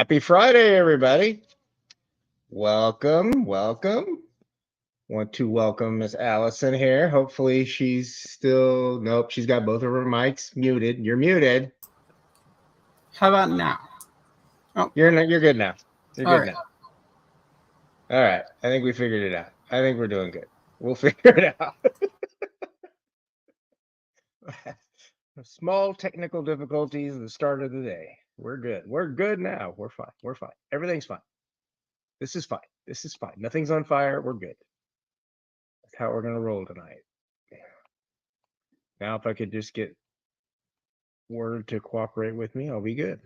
Happy Friday, everybody. Welcome. Want to welcome Miss Allison here. Hopefully she's still, nope, she's got both of her mics muted. You're muted. How about now? Oh. You're good now. You're All good right. now. All right. I think we figured it out. I think we're doing good. We'll figure it out. Small technical difficulties at the start of the day. We're good. We're good now. We're fine. We're fine. Everything's fine. This is fine. This is fine. Nothing's on fire. We're good. That's how we're going to roll tonight. Now, if I could just get Word to cooperate with me, I'll be good.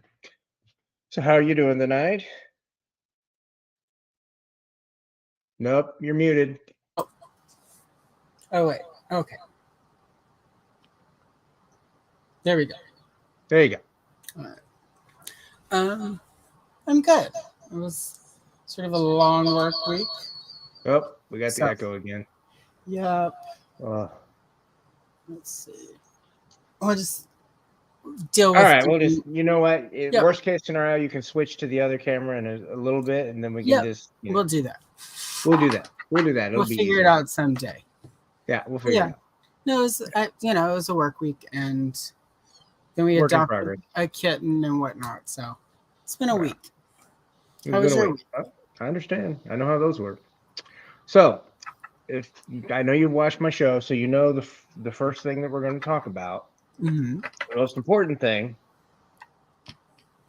So how are you doing tonight? Nope, you're muted. Oh, wait. Okay. There we go. There you go. All right. I'm good. It was sort of a long work week. Oh, we got the echo again. Yep. Let's see. I'll just deal with. All right. Well, just you know what? Worst case scenario, you can switch to the other camera in a little bit, and then we can just. We'll do that. We'll do that. We'll figure it out someday. Yeah, we'll figure it out. No, it was it was a work week, and then we adopted a kitten and whatnot. So it's been a week. How was your week? I understand. I know how those work. So, if I know you've watched my show, so you know the first thing that we're going to talk about. Mm-hmm. The most important thing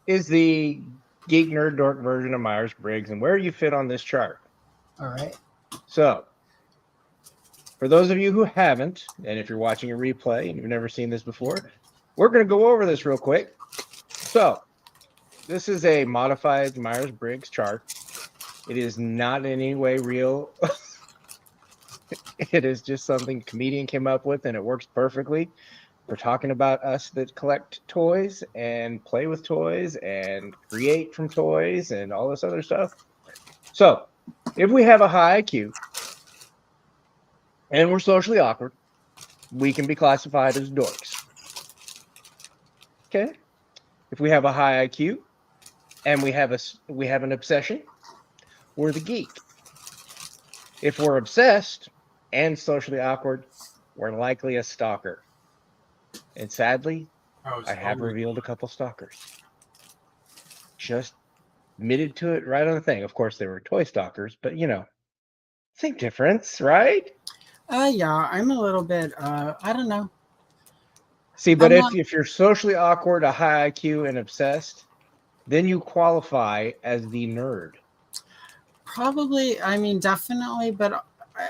is the geek nerd dork version of Myers-Briggs and where you fit on this chart. All right. So, for those of you who haven't, and if you're watching a replay and you've never seen this before, we're going to go over this real quick. So, this is a modified Myers-Briggs chart. It is not in any way real. It is just something a comedian came up with, and it works perfectly. We're talking about us that collect toys and play with toys and create from toys and all this other stuff. So, if we have a high IQ and we're socially awkward, we can be classified as dorks. Okay? If we have a high IQ and we have an obsession, we're the geek. If we're obsessed and socially awkward, we're likely a stalker. And sadly, I have revealed a couple stalkers. Just admitted to it right on the thing. Of course, they were toy stalkers, but same difference, right? Yeah, I'm a little bit, I don't know. See, but if you're socially awkward, a high IQ, and obsessed, then you qualify as the nerd. Probably, definitely, but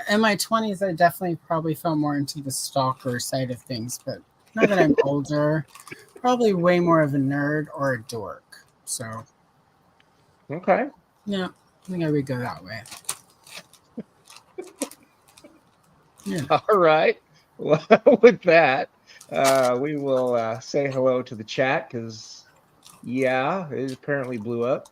in my 20s, I definitely probably fell more into the stalker side of things, but now that I'm older, probably way more of a nerd or a dork. So, okay. Yeah, I think I would go that way. Yeah. All right. Well, with that, we will say hello to the chat because, it apparently blew up.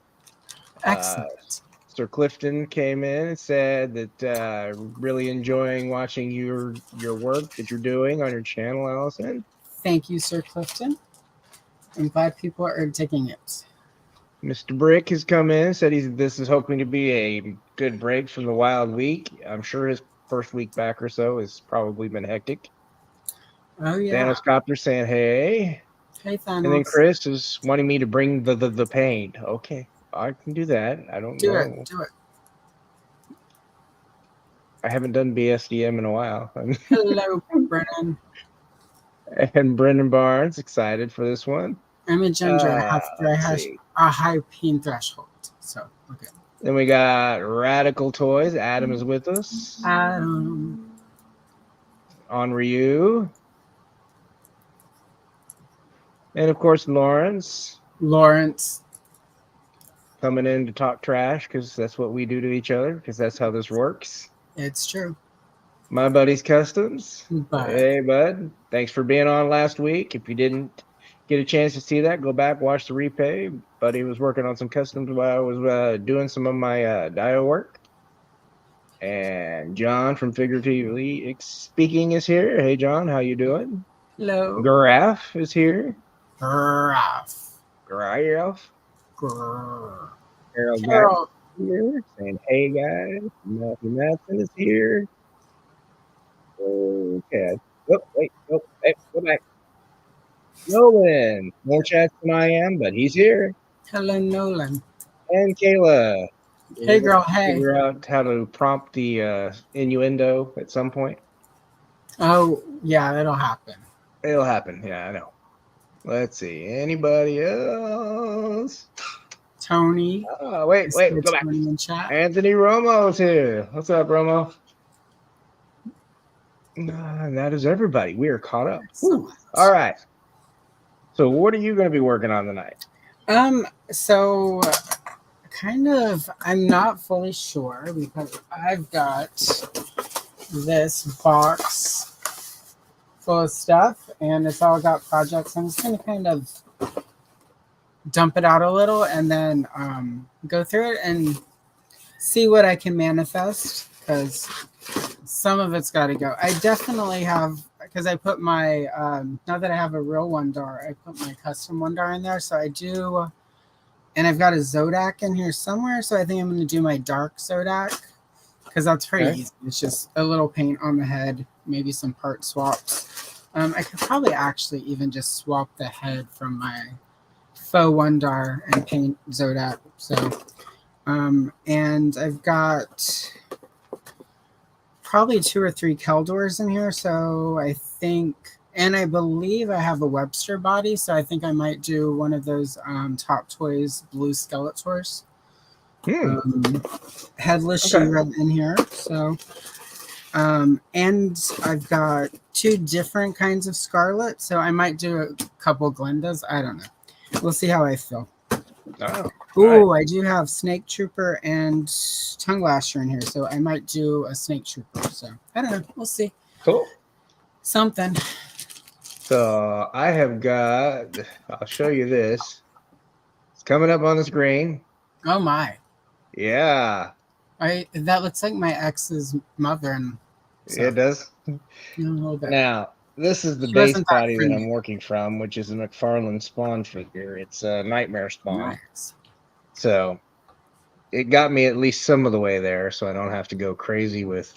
Excellent. Sir Clifton came in and said that really enjoying watching your work that you're doing on your channel, Allison. Thank you, Sir Clifton. I'm glad people are taking it. Mr. Brick has come in and said this is hoping to be a good break from the wild week. I'm sure his first week back or so has probably been hectic. Oh, yeah. Thanos Copter saying, hey. Hey, Thanos. And then Chris is wanting me to bring the pain. Okay, I can do that. I don't know. Do it. I haven't done BSDM in a while. Hello, Brennan. And Brendan Barnes, excited for this one. I'm a ginger. I have a high pain threshold. So, okay. Then we got Radical Toys. Adam is with us. Adam. On Ryu. And, of course, Lawrence. Coming in to talk trash because that's what we do to each other because that's how this works. It's true. My buddy's Customs. Bye. Hey, bud. Thanks for being on last week. If you didn't get a chance to see that, go back, watch the replay. Buddy was working on some customs while I was doing some of my dio work. And John from Figuratively Speaking is here. Hey, John, how you doing? Hello. Graf is here. Graf. Grrr. Carol got Carol, here saying, "Hey guys, Matthew Matson is here." Okay. Oh, wait. Oh, hey, go back. Nolan, more chats than I am, but he's here. hello, Nolan. And Kayla. Hey, We're girl, gonna hey. figure out how to prompt the innuendo at some point. Oh, yeah, that'll happen. It'll happen. Yeah, I know. Let's see. Anybody else? Tony. Oh, wait, Is there go back. Tony in chat? Anthony Romo's here. What's up, Romo? That is everybody. We are caught up. Excellent. All right. So, what are you going to be working on tonight? So kind of, I'm not fully sure because I've got this box full of stuff and it's all got projects. I'm just going to kind of dump it out a little and then go through it and see what I can manifest because some of it's got to go. I definitely have, because I put my, now that I have a real Wondar, I put my custom Wondar in there. So I do, and I've got a Zodak in here somewhere. So I think I'm going to do my dark Zodak because that's pretty easy. It's just a little paint on the head, maybe some part swaps. I could probably actually even just swap the head from my faux Wondar and paint Zodak. So, and I've got probably 2 or 3 Keldors in here. So I think, and I believe I have a Webster body. So I think I might do one of those Top Toys blue Skeletors. Headless She-Ra in here. So, and I've got 2 different kinds of Scarlet. So I might do a couple Glendas. I don't know. We'll see how I feel. Oh, ooh, right. I do have Snake Trooper and Tongue Lasher in here, so I might do a Snake Trooper. So I don't know. We'll see. Cool. Something. So I have got, I'll show you this. It's coming up on the screen. Oh my. Yeah. That looks like my ex's mother. And so, it does. A little bit. Now, this is the base body that I'm working from, which is a McFarlane Spawn figure. It's a Nightmare Spawn. Nice. So it got me at least some of the way there, so I don't have to go crazy with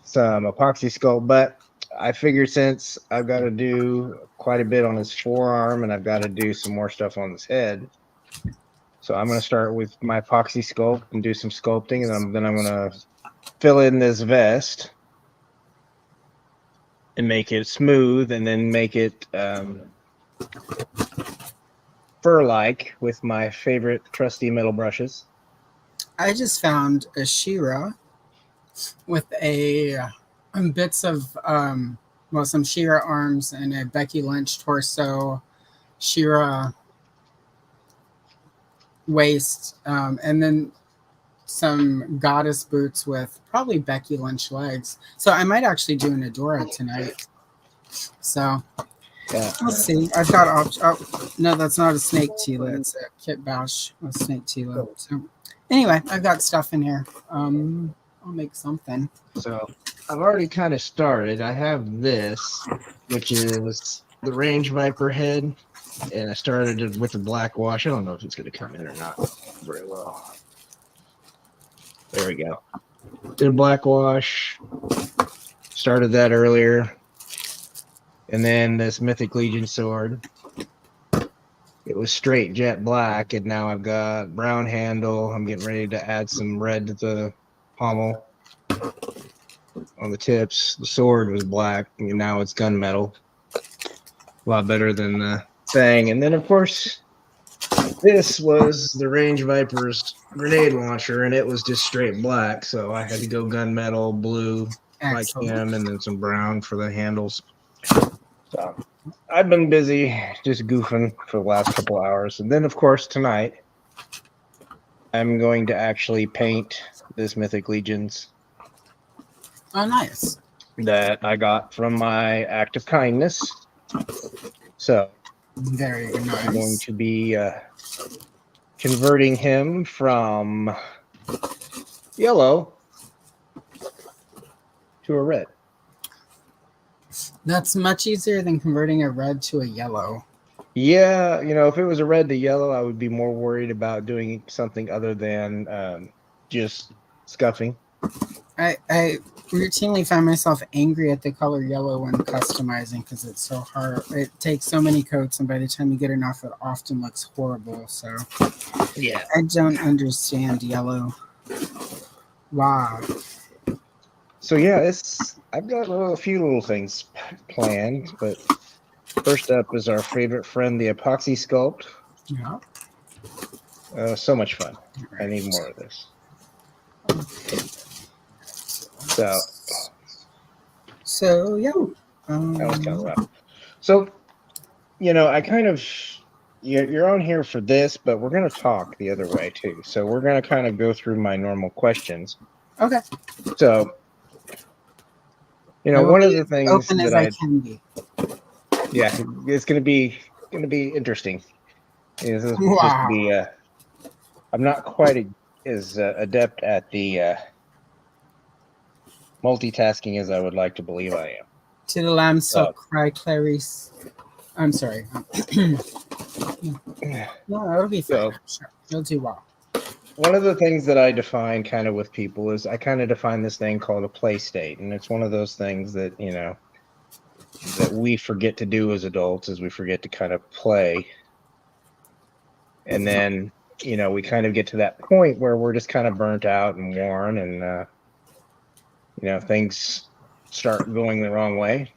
some epoxy sculpt. But I figured since I've got to do quite a bit on his forearm and I've got to do some more stuff on his head, so I'm going to start with my epoxy sculpt and do some sculpting, and then I'm going to fill in this vest and make it smooth, and then make it fur-like with my favorite trusty metal brushes. I just found a She-Ra with bits of some She-Ra arms and a Becky Lynch torso, She-Ra waist, and then some goddess boots with probably Becky Lynch legs. So I might actually do an Adora tonight. So we'll see. I've got no, that's not a Snake Tila. It's a Kit Bash with Snake Tila. So anyway, I've got stuff in here. I'll make something. So I've already kind of started. I have this, which is the Range Viper head, and I started with the black wash. I don't know if it's going to come in or not very well. There we go. Did a black wash. Started that earlier. And then this Mythic Legion sword. It was straight jet black, and now I've got brown handle. I'm getting ready to add some red to the pommel on the tips. The sword was black, and now it's gunmetal. A lot better than the thing. And then, of course, this was the Range Viper's grenade launcher, and it was just straight black, so I had to go gunmetal, blue, like him, and then some brown for the handles. So I've been busy just goofing for the last couple hours. And then, of course, tonight, I'm going to actually paint this Mythic Legions. Oh, nice. That I got from my act of kindness. So very nice. I'm going to be converting him from yellow to a red. That's much easier than converting a red to a yellow. Yeah, if it was a red to yellow, I would be more worried about doing something other than just scuffing. I routinely find myself angry at the color yellow when customizing because it's so hard. It takes so many coats, and by the time you get enough, it often looks horrible. So Yeah. I don't understand yellow. Wow. So yeah, I've got a few little things planned, but first up is our favorite friend, the epoxy sculpt. Yeah. So much fun. I need Right. more of this. So So yeah. that was kind of rough. So I kind of you're on here for this, but we're going to talk the other way too. So we're going to kind of go through my normal questions. Okay. So I will one of be the as things open that as I can be. yeah, it's going to be interesting. This is supposed to Wow. be I'm not quite as adept at the multitasking as I would like to believe I am. To the lamb so So cry, Clarice. I'm sorry. No, it'll be fine. so I'm sure you'll do well. one of the things that I define kind of with people is I kind of define this thing called a play state, and it's one of those things that that we forget to do as adults, is we forget to kind of play, and then we kind of get to that point where we're just kind of burnt out and worn, and things start going the wrong way.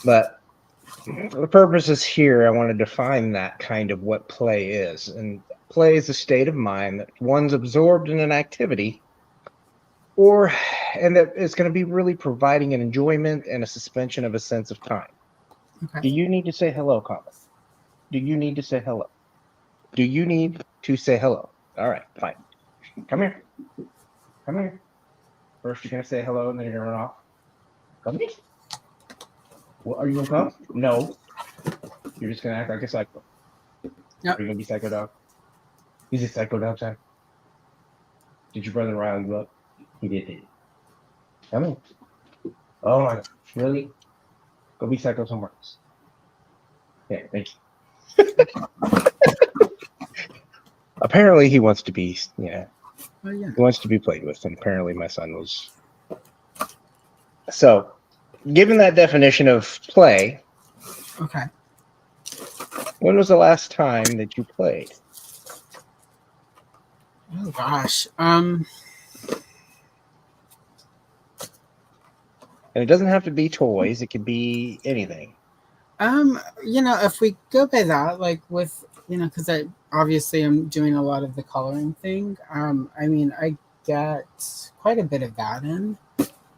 But for the purposes here, I want to define that kind of what play is, and play is a state of mind that one's absorbed in an activity, and that is going to be really providing an enjoyment and a suspension of a sense of time. Okay. Do you need to say hello, Colin? Do you need to say hello? Do you need to say hello? All right, fine. Come here. Come here. First, you're going to say hello, and then you're going to run off. Come here. Well, are you going to come? No. You're just going to act like a psycho. Yep. Are you going to be psycho dog? He's a psycho dog, son. Did your brother rile you up? He did. Come here. Oh my gosh, really? Go be psycho somewhere else. Yeah, thank you. Apparently, he wants to be, Oh, yeah. he wants to be played with, and apparently my son was. So, given that definition of play, Okay. when was the last time that you played? Oh gosh. And it doesn't have to be toys; it could be anything. If we go by that, like with because I obviously am doing a lot of the coloring thing. I get quite a bit of that in.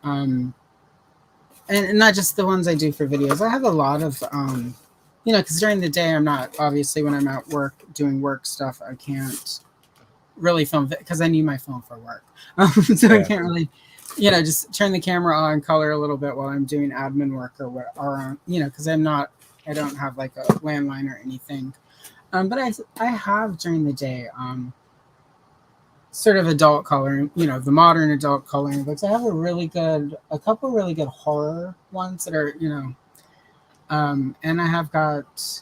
And not just the ones I do for videos. I have a lot of because during the day I'm not, obviously when I'm at work doing work stuff, I can't really film because I need my phone for work. So Yeah. I can't really just turn the camera on, color a little bit while I'm doing admin work or because I don't have like a landline or anything. But I have during the day sort of adult coloring, the modern adult coloring books. I have a couple really good horror ones that are, and I have got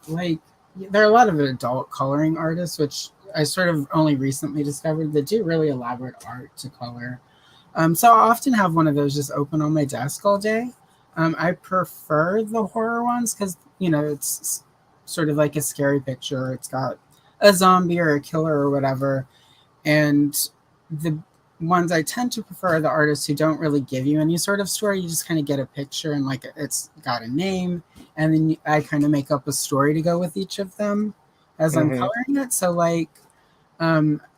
like there are a lot of adult coloring artists, which I sort of only recently discovered that do really elaborate art to color. So I often have one of those just open on my desk all day. I prefer the horror ones because it's sort of like a scary picture. It's got a zombie or a killer or whatever, and the ones I tend to prefer are the artists who don't really give you any sort of story. You just kind of get a picture and like it's got a name, and then I kind of make up a story to go with each of them as I'm coloring it. So like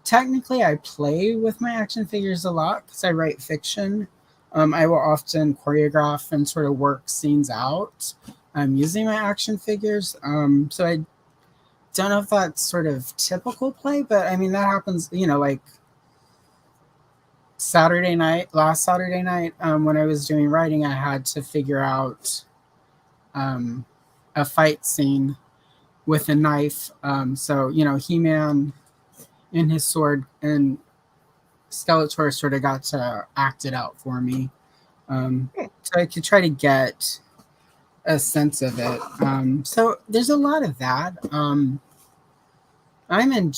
technically I play with my action figures a lot because I write fiction. I will often choreograph and sort of work scenes out using my action figures. So I don't know if that's sort of typical play, but I mean that happens, like last Saturday night, when I was doing writing, I had to figure out a fight scene with a knife. So He-Man and his sword and Skeletor sort of got to act it out for me. So I could try to get a sense of it. So there's a lot of that. I'm in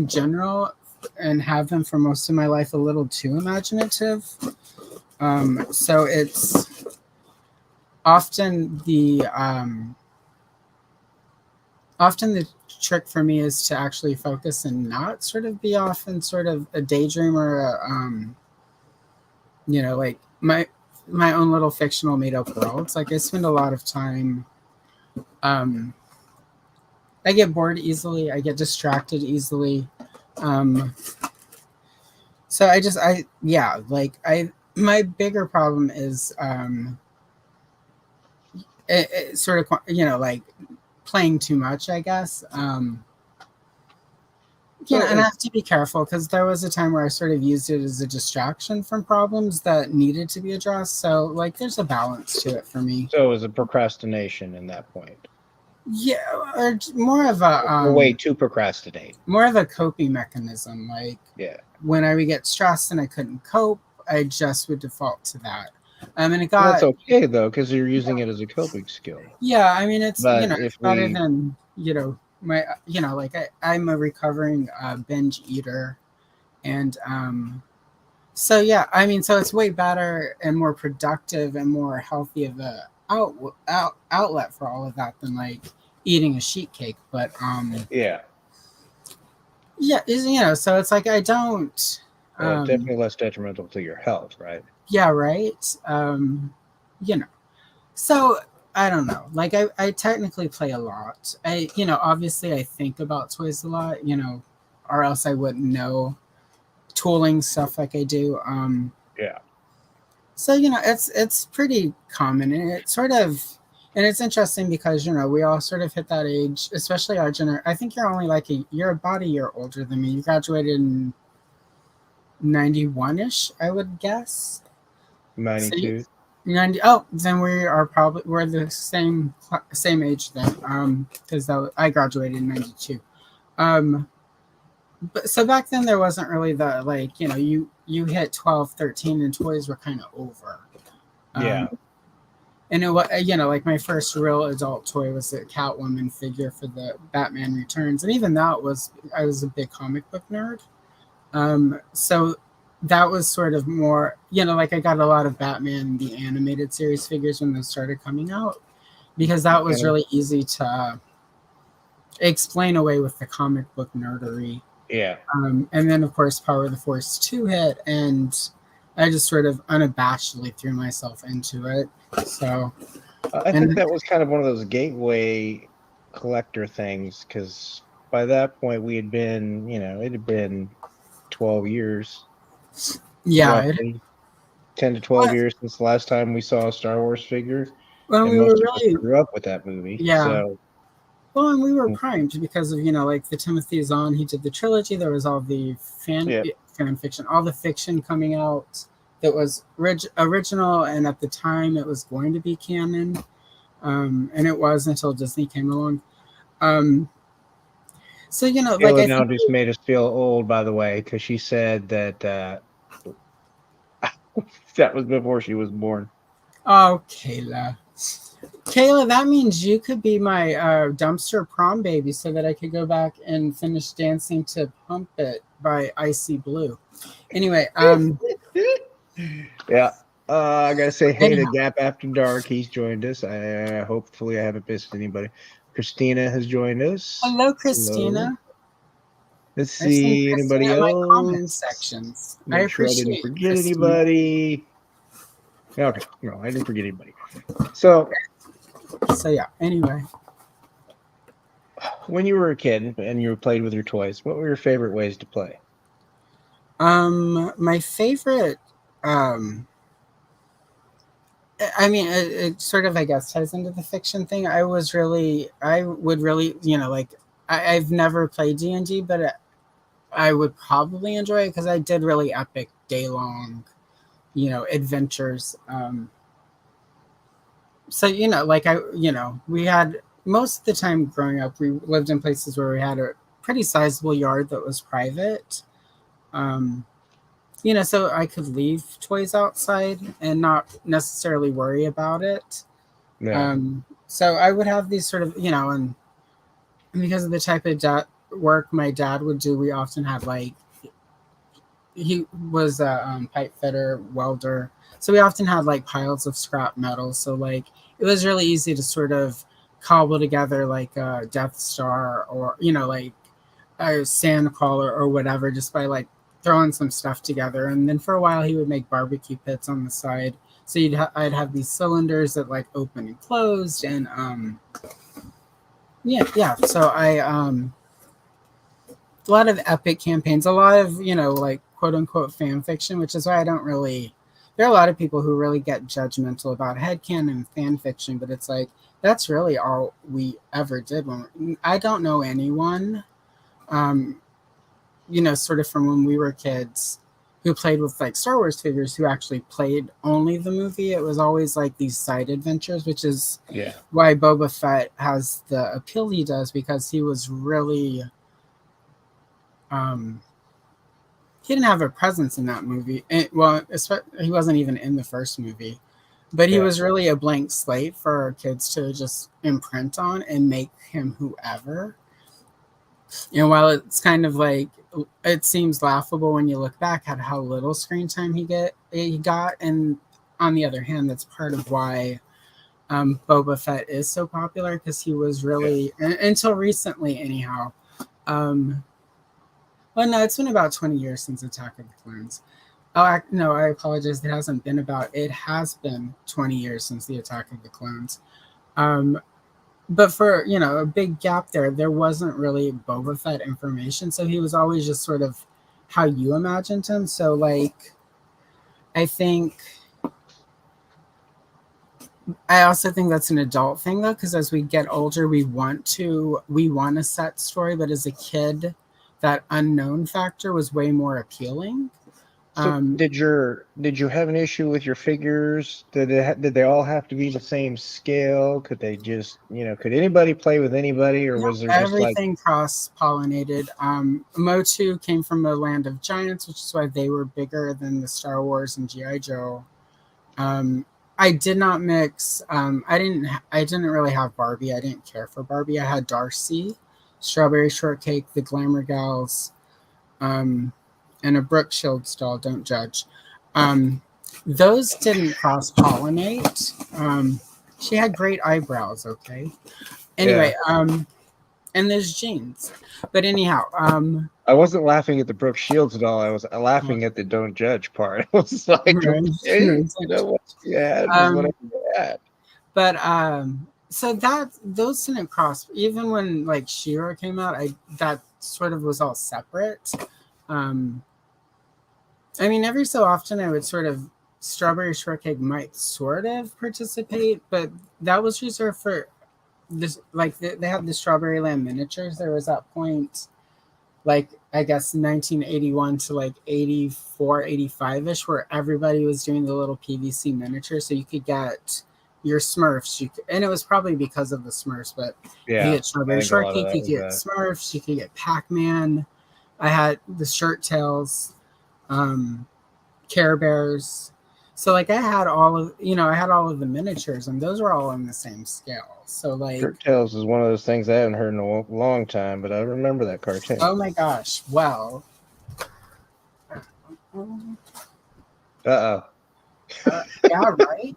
general, and have been for most of my life, a little too imaginative. So it's often the trick for me is to actually focus and not sort of be off in sort of a daydream or like my own little fictional made up worlds. Like I spend a lot of time. I get bored easily. I get distracted easily. Um, so my bigger problem is it sort of like playing too much, I guess. And I have to be careful because there was a time where I sort of used it as a distraction from problems that needed to be addressed. So like there's a balance to it for me. So it was a procrastination in that point. Yeah, or more of a way to procrastinate. More of a coping mechanism. Like when I would get stressed and I couldn't cope, I just would default to that. And it got that's okay though, because you're using it as a coping skill. Yeah, I mean it's it's better than my I'm a recovering binge eater, and so yeah, I mean so it's way better and more productive and more healthy of a outlet for all of that than like eating a sheet cake. But so it's like I don't definitely less detrimental to your health, right? Yeah, right. So I don't know. Like I technically play a lot. Obviously I think about toys a lot, or else I wouldn't know tooling stuff like I do. So it's pretty common, and it's interesting because we all sort of hit that age, especially our generation. I think you're only you're about a year older than me. You graduated in 91-ish, I would guess. 92. So 90. Then we're the same age then. Because I graduated in 92. But so back then there wasn't really the you hit 12, 13 and toys were kind of over. And it was like my first real adult toy was the Catwoman figure for the Batman Returns, and even that I was a big comic book nerd. So that was sort of more, I got a lot of Batman, the animated series figures when those started coming out, because that was really easy to explain away with the comic book nerdery. And then, of course, Power of the Force 2 hit, and I just sort of unabashedly threw myself into it. So I think that was kind of one of those gateway collector things, because by that point we had been, it had been 12 years. Yeah. 10 to 12 years since the last time we saw a Star Wars figure. Well, we were really grew up with that movie. Yeah. So. Well, and we were primed because of, the Timothy Zahn, he did the trilogy. There was all the fan fiction, all the fiction coming out that was original, and at the time it was going to be canon. And it was until Disney came along. So, Kayla now just made us feel old, by the way, because she said that that was before she was born. Oh, Kayla, that means you could be my dumpster prom baby so that I could go back and finish dancing to Pump It by Icy Blue. Anyway, yeah. I gotta say hey to Gap After Dark. He's joined us. Hopefully I haven't missed anybody. Christina has joined us. Hello, Christina. Hello. Let's see anybody else. My comment sections. I appreciate. I didn't forget anybody. Okay, no, I didn't forget anybody. So yeah. Anyway, when you were a kid and you played with your toys, what were your favorite ways to play? My favorite. I mean, it sort of, I guess, ties into the fiction thing. I would really, I've never played D&D, but I would probably enjoy it because I did really epic day-long, adventures. So, we had, most of the time growing up, we lived in places where we had a pretty sizable yard that was private. So I could leave toys outside and not necessarily worry about it. Yeah. So I would have these sort of, and because of the type of work my dad would do, we often had like, he was a pipe fitter, welder. So we often had like piles of scrap metal. So like it was really easy to sort of cobble together like a Death Star or, like a sand crawler or whatever, just by like throwing some stuff together. And then for a while he would make barbecue pits on the side. So I'd have these cylinders that like open and closed, and yeah. So a lot of epic campaigns, a lot of, like quote unquote fan fiction, which is why I don't really. There are a lot of people who really get judgmental about headcanon and fan fiction, but it's like that's really all we ever did. I don't know anyone, sort of from when we were kids, who played with like Star Wars figures who actually played only the movie. It was always like these side adventures, which is why Boba Fett has the appeal he does, because he was really he didn't have a presence in that movie. He wasn't even in the first movie, but he was really a blank slate for kids to just imprint on and make him whoever. While it's kind of like, it seems laughable when you look back at how little screen time he got, and on the other hand, that's part of why Boba Fett is so popular, because he was really until recently, anyhow. Well, no, it's been about 20 years since Attack of the Clones. No, I apologize. It has been 20 years since the Attack of the Clones. But for, a big gap there wasn't really Boba Fett information. So he was always just sort of how you imagined him. So, like, I also think that's an adult thing, though, because as we get older, we want a set story. But as a kid, that unknown factor was way more appealing. So did you have an issue with your figures? Did they all have to be the same scale? Could they just, could anybody play with anybody, or was there just everything cross-pollinated? Motu came from a land of giants, which is why they were bigger than the Star Wars and G.I. Joe. I did not mix. I didn't really have Barbie. I didn't care for Barbie. I had Darcy, Strawberry Shortcake, the Glamour Gals, and a Brooke Shields doll. Don't judge. Those didn't cross-pollinate. She had great eyebrows. Okay. Anyway, and there's jeans. But anyhow, I wasn't laughing at the Brooke Shields doll. I was laughing at the "don't judge" part. I was like, okay, you know what? Yeah, what I had. But so those didn't cross. Even when like She-Ra came out, that sort of was all separate. I mean, every so often I would sort of Strawberry Shortcake might sort of participate, but that was reserved for this. Like they had the Strawberry Land miniatures. There was that point, like I guess 1981 to like 84, 85-ish, where everybody was doing the little PVC miniatures, so you could get your Smurfs. And it was probably because of the Smurfs, but you could get Strawberry Shortcake, you could get Smurfs, you could get Pac-Man. I had the Shirt Tails, Care Bears. So like I had all of the miniatures, and those were all on the same scale. So like Shirt Tails is one of those things I haven't heard in a long time, but I remember that cartoon. Oh my gosh! Well, yeah, right.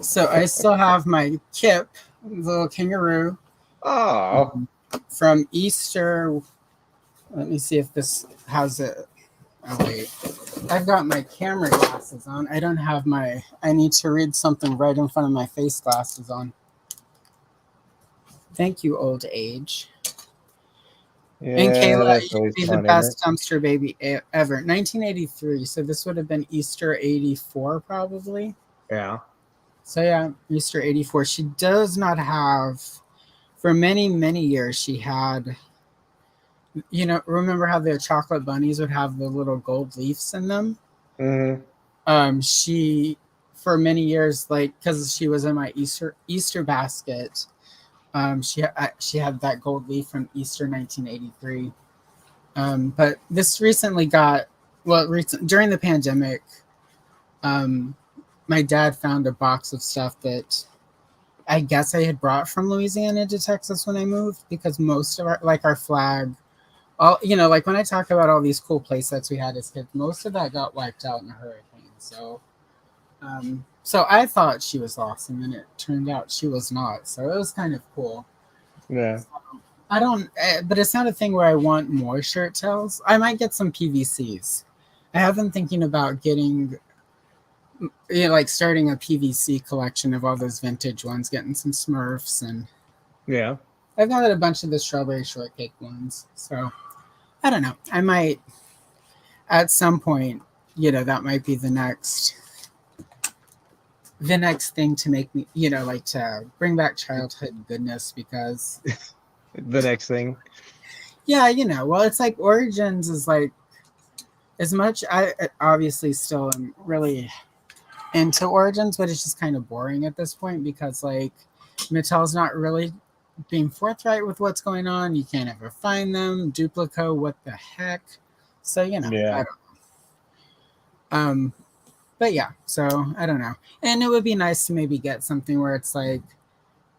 So I still have my Kip, little kangaroo. Oh, from Easter. Let me see if this has it. Oh wait, I've got my camera glasses on. I don't have my. I need to read something right in front of my face glasses on. Thank you, old age. yeah, and Kayla, you'd be the best dumpster baby ever. 1983. So this would have been Easter 84, probably. Yeah. So yeah, Easter 84. She does not have. For many, many years, she had. Remember how the chocolate bunnies would have the little gold leaves in them? Mm-hmm. She, for many years, like because she was in my Easter basket. She had that gold leaf from Easter 1983. But this recently got during the pandemic. my dad found a box of stuff that I guess I had brought from Louisiana to Texas when I moved, because most of our flag, all like when I talk about all these cool play sets we had as kids, most of that got wiped out in a hurricane. So I thought she was awesome, and it turned out she was not. So it was kind of cool. Yeah. I don't, but it's not a thing where I want more shirt tails. I might get some PVCs. I have been thinking about getting, like starting a PVC collection of all those vintage ones, getting some Smurfs, and Yeah. I've got a bunch of the strawberry shortcake ones. So I don't know. I might, at some point, that might be the next thing to make me, like to bring back childhood goodness, because The next thing. yeah, well, it's like Origins is like, as much I obviously still am really into Origins, but it's just kind of boring at this point, because like Mattel's not really being forthright with what's going on. You can't ever find them. Duplico, what the heck? So Yeah. I don't. But yeah, so I don't know. And it would be nice to maybe get something where it's like,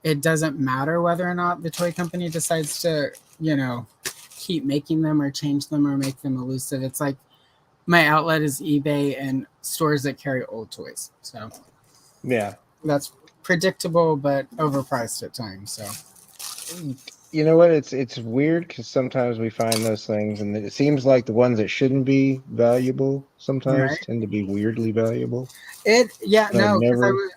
it doesn't matter whether or not the toy company decides to, keep making them or change them or make them elusive. It's like my outlet is eBay and stores that carry old toys. So Yeah. that's predictable but overpriced at times. So You know what? It's weird because sometimes we find those things, and it seems like the ones that shouldn't be valuable sometimes right, tend to be weirdly valuable. But I've no, because I never. would.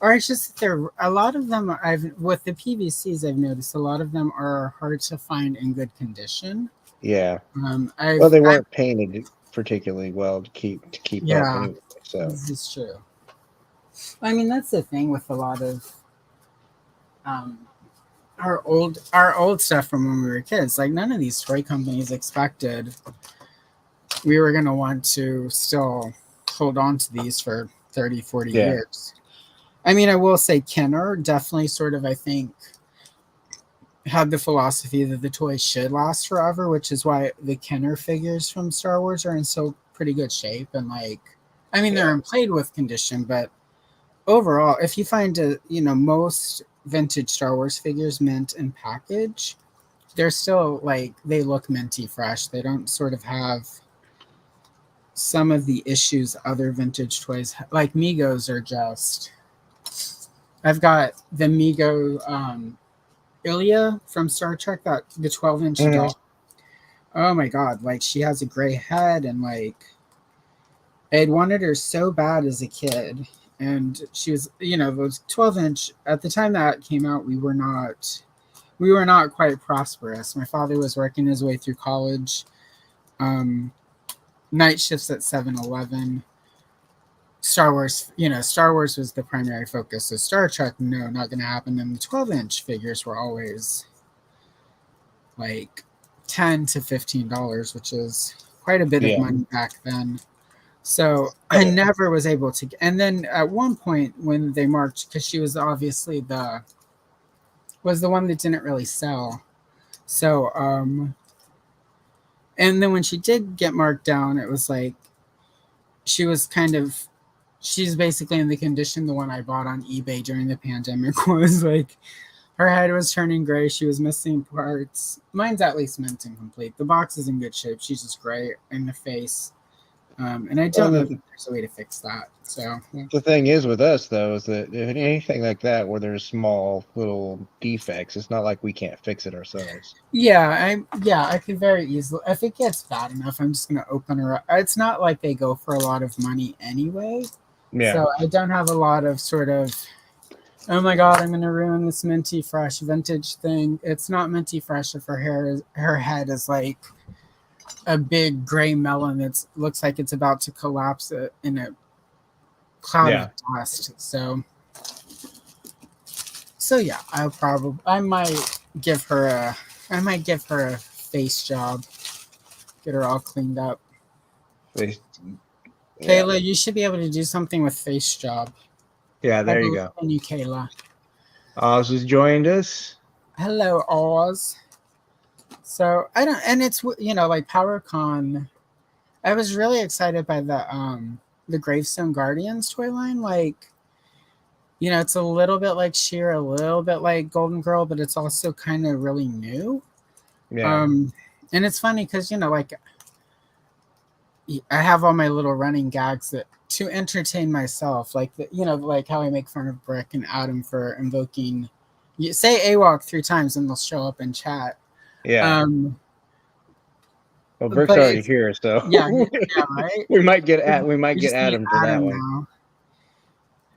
Or it's just there. A lot of them, I've with the PVCs, I've noticed a lot of them are hard to find in good condition. Yeah. Well, I've, they I've weren't painted particularly well to keep up yeah, anyway. So this is true. I mean, that's the thing with a lot of um, our old stuff from when we were kids. Like none of these toy companies expected we were going to want to still hold on to these for 30, 40 yeah, years. I mean, I will say Kenner definitely sort of, I think, had the philosophy that the toys should last forever, which is why the Kenner figures from Star Wars are in so pretty good shape. And like, I mean, they're yeah, in played with condition, but overall, if you find most vintage Star Wars figures mint and package, they're still like, they look minty fresh. They don't sort of have some of the issues other vintage toys like Migos are just. I've got the Migo Ilya from Star Trek, that the 12-inch hmm, doll. Oh my god, like she has a gray head, and like I had wanted her so bad as a kid. And she was, those 12-inch at the time that came out, we were not quite prosperous. My father was working his way through college, um, night shifts at 7-Eleven. Star Wars was the primary focus. So Star Trek, no, not going to happen. And the 12-inch figures were always like $10 to $15, which is quite a bit of yeah, money back then. So oh I yeah, never was able to. And then at one point when they marked, because she was obviously the one that didn't really sell. So and then when she did get marked down, it was like she was kind of she's basically in the condition the one I bought on eBay during the pandemic was. Like her head was turning gray, she was missing parts. Mine's at least mint and complete. The box is in good shape. She's just gray in the face. And I well, don't know that there's a way to fix that. So the thing is with us though is that if anything like that where there's small little defects, it's not like we can't fix it ourselves. I could very easily, if it gets bad enough, I'm just gonna open her up. It's not like they go for a lot of money anyway. Yeah, So I don't have a lot of sort of, oh my god, I'm gonna ruin this minty fresh vintage thing. It's not minty fresh if her head is like a big gray melon that looks like it's about to collapse in a cloud of yeah, dust. So yeah, I might give her a face job, get her all cleaned up. they, yeah, Kayla, you should be able to do something with face job. yeah. I There you believe go. in you, Kayla. Oz has joined us. Hello, Oz. So I don't, and it's like PowerCon. I was really excited by the Gravestone Guardians toy line. Like, you know, it's a little bit like Sheer, a little bit like Golden Girl, but it's also kind of really new. Yeah. And it's funny because, you know, like I have all my little running gags that to entertain myself, like the, you know, like how I make fun of Brick and Adam for invoking. You say AWOC 3 times and they'll show up in chat. Yeah. Well, Brick's But already it's here, so yeah, right. we might get We just need Adam for that Adam one.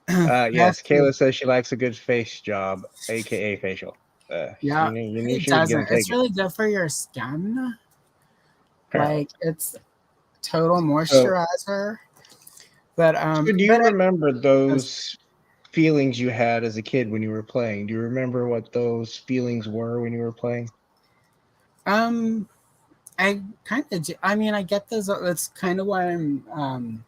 now. Yes, Kayla says she likes a good face job, aka facial. Yeah, You knew it she was gonna doesn't. take It's it. really good for your skin. Apparently. Like it's total So, moisturizer. But do you remember those feelings you had as a kid when you were playing? Do you remember what those feelings were when you were playing? I kind of do. I mean, I get those. That's kind of why I'm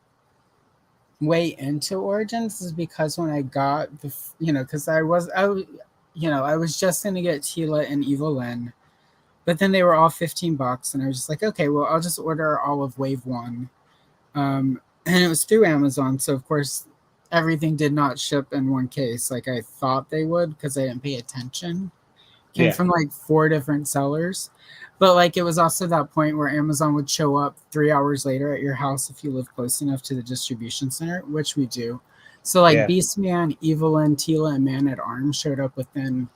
way into Origins, is because when I got the, you know, because I was just gonna get Tila and Evelyn, but then they were all $15, and I was just like, okay, well, I'll just order all of Wave One, and it was through Amazon, so of course everything did not ship in one case like I thought they would because I didn't pay attention. Came from like 4 different sellers. But like it was also that point where Amazon would show up 3 hours later at your house if you live close enough to the distribution center, which we do. So like Beastman, Evelyn, Tila, and Man at Arms showed up within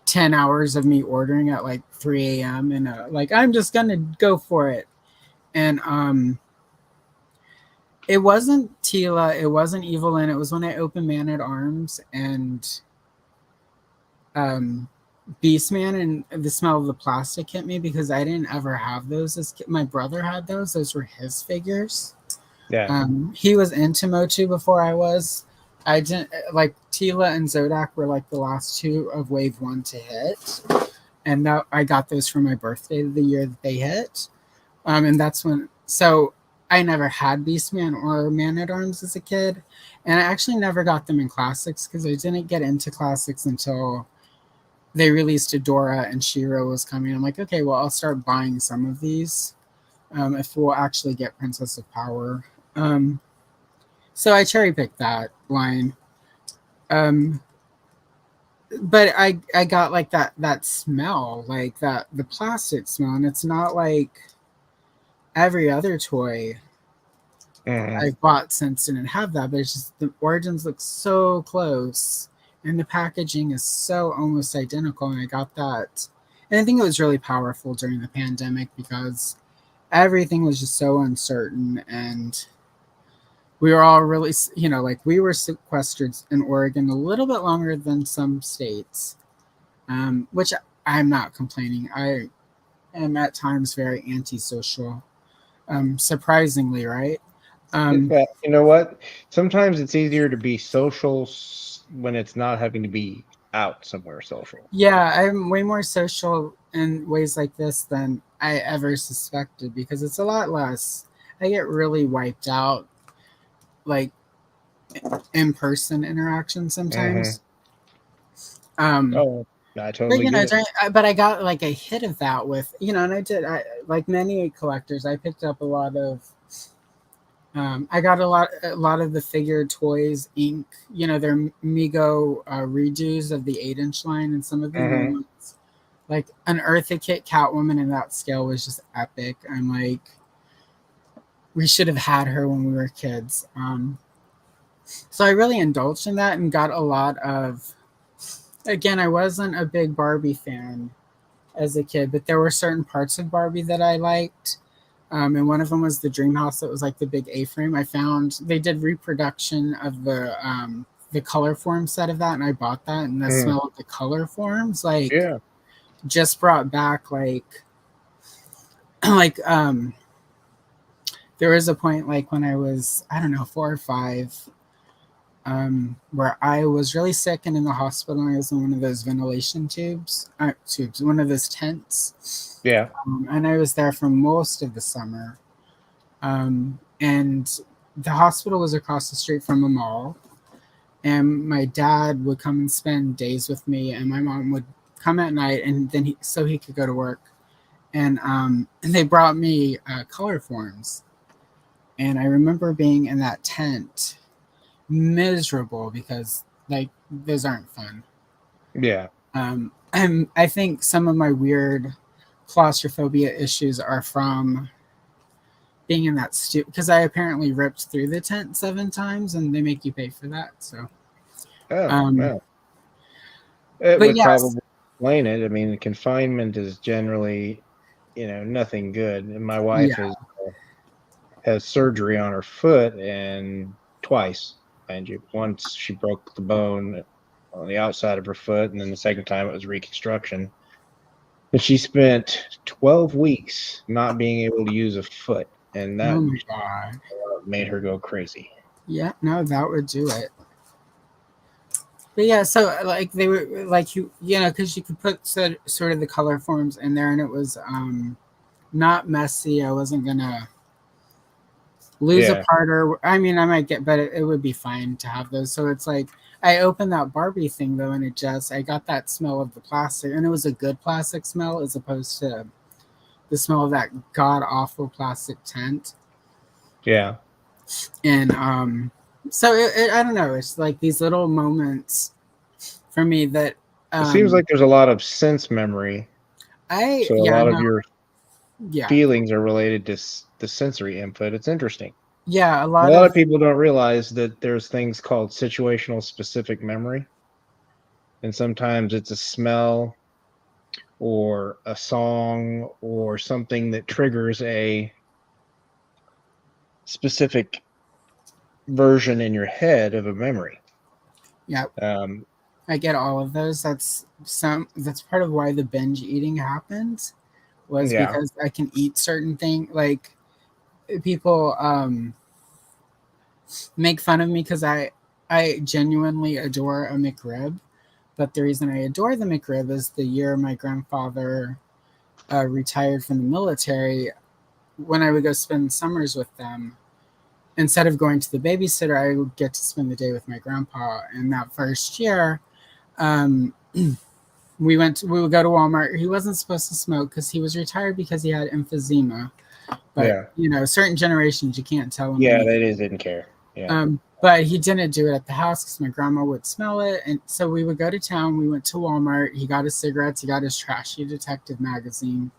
10 hours of me ordering at like 3 a.m. and like I'm just gonna go for it. And it wasn't Tila, it wasn't Evelyn, it was when I opened Man at Arms and Beastman, and the smell of the plastic hit me because I didn't ever have those as my brother had those. Those were his figures. Yeah. He was into Motu before I was. I didn't like Tila and Zodak were like the last 2 of Wave 1 to hit. And that I got those for my birthday the year that they hit. And that's when so I never had Beastman or Man at Arms as a kid. And I actually never got them in classics because I didn't get into classics until they released Adora and She-Ra was coming. I'm like, okay, well, I'll start buying some of these if we'll actually get Princess of Power. So I cherry picked that line. But I got like that smell, like that the plastic smell, and it's not like every other toy I've bought since didn't have that, but it's just the origins look so close and the packaging is so almost identical, and I got that. And I think it was really powerful during the pandemic because everything was just so uncertain, and we were all really, you know, like we were sequestered in Oregon a little bit longer than some states, which I'm not complaining. I am at times very antisocial, surprisingly, right? You know what? Sometimes it's easier to be social when it's not having to be out somewhere social. Yeah, I'm way more social in ways like this than I ever suspected because it's a lot less. I get really wiped out, like in-person interaction sometimes. Oh, I But totally you know, get it. but I got like a hit of that with, you know, and I like many collectors. I picked up a lot of. I got a lot of the figure toys ink. You know, their Mego redos of the 8-inch line, and some of the new ones. Like an Eartha Kitt Catwoman in that scale was just epic. I'm like, we should have had her when we were kids. So I really indulged in that and got a lot of. Again, I wasn't a big Barbie fan as a kid, but there were certain parts of Barbie that I liked. And one of them was the dream house that was like the big A-frame. I found they did reproduction of the color form set of that, and I bought that. And the smell of the color forms, like, just brought back like there was a point like when I was, I don't know, 4 or 5, where I was really sick and in the hospital. And I was in one of those ventilation one of those tents. Yeah. And I was there for most of the summer. And the hospital was across the street from a mall. And my dad would come and spend days with me, and my mom would come at night, and then so he could go to work. And they brought me color forms. And I remember being in that tent miserable because like those aren't fun. Yeah. And I think some of my weird claustrophobia issues are from being in that because I apparently ripped through the tent 7 times and they make you pay for that. So, Oh, um, well. It but would yes, probably explain it. I mean, confinement is generally, nothing good. And my wife yeah, has surgery on her foot, and twice, mind you. Once she broke the bone on the outside of her foot, and then the second time it was reconstruction. And she spent 12 weeks not being able to use a foot, and that oh my god, made her go crazy. yeah, no, that would do it. But yeah, so like they were like because you could put sort of the color forms in there, and it was not messy. I wasn't gonna lose a Yeah. part, or I mean, I might get, but it would be fine to have those. So it's like I opened that Barbie thing though, and I got that smell of the plastic, and it was a good plastic smell as opposed to the smell of that god awful plastic tent. Yeah. And so I don't know. It's like these little moments for me that It seems um, like there's a lot of sense memory. I So a yeah lot of no your yeah feelings are related to the sensory input. It's interesting. yeah a A lot lot of of people don't realize that there's things called situational specific memory. And sometimes it's a smell or a song or something that triggers a specific version in your head of a memory. yeah Um, I get all of those. That's part of why the binge eating happens was yeah. because I can eat certain things. Like people make fun of me because I genuinely adore a McRib, but the reason I adore the McRib is the year my grandfather retired from the military. When I would go spend summers with them, instead of going to the babysitter, I would get to spend the day with my grandpa. And that first year, um, we would go to Walmart. He wasn't supposed to smoke because he was retired because he had emphysema. But Yeah. certain generations you can't tell them Yeah, anything. they just didn't care. Yeah. But he didn't do it at the house because my grandma would smell it. And so we would go to town. We went to Walmart. He got his cigarettes. He got his trashy detective magazine.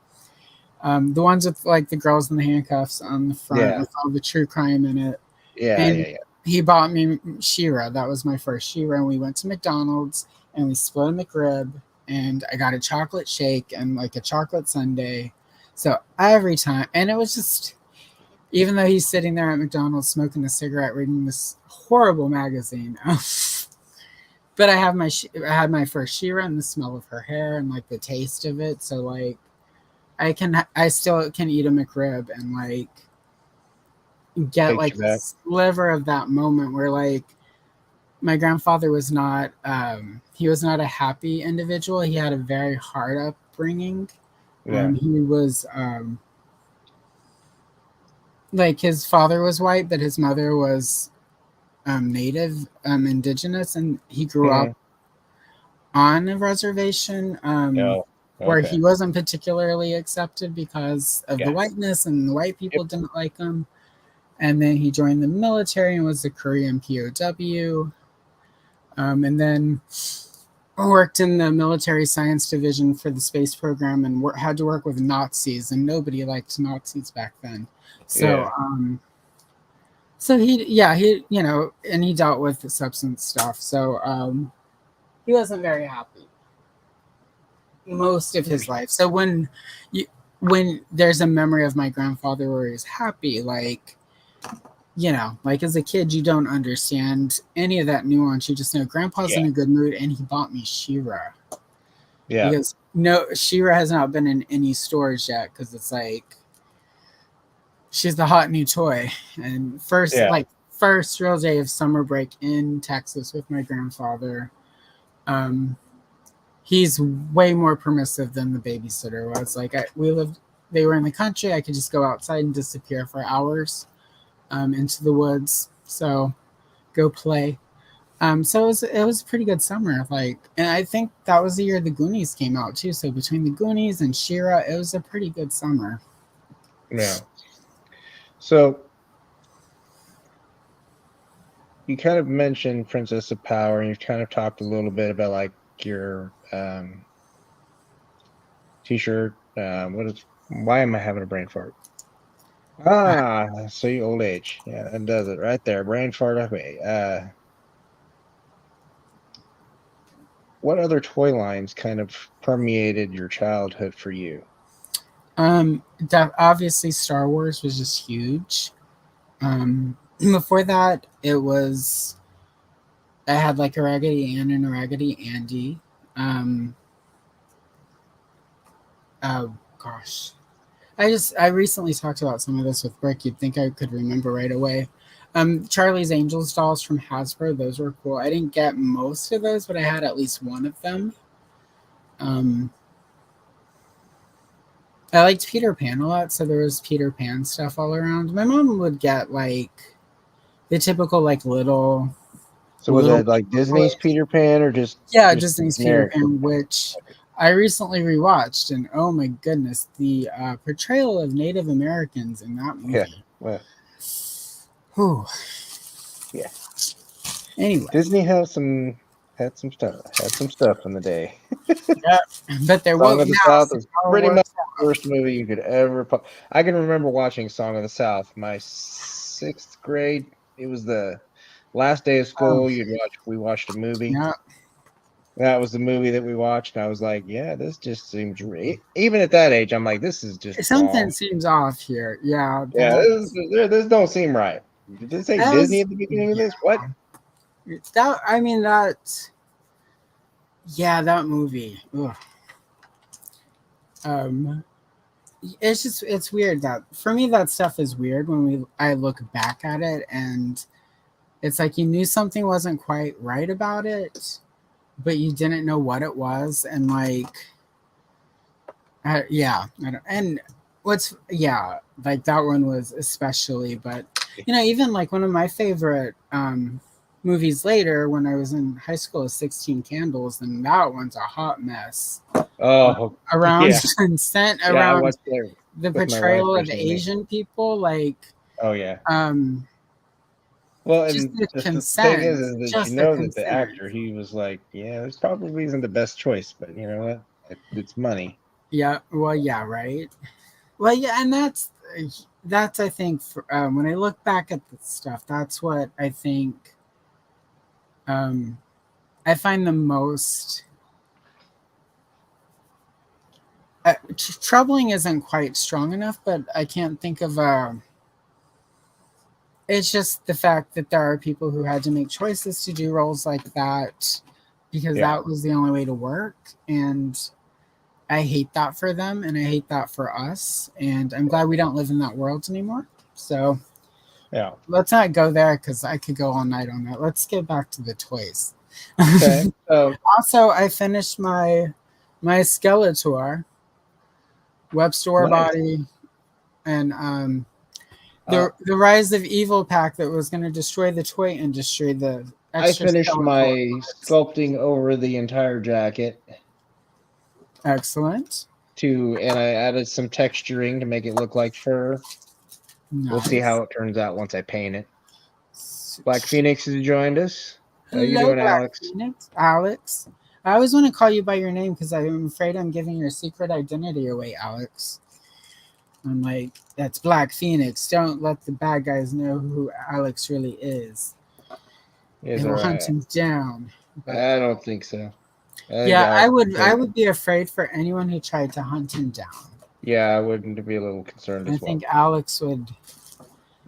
The ones with like the girls in the handcuffs on the front Yeah. with all the true crime in it. Yeah. And Yeah. Yeah. he bought me Shira. That was my first Shira. And we went to McDonald's and we split a McRib. And I got a chocolate shake and like a chocolate sundae. So every time, and it was just, even though he's sitting there at McDonald's smoking a cigarette, reading this horrible magazine. But I had my first Shira and the smell of her hair and like the taste of it. So like I still can eat a McRib and like get Takes like you a back. sliver of that moment where like my grandfather was not he was not a happy individual. He had a very hard upbringing. Yeah. He was like his father was white, but his mother was native, indigenous, and he grew up Mhm. on a reservation Oh, where okay. he wasn't particularly accepted because of the Yeah. whiteness, and the white Yep. people didn't like him. And then he joined the military and was a Korean POW. And then worked in the military science division for the space program and had to work with Nazis, and nobody liked Nazis back then. So, Yeah. so he and he dealt with the substance stuff. So he wasn't very happy most of his life. So when there's a memory of my grandfather where he's happy, like like as a kid, you don't understand any of that nuance. You just know grandpa's Yeah. in a good mood and he bought me Shira. Yeah. Because no, Shira has not been in any stores yet because it's like she's the hot new toy. And Yeah. first real day of summer break in Texas with my grandfather, he's way more permissive than the babysitter was. Like they were in the country. I could just go outside and disappear for hours into the woods. So go play. So it was a pretty good summer. Like, and I think that was the year the Goonies came out too. So between the Goonies and Shira, it was a pretty good summer. Yeah. So you kind of mentioned Princess of Power, and you've kind of talked a little bit about like your t-shirt. Why am I having a brain fart? So you old age. Yeah, that does it right there. Brain fart of me. What other toy lines kind of permeated your childhood for you? Obviously Star Wars was just huge. Before that, it was I had like a Raggedy Ann and a Raggedy Andy. Um, oh gosh, I recently talked about some of this with Brick. You'd think I could remember right away. Charlie's Angels dolls from Hasbro. Those were cool. I didn't get most of those, but I had at least one of them. Um, I liked Peter Pan a lot, so there was Peter Pan stuff all around. My mom would get like the typical like So was little it like people Disney's toys. Peter Pan or just Yeah, the Disney's Peter generic Peter Pan, Pan? which I recently rewatched, and oh my goodness, the portrayal of Native Americans in that Yeah. movie. Well, Whew. yeah. Anyway, Disney had some stuff in the day. yeah, but they're Song woke of the now, South so is it all pretty much works the worst movie you could ever. I can remember watching Song of the South my 6th grade. It was the last day of out. school. We watched a movie. Yeah, That was the movie that we watched, and I was like, "Yeah, this just seems even at that age." I'm like, "This is just something wrong." seems off here. Yeah, Yeah, this don't seem right. Did it say that Disney was at the beginning of yeah. this? What? That I mean that yeah that movie. Ugh. Um, it's weird that for me that stuff is weird when I look back at it and it's like you knew something wasn't quite right about it, but you didn't know what it was, and like, yeah, I don't, and like that one was especially, but even like one of my favorite movies later when I was in high school is 16 Candles, and that one's a hot mess Oh, around yeah, consent, yeah. I around watched it the with my wife portrayal of recently. Asian people, like Oh yeah. um, Well, just and the just the thing consent, is that just the that the consent. actor, he was like, yeah, this probably isn't the best choice, but you know what? It's money. Yeah, well, yeah, right. Well, yeah, and that's I think when I look back at the stuff, that's what I think um, I find the most troubling. Isn't quite strong enough, but I can't think of a. It's just the fact that there are people who had to make choices to do roles like that because Yeah, that was the only way to work, and I hate that for them, and I hate that for us, and I'm glad we don't live in that world anymore. So yeah. let's not go there because I could go all night on that. Let's get back to the toys. Okay. So Also, I finished my Skeletor web store nice. body and Uh, the Rise of Evil pack that was going to destroy the toy industry. The I extra finished Skeletor my parts. sculpting over the entire jacket Excellent, and I added some texturing to make it look like fur. We'll see nice. how it turns out once I paint it. Black Phoenix has joined us. How you Hello, doing, Black Alex? Phoenix, Alex. I always want to call you by your name because I'm afraid I'm giving your secret identity away, Alex. I'm like, that's Black Phoenix. Don't let the bad guys know who Alex really is. They Is all will hunt right. him down. But I don't think so. I think yeah, Alex is I good. would be afraid for anyone who tried to hunt him down. Yeah, I wouldn't be a little concerned I as well. think Alex would.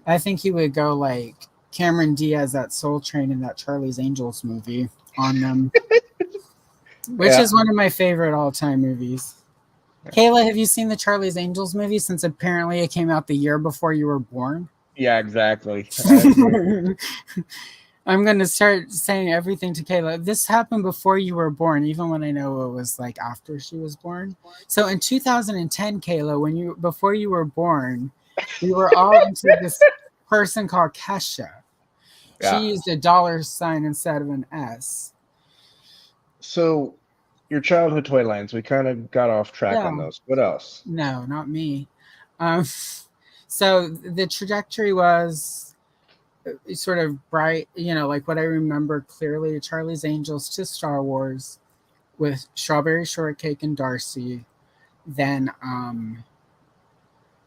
I think he would go like Cameron Diaz at Soul Train in that Charlie's Angels movie on them, which Yeah, is one of my favorite all time movies. Kayla, have you seen the Charlie's Angels movie? Since apparently it came out the year before you were born. yeah, exactly. I agree. I'm going to start saying everything to Kayla. This happened before you were born, even when I know it was like after she was born. So in 2010, Kayla, before you were born, we were all into this person called Kesha. She Yeah. used a dollar sign instead of an S. So your childhood toy lines, we kind of got off track on Yeah, those. What else? no, not me. Um, so the trajectory was sort of bright, like what I remember clearly, Charlie's Angels to Star Wars with Strawberry Shortcake and Darcy, then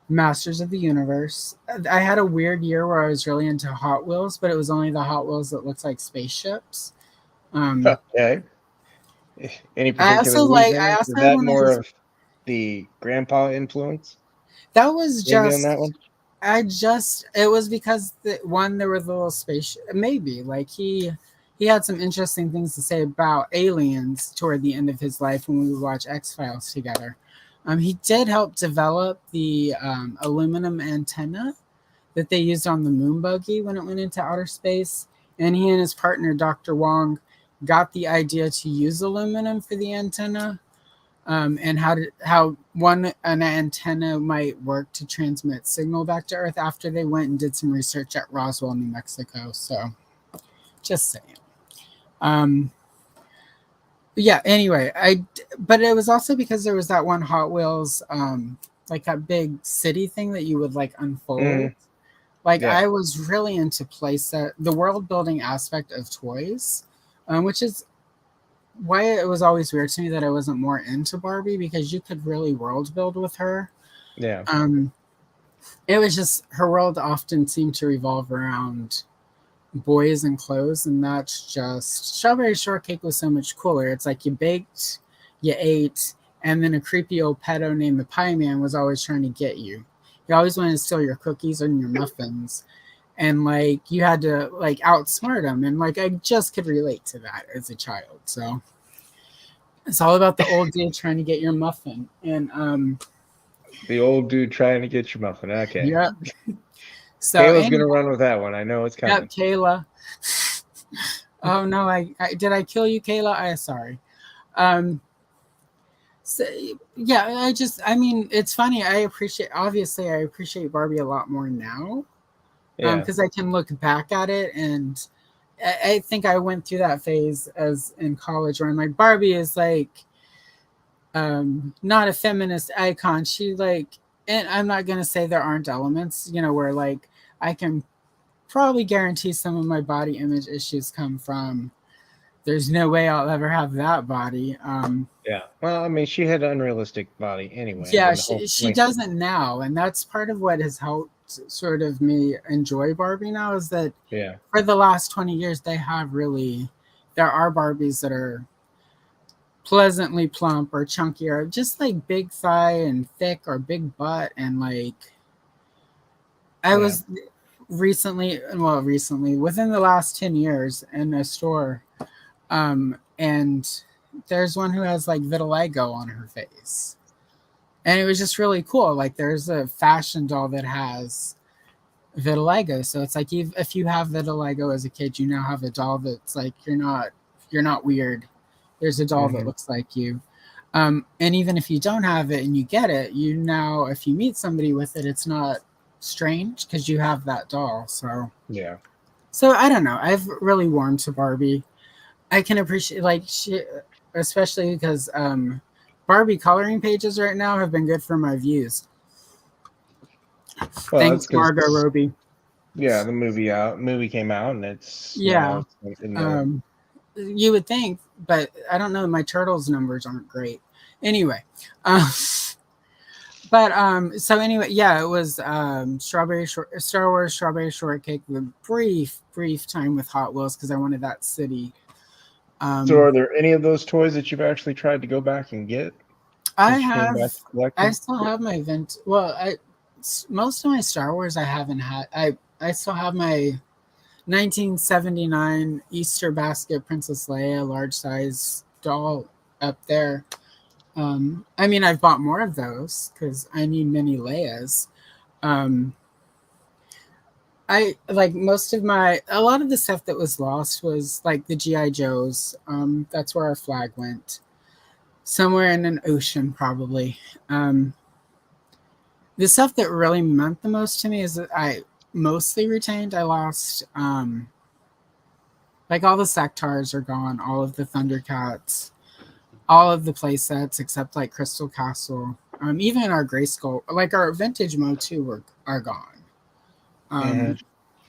Masters of the Universe. I had a weird year where I was really into Hot Wheels, but it was only the Hot Wheels that looked like spaceships. Okay. Any I particular also like. I reason? also Is had that one of more his. of the grandpa influence? That was Maybe on that just. one? It was because there were the little space. Maybe like he had some interesting things to say about aliens toward the end of his life when we would watch X-Files together. He did help develop the aluminum antenna that they used on the moon buggy when it went into outer space. And he and his partner, Dr. Wong, got the idea to use aluminum for the antenna, and how an antenna might work to transmit signal back to Earth after they went and did some research at Roswell, New Mexico. So just saying. Um, yeah. Anyway, but it was also because there was that one Hot Wheels, like that big city thing that you would like unfold. Mm, Like yeah. I was really into the world building aspect of toys, which is why it was always weird to me that I wasn't more into Barbie, because you could really world build with her. Yeah. Um, it was just her world often seemed to revolve around boys and clothes, and that's just Strawberry Shortcake was so much cooler. It's like you baked, you ate, and then a creepy old pedo named the Pie Man was always trying to get you. He always wanted to steal your cookies and your muffins, and like you had to like outsmart him, and like I just could relate to that as a child. So it's all about the old dude trying to get your muffin, and The old dude trying to get your muffin. Okay. yeah. So Kayla's anyway, gonna run with that one. I know it's yep, coming. Kayla. Oh no, I did I kill you, Kayla? I sorry. Um, so, yeah, I mean, it's funny. Obviously, I appreciate Barbie a lot more now, Yeah. because I can look back at it, and I think I went through that phase as in college where I'm like, Barbie is like, not a feminist icon. She like, and I'm not gonna say there aren't elements, where like I can probably guarantee some of my body image issues come from. There's no way I'll ever have that body. Yeah. Well, I mean, she had an unrealistic body anyway. Yeah, The whole she point. doesn't now, and that's part of what has helped sort of me enjoy Barbie now, is that Yeah. for the last 20 years they have really, there are Barbies that are pleasantly plump or chunky or just like big thigh and thick or big butt, and like I Yeah. was recently within the last 10 years in a store, and there's one who has like vitiligo on her face, and it was just really cool. Like there's a fashion doll that has vitiligo, so it's like if you have vitiligo as a kid, you now have a doll that's like you're not weird. There's a doll that Hmm. looks like you. And even if you don't have it and you get it, you now, if you meet somebody with it, it's not strange because you have that doll. Yeah. So I don't know. I've really warmed to Barbie. I can appreciate like she, especially because Barbie coloring pages right now have been good for my views. Well, that's Thanks, Margot because Robbie. the movie came out, and it's now Yeah, it's in the um, you would think, but I don't know. My turtles numbers aren't great. Anyway, um, but so anyway, yeah, it was Star Wars Strawberry Shortcake. The brief time with Hot Wheels because I wanted that city. So, Um, are there any of those toys that you've actually tried to go back and get I since you came have, back to I collecting? still have my event. Well, most of my Star Wars I haven't had. I still have my 1979 Easter basket Princess Leia large size doll up there. I mean, I've bought more of those because I need many Leias. Um, I like a lot of the stuff that was lost was like the GI Joes. That's where our flag went, somewhere in an ocean probably. Um, the stuff that really meant the most to me is that I mostly retained. I lost like all the sectars are gone, all of the Thundercats, all of the play sets except like Crystal Castle. Even our Grayskull, like our vintage Mo 2 are gone. Hmm. Um,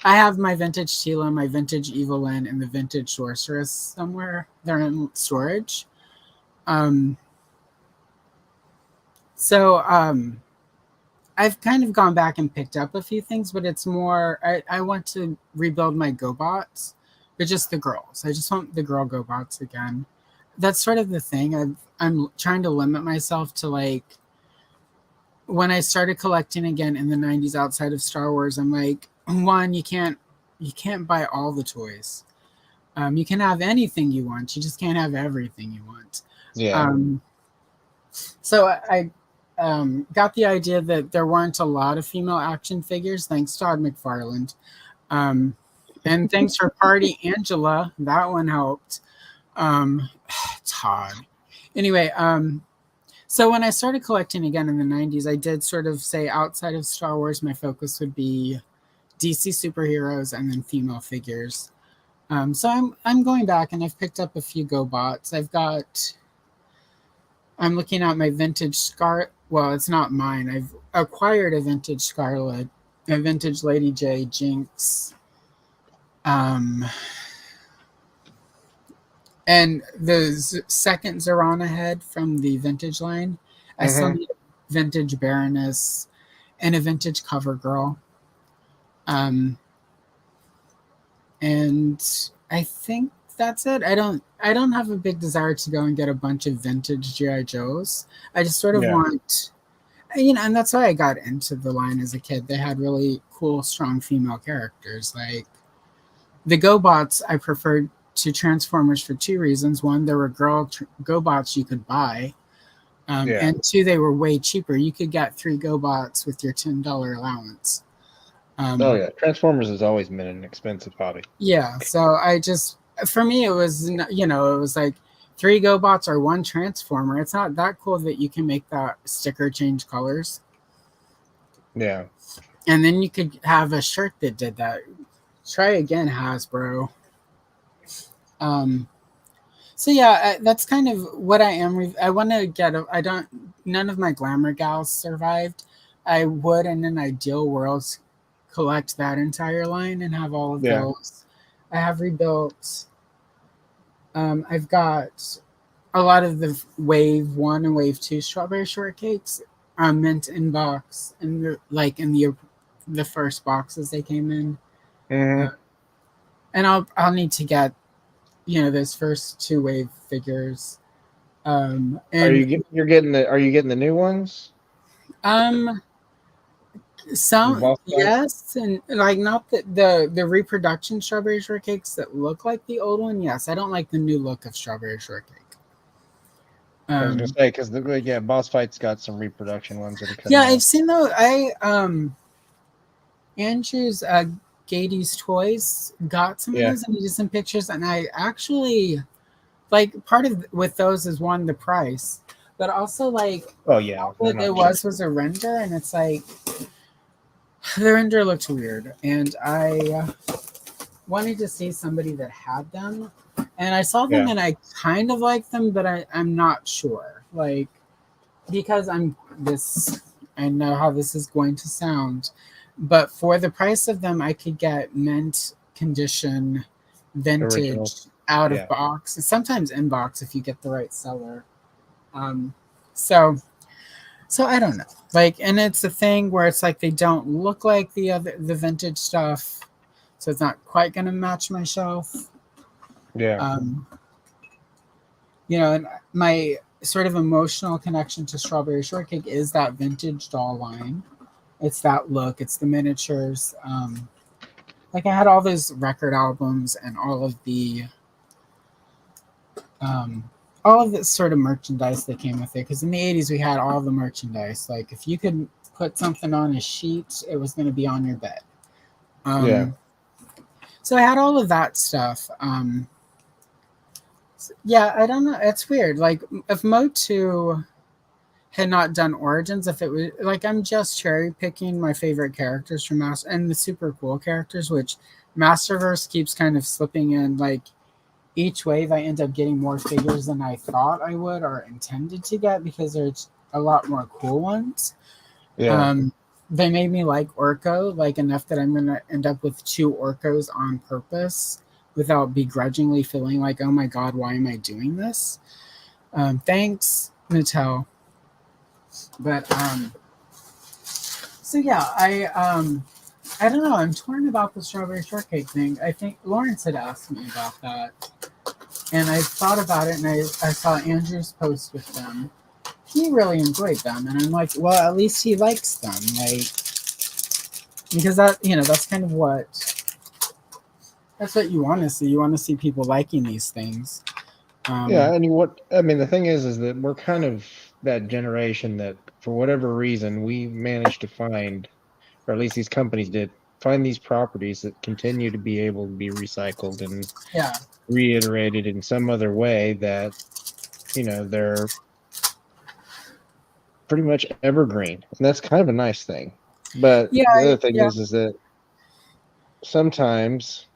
I have my vintage Tila, my vintage Evelyn, and the vintage Sorceress somewhere. They're in storage. So I've kind of gone back and picked up a few things, but it's more I want to rebuild my GoBots, but just the girls. I just want the girl GoBots again. That's sort of the thing. I'm trying to limit myself to like when I started collecting again in the 90s outside of Star Wars, I'm like, one, you can't buy all the toys. You can have anything you want. You just can't have everything you want. Yeah. So I got the idea that there weren't a lot of female action figures, thanks Todd McFarland. And thanks for Party Angela. That one helped. Todd. Anyway, so when I started collecting again in the 90s, I did sort of say outside of Star Wars, my focus would be DC superheroes and then female figures. So I'm going back and I've picked up a few GoBots. I'm looking at my vintage Scarlet. Well, it's not mine. I've acquired a vintage Scarlet, a vintage Lady J, Jinx, and the second Zorana head from the vintage line. I still need a vintage Baroness and a vintage Cover Girl. And I think that's it. I don't have a big desire to go and get a bunch of vintage GI Joes. I just sort of want, and that's why I got into the line as a kid. They had really cool, strong female characters. Like the GoBots, I preferred to Transformers for two reasons. One, there were girl GoBots you could buy, and two, they were way cheaper. You could get 3 GoBots with your $10 allowance. Oh yeah, Transformers has always been an expensive hobby. Yeah, so for me it was it was like 3 GoBots or 1 Transformer. It's not that cool that you can make that sticker change colors. Yeah, and then you could have a shirt that did that. Try again, Hasbro. So yeah, that's kind of what I am. I want to get. None of my glamour gals survived. I would, in an ideal world, collect that entire line and have all of those. I have rebuilt. I've got a lot of the Wave 1 and Wave 2 strawberry shortcakes, mint in box, and in the first boxes they came in. And I'll need to get those first 2 Wave figures. And are you getting the new ones? Some yes, and like not the reproduction strawberry shortcakes that look like the old one. Yes, I don't like the new look of strawberry shortcake. I was gonna say because Boss Fight's got some reproduction ones that are coming. Yeah, I've seen those. Andrew's Gady's Toys got some of those, and he did some pictures, and I actually like part of with those is one, the price, but also like what it was a render, and it's like the render looked weird, and I wanted to see somebody that had them, and I saw them and I kind of like them, but I'm not sure, like, because I know how this is going to sound, but for the price of them, I could get mint condition vintage original. Out of box, and sometimes in box if you get the right seller. So I don't know. Like, and it's a thing where it's like they don't look like the vintage stuff, so it's not quite gonna match my shelf. And my sort of emotional connection to Strawberry Shortcake is that vintage doll line. It's that look. It's the miniatures. Like I had all those record albums and all of this sort of merchandise that came with it. Because in the 80s, we had all the merchandise. Like if you could put something on a sheet, it was going to be on your bed. So I had all of that stuff. I don't know. It's weird. Like if Mo 2 had not done Origins, if it was like I'm just cherry picking my favorite characters from Master and the super cool characters, which Masterverse keeps kind of slipping in. Like each wave, I end up getting more figures than I thought I would or intended to get because there's a lot more cool ones. they made me like Orko like enough that I'm gonna end up with 2 Orkos on purpose without begrudgingly feeling like, oh my god, why am I doing this? Thanks, Mattel. But so yeah, I don't know. I'm torn about the strawberry shortcake thing. I think Lawrence had asked me about that, and I thought about it, and I saw Andrew's post with them. He really enjoyed them, and I'm like, well, at least he likes them, like because that that's kind of that's what you want to see. You want to see people liking these things. Yeah, and the thing is that we're kind of that generation that, for whatever reason, we managed to find, or at least these companies did, find these properties that continue to be able to be recycled and Yeah, reiterated in some other way that, they're pretty much evergreen. And that's kind of a nice thing. But yeah, the other thing yeah. is that sometimes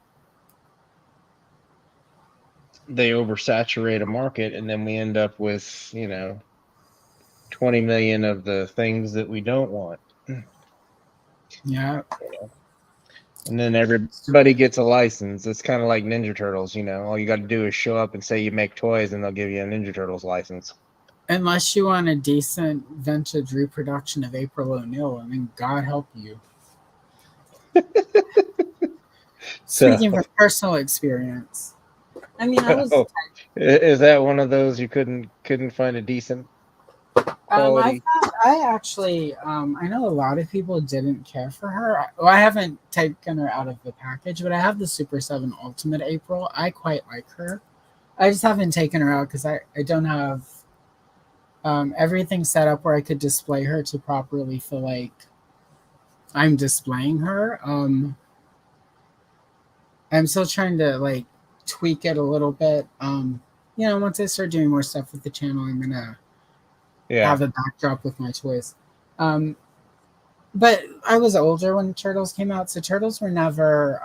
they oversaturate a market, and then we end up with 20 million of the things that we don't want, Yeah. and then everybody gets a license. It's kind of like Ninja Turtles. All you got to do is show up and say you make toys, and they'll give you a Ninja Turtles license. Unless you want a decent vintage reproduction of April O'Neil, I mean, God help you. So, Speaking from personal experience, I mean, I was oh, is that one of those you couldn't find a decent quality? I actually, I know a lot of people didn't care for her. Well, I haven't taken her out of the package, but I have the Super 7 Ultimate April. I quite like her. I just haven't taken her out because I don't have everything set up where I could display her to properly feel like I'm displaying her. I'm still trying to like tweak it a little bit. Once I start doing more stuff with the channel, I'm gonna Yeah. have a backdrop with my toys. Um, but I was older when Turtles came out, so Turtles were never.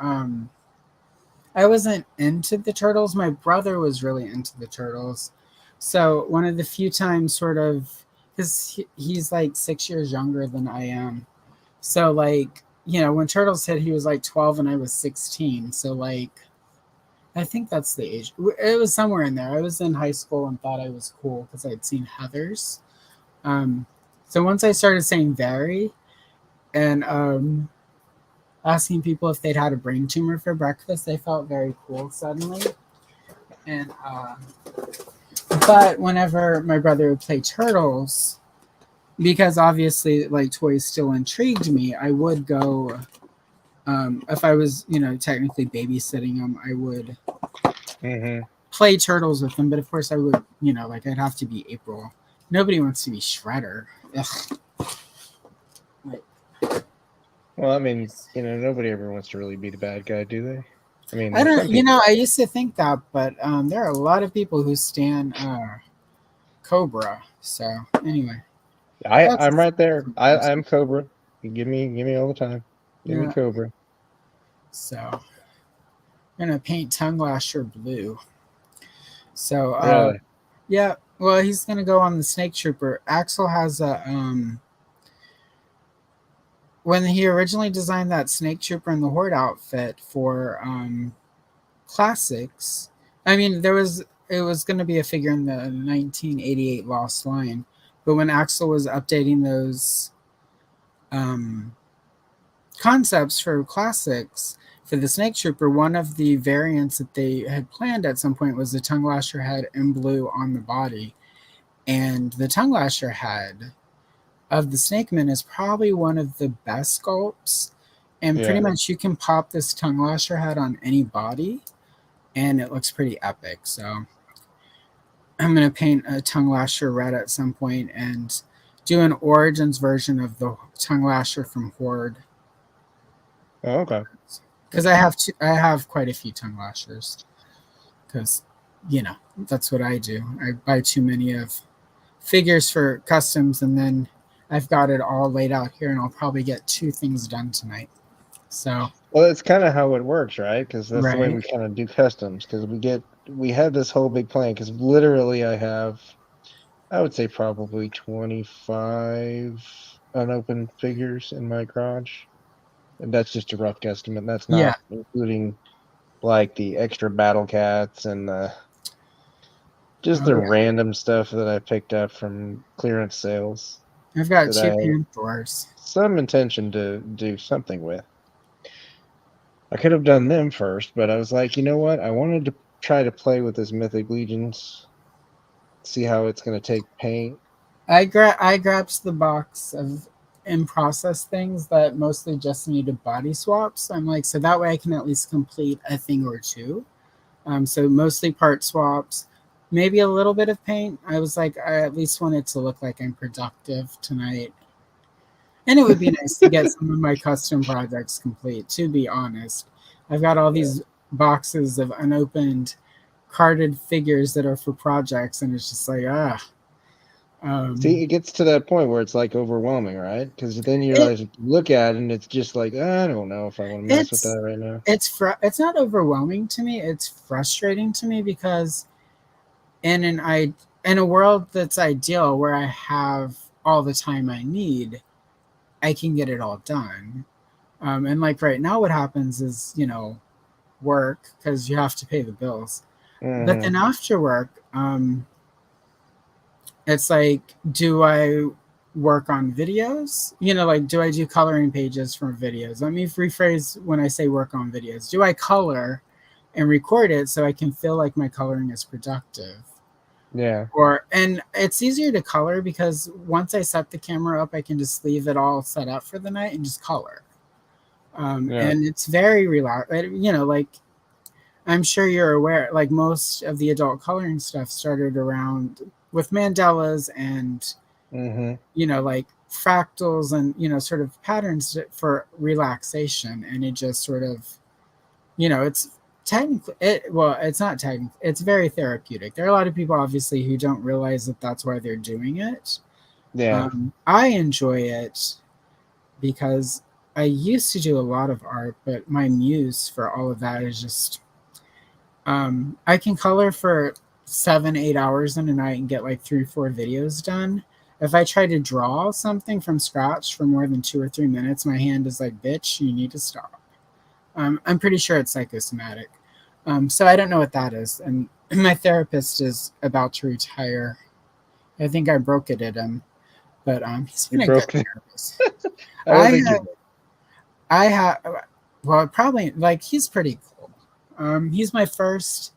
I wasn't into the Turtles. My brother was really into the Turtles, so one of the few times, sort of, because he's like 6 years younger than I am, so like when Turtles hit, he was like 12 and I was 16. So like, I think that's the age. It was somewhere in there. I was in high school and thought I was cool because I'd seen Heathers. Um, so once I started saying very and asking people if they'd had a brain tumor for breakfast, they felt very cool suddenly. And but whenever my brother would play Turtles, because obviously like toys still intrigued me, I would go. If I was, technically babysitting them, I would Mm-hmm. play Turtles with them. But of course, I would, like I'd have to be April. Nobody wants to be Shredder. Ugh. Like, Well, nobody ever wants to really be the bad guy, do they? I There's don't, some people. I used to think that, but there are a lot of people who stand Cobra. So anyway, I'm that's right there. I'm Cobra. You give me all the time. Give me yeah. Cobra. So I'm gonna paint Tongue Lasher blue. So Really? yeah. Well, he's gonna go on the Snake Trooper. Axel has a when he originally designed that Snake Trooper and the Horde outfit for classics. I mean, it was going to be a figure in the 1988 Lost Line, but when Axel was updating those um, concepts for classics for the Snake Trooper, one of the variants that they had planned at some point was the Tongue Lasher head in blue on the body, and the Tongue Lasher head of the Snake Man is probably one of the best sculpts. And pretty Yeah. much you can pop this Tongue Lasher head on any body and it looks pretty epic. So I'm going to paint a Tongue Lasher red at some point and do an Origins version of the Tongue Lasher from Horde. Oh, okay. Because I have quite a few Tongue Lashers. Because, that's what I do. I buy too many of figures for customs and then I've got it all laid out here and I'll probably get 2 things done tonight. So, Well, that's kind of how it works, right? Because that's the way right. we kind of do customs. Because we have this whole big plan. Because literally, I would say probably 25 unopened figures in my garage. And that's just a rough guesstimate. That's Yeah, not including like the extra battle cats and just oh, the yeah. random stuff that I picked up from clearance sales I've got that I two have Panthers. some intention to do something with. I could have done them first, but I was like, you know what? I wanted to try to play with this Mythic Legions, see how it's going to take paint. I grabbed the box of in process things that mostly just needed body swaps. I'm like, so that way I can at least complete a thing or two. So mostly part swaps, maybe a little bit of paint. I was like, I at least want it to look like I'm productive tonight. And it would be nice to get some of my custom projects complete, to be honest. I've got all Yeah. these boxes of unopened carded figures that are for projects, and it's just like, See, Um, it gets to that point where it's like overwhelming, right? Because then you it realize you look at it and it's just like, I don't know if I want to mess with it's that right now. it's not overwhelming to me. It's frustrating to me because in a world that's ideal where I have all the time I need, I can get it all done. And like right now, what happens is work because you have to pay the bills. But Hmm. then after work, it's like, do I work on videos? Like, do I do coloring pages for videos? Let me rephrase when I say work on videos. Do I color and record it so I can feel like my coloring is productive? Yeah. And it's easier to color because once I set the camera up, I can just leave it all set up for the night and just color. Yeah. And it's very relaxed. Like I'm sure you're aware, like most of the adult coloring stuff started around with mandalas and Hmm. like fractals and sort of patterns for relaxation, and it just sort of it's technically it's not technically, it's very therapeutic. There are a lot of people obviously who don't realize that that's why they're doing it. Yeah. I enjoy it because I used to do a lot of art, but my muse for all of that is just I can color for 7-8 hours in a night and get like 3-4 videos done. If I try to draw something from scratch for more than 2 or 3 minutes, my hand is like, bitch, you need to stop. I'm pretty sure it's psychosomatic. So I don't know what that is. And my therapist is about to retire. I think I broke it at him, but he's You been a good broke it. therapist. I don't I think have, you. I have, well, probably like he's pretty cool. He's my first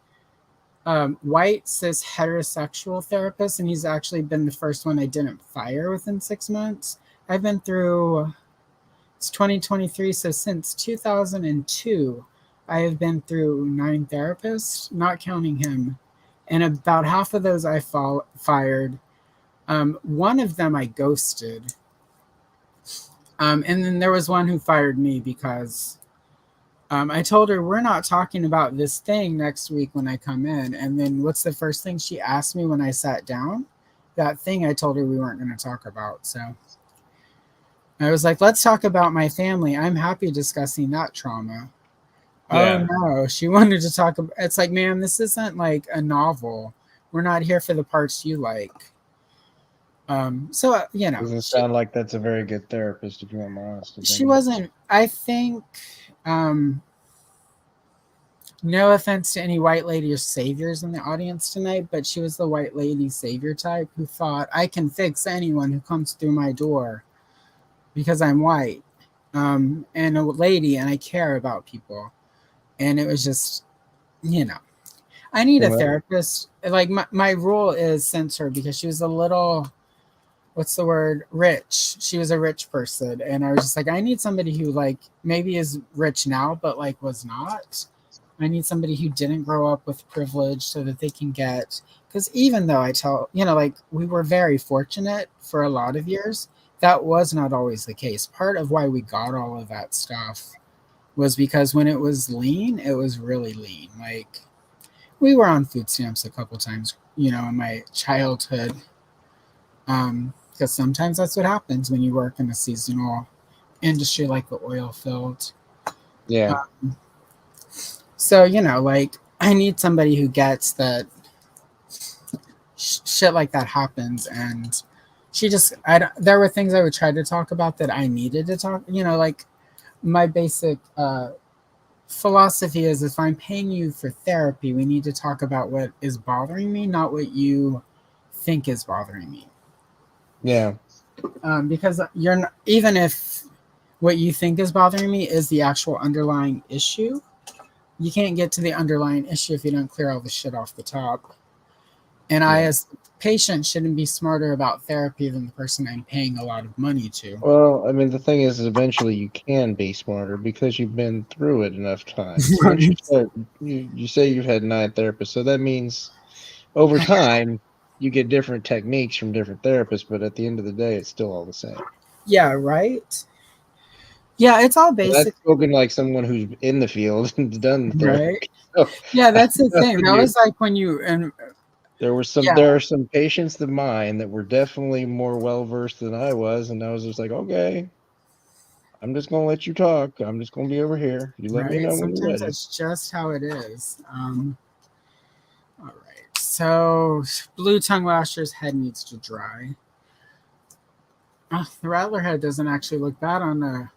white cis heterosexual therapist, and he's actually been the first one I didn't fire within 6 months. I've been through It's 2023, so since 2002, I have been through 9 therapists, not counting him, and about half of those I fired. One of them I ghosted, and then there was one who fired me because I told her we're not talking about this thing next week when I come in. And then what's the first thing she asked me when I sat down? That thing I told her we weren't going to talk about. So I was like, let's talk about my family. I'm happy discussing that trauma. Oh Yeah. no, she wanted to talk about. It's like, man, this isn't like a novel. We're not here for the parts you like. So Doesn't sound like that's a very good therapist, if you want my honest she opinion. wasn't. I think. Um, No offense to any white lady or saviors in the audience tonight, but she was the white lady savior type who thought I can fix anyone who comes through my door because I'm white, and a lady, and I care about people. And it was just, you know, I need a Well, therapist. Like my rule is censor because she was a little, what's the word, rich. She was a rich person, and I was just like, I need somebody who like maybe is rich now, but like was not. I need somebody who didn't grow up with privilege so that they can get, because even though I tell, like we were very fortunate for a lot of years, that was not always the case. Part of why we got all of that stuff was because when it was lean, it was really lean. Like we were on food stamps a couple times, in my childhood. Because sometimes that's what happens when you work in a seasonal industry like the oil field. yeah. So, like I need somebody who gets that shit like that happens, and there were things I would try to talk about that I needed to talk, like my basic philosophy is if I'm paying you for therapy, we need to talk about what is bothering me, not what you think is bothering me. Yeah. Because you're not, even if what you think is bothering me is the actual underlying issue, you can't get to the underlying issue if you don't clear all the shit off the top. And I, as the patient, shouldn't be smarter about therapy than the person I'm paying a lot of money to. Well, I mean, the thing is eventually you can be smarter because you've been through it enough times. Once you start, you say you've had 9 therapists, so that means over time you get different techniques from different therapists, but at the end of the day, it's still all the same. Yeah, right? Yeah, it's all basic. That's spoken like someone who's in the field and done the therapy. Right? So, Yeah, that's the thing. That was like when you, and there are some patients of mine that were definitely more well versed than I was, and I was just like, okay, I'm just gonna let you talk. I'm just gonna be over here. You let me right? know when you're Sometimes ready. that's just how it is. All right. So, blue tongue lasher's head needs to dry. The rattler head doesn't actually look bad on the.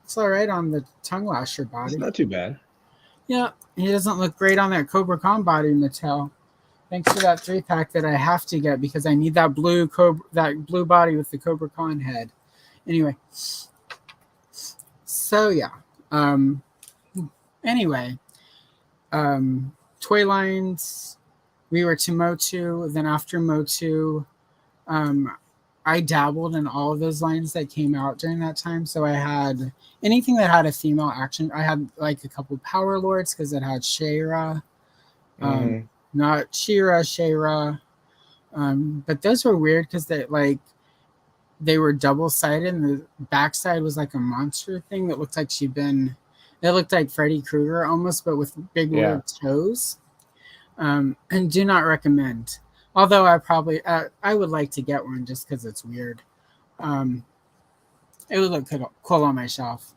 It's all right on the tongue lasher body. It's not too bad. Yeah, he doesn't look great on that Cobra Khan body, Mattel. Thanks for that 3-pack that I have to get because I need that blue body with the Cobra Khan head. Anyway, so yeah. Anyway, toy lines. We were to Motu. Then after Motu, I dabbled in all of those lines that came out during that time. So I had anything that had a female action. I had like a couple Power Lords because it had Shayra. Not Shira. But those were weird because they were double-sided and the backside was like a monster thing that looked like it looked like Freddy Krueger almost, but with big weird toes. And do not recommend. Although I would like to get one just because it's weird. It would look cool on my shelf.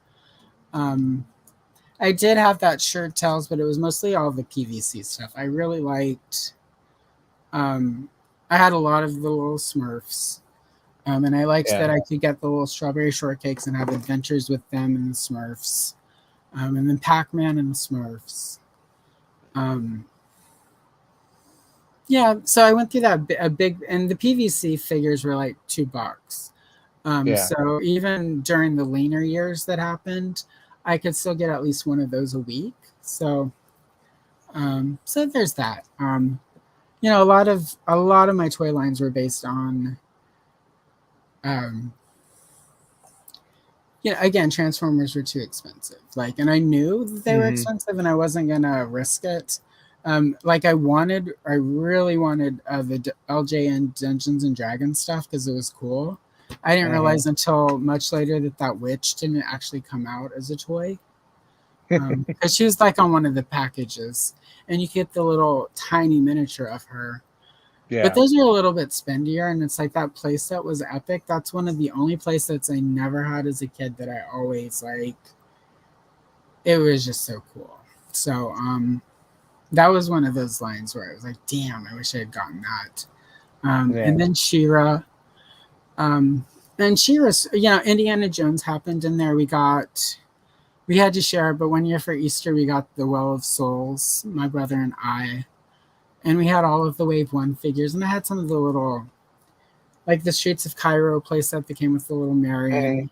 I did have that shirt tails, but it was mostly all the PVC stuff. I really liked. I had a lot of the little Smurfs, and I liked that I could get the little strawberry shortcakes and have adventures with them and the Smurfs, and then Pac-Man and the Smurfs. Yeah, so I went through that a big, and the PVC figures were like $2. So even during the leaner years that happened, I could still get at least one of those a week. So, so there's that. A lot of my toy lines were based on, again, Transformers were too expensive. And I knew that they were expensive, and I wasn't gonna risk it. I really wanted the LJN Dungeons and Dragons stuff because it was cool. I didn't realize until much later that witch didn't actually come out as a toy. Because she was like on one of the packages, and you get the little tiny miniature of her. Yeah. But those are a little bit spendier, and it's like that playset was epic. That's one of the only playsets I never had as a kid that I always it was just so cool. So, that was one of those lines where I was like, damn, I wish I had gotten that. And then She-Ra. And She-Ra's, Indiana Jones happened in there. We had to share, but one year for Easter, we got the Well of Souls, my brother and I. And we had all of the Wave 1 figures. And I had some of the little, like the Streets of Cairo playset that came with the little Marion.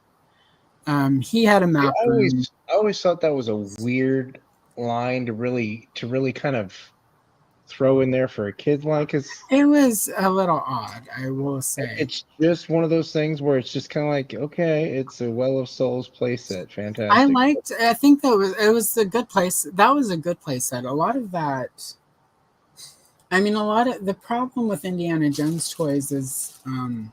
He had a map room. I always thought that was a weird line to really kind of throw in there for a kid's line, because it was a little odd, I will say. It's just one of those things where it's just kind of like, okay, it's a Well of Souls playset. Fantastic. I think it was a good place. That was a good playset. A lot of that. I mean, a lot of the problem with Indiana Jones toys is, and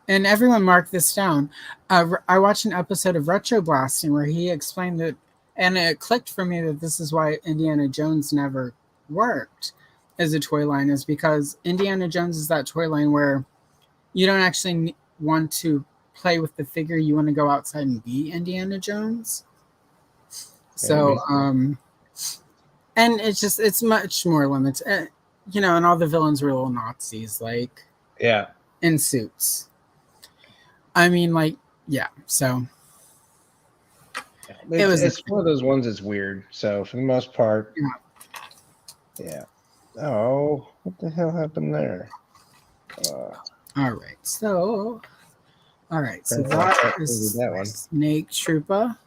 everyone mark this down. I watched an episode of Retro Blasting where he explained that, and it clicked for me that this is why Indiana Jones never worked as a toy line, is because Indiana Jones is that toy line where you don't actually want to play with the figure. You want to go outside and be Indiana Jones. So, and it's much more limited. and all the villains were little Nazis, like Yeah. in suits. I mean, like, yeah. So it was. It's one of those ones that's weird. So for the most part, yeah. Oh, what the hell happened there? All right. So, Apparently I that can't figure is that my one. snake trooper.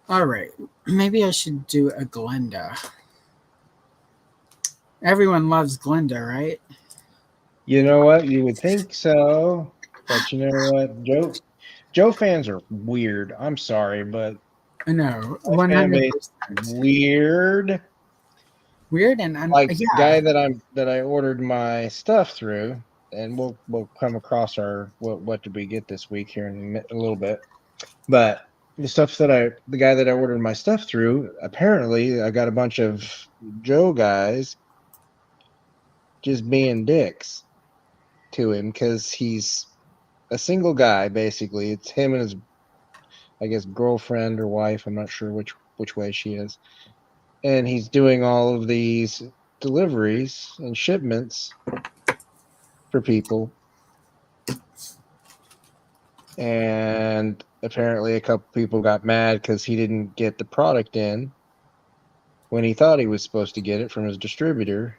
All right. Maybe I should do a Glenda. Everyone loves Glenda, right? You know what? You would think so, but you know what? Joe fans are weird. I'm sorry, but No, my fan base 100%. is weird. Weird and Like the yeah, guy that I ordered my stuff through, and we'll come across our what did we get this week here in a little bit. But the guy that I ordered my stuff through, apparently I got a bunch of Joe guys just being dicks to him because he's a single guy. Basically, it's him and his, I guess, girlfriend or wife. I'm not sure which way she is, and he's doing all of these deliveries and shipments for people. And apparently, a couple people got mad because he didn't get the product in when he thought he was supposed to get it from his distributor.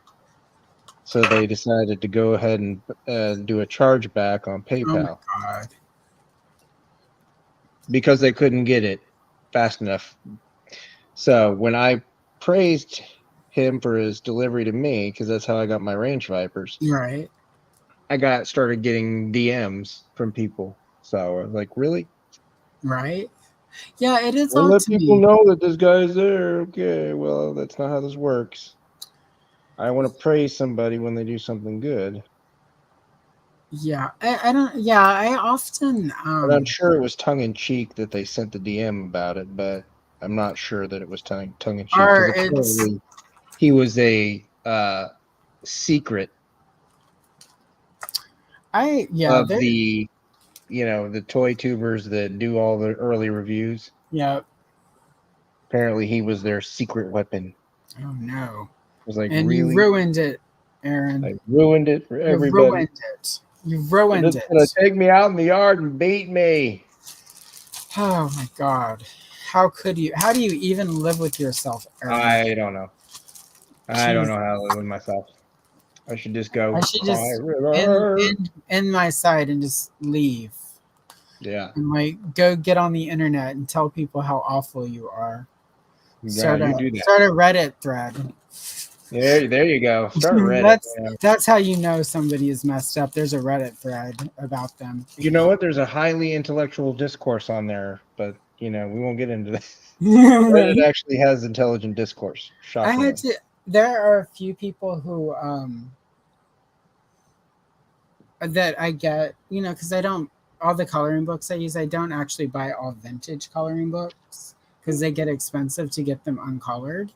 So they decided to go ahead and do a chargeback on oh my PayPal god. because they couldn't get it fast enough. So when I praised him for his delivery to me, because that's how I got my range vipers, Right. I started getting DMs from people. So I was like, really? Right. Yeah, it is Well, odd let to people me. know that this guy's there. Okay, well, that's not how this works. I want to praise somebody when they do something good. Yeah, I don't. Yeah, I often But I'm sure it was tongue in cheek that they sent the DM about it, but I'm not sure that it was tongue in cheek because or it's apparently he was a secret I yeah of there the the toy tubers that do all the early reviews. yeah. Apparently he was their secret weapon. Oh no. I was like, And you really? ruined it, Aaron. I ruined it for You everybody. ruined it. You They're ruined just gonna it. take me out in the yard and beat me. Oh my god. How could you? How do you even live with yourself, Aaron? I don't know. I don't Jeez. know how to live with myself. I should just I go should cry just river. end my side and just leave. Yeah. And like go get on the internet and tell people how awful you are. Yeah, you do that. Start a Reddit thread. There you go. Start Reddit. that's Yeah. that's how you know somebody is messed up. There's a Reddit thread about them. You know what? There's a highly intellectual discourse on there, but we won't get into that. Reddit actually has intelligent discourse. I had Shockingly. to. There are a few people who that I get, because I don't all the coloring books I use. I don't actually buy all vintage coloring books because they get expensive to get them uncolored.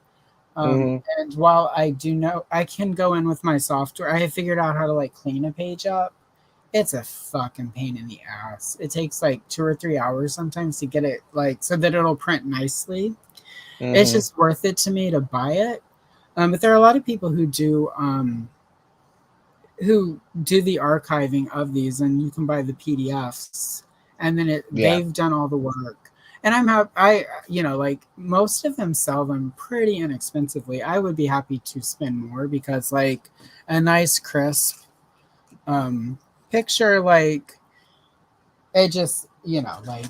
Hmm. And while I do know I can go in with my software, I have figured out how to like clean a page up. It's a fucking pain in the ass. It takes like 2 or 3 hours sometimes to get it like so that it'll print nicely. It's Hmm. just worth it to me to buy it. But there are a lot of people who do the archiving of these, and you can buy the PDFs, and then Yeah. they've done all the work. And I like most of them sell them pretty inexpensively. I would be happy to spend more because like a nice crisp picture, like it just like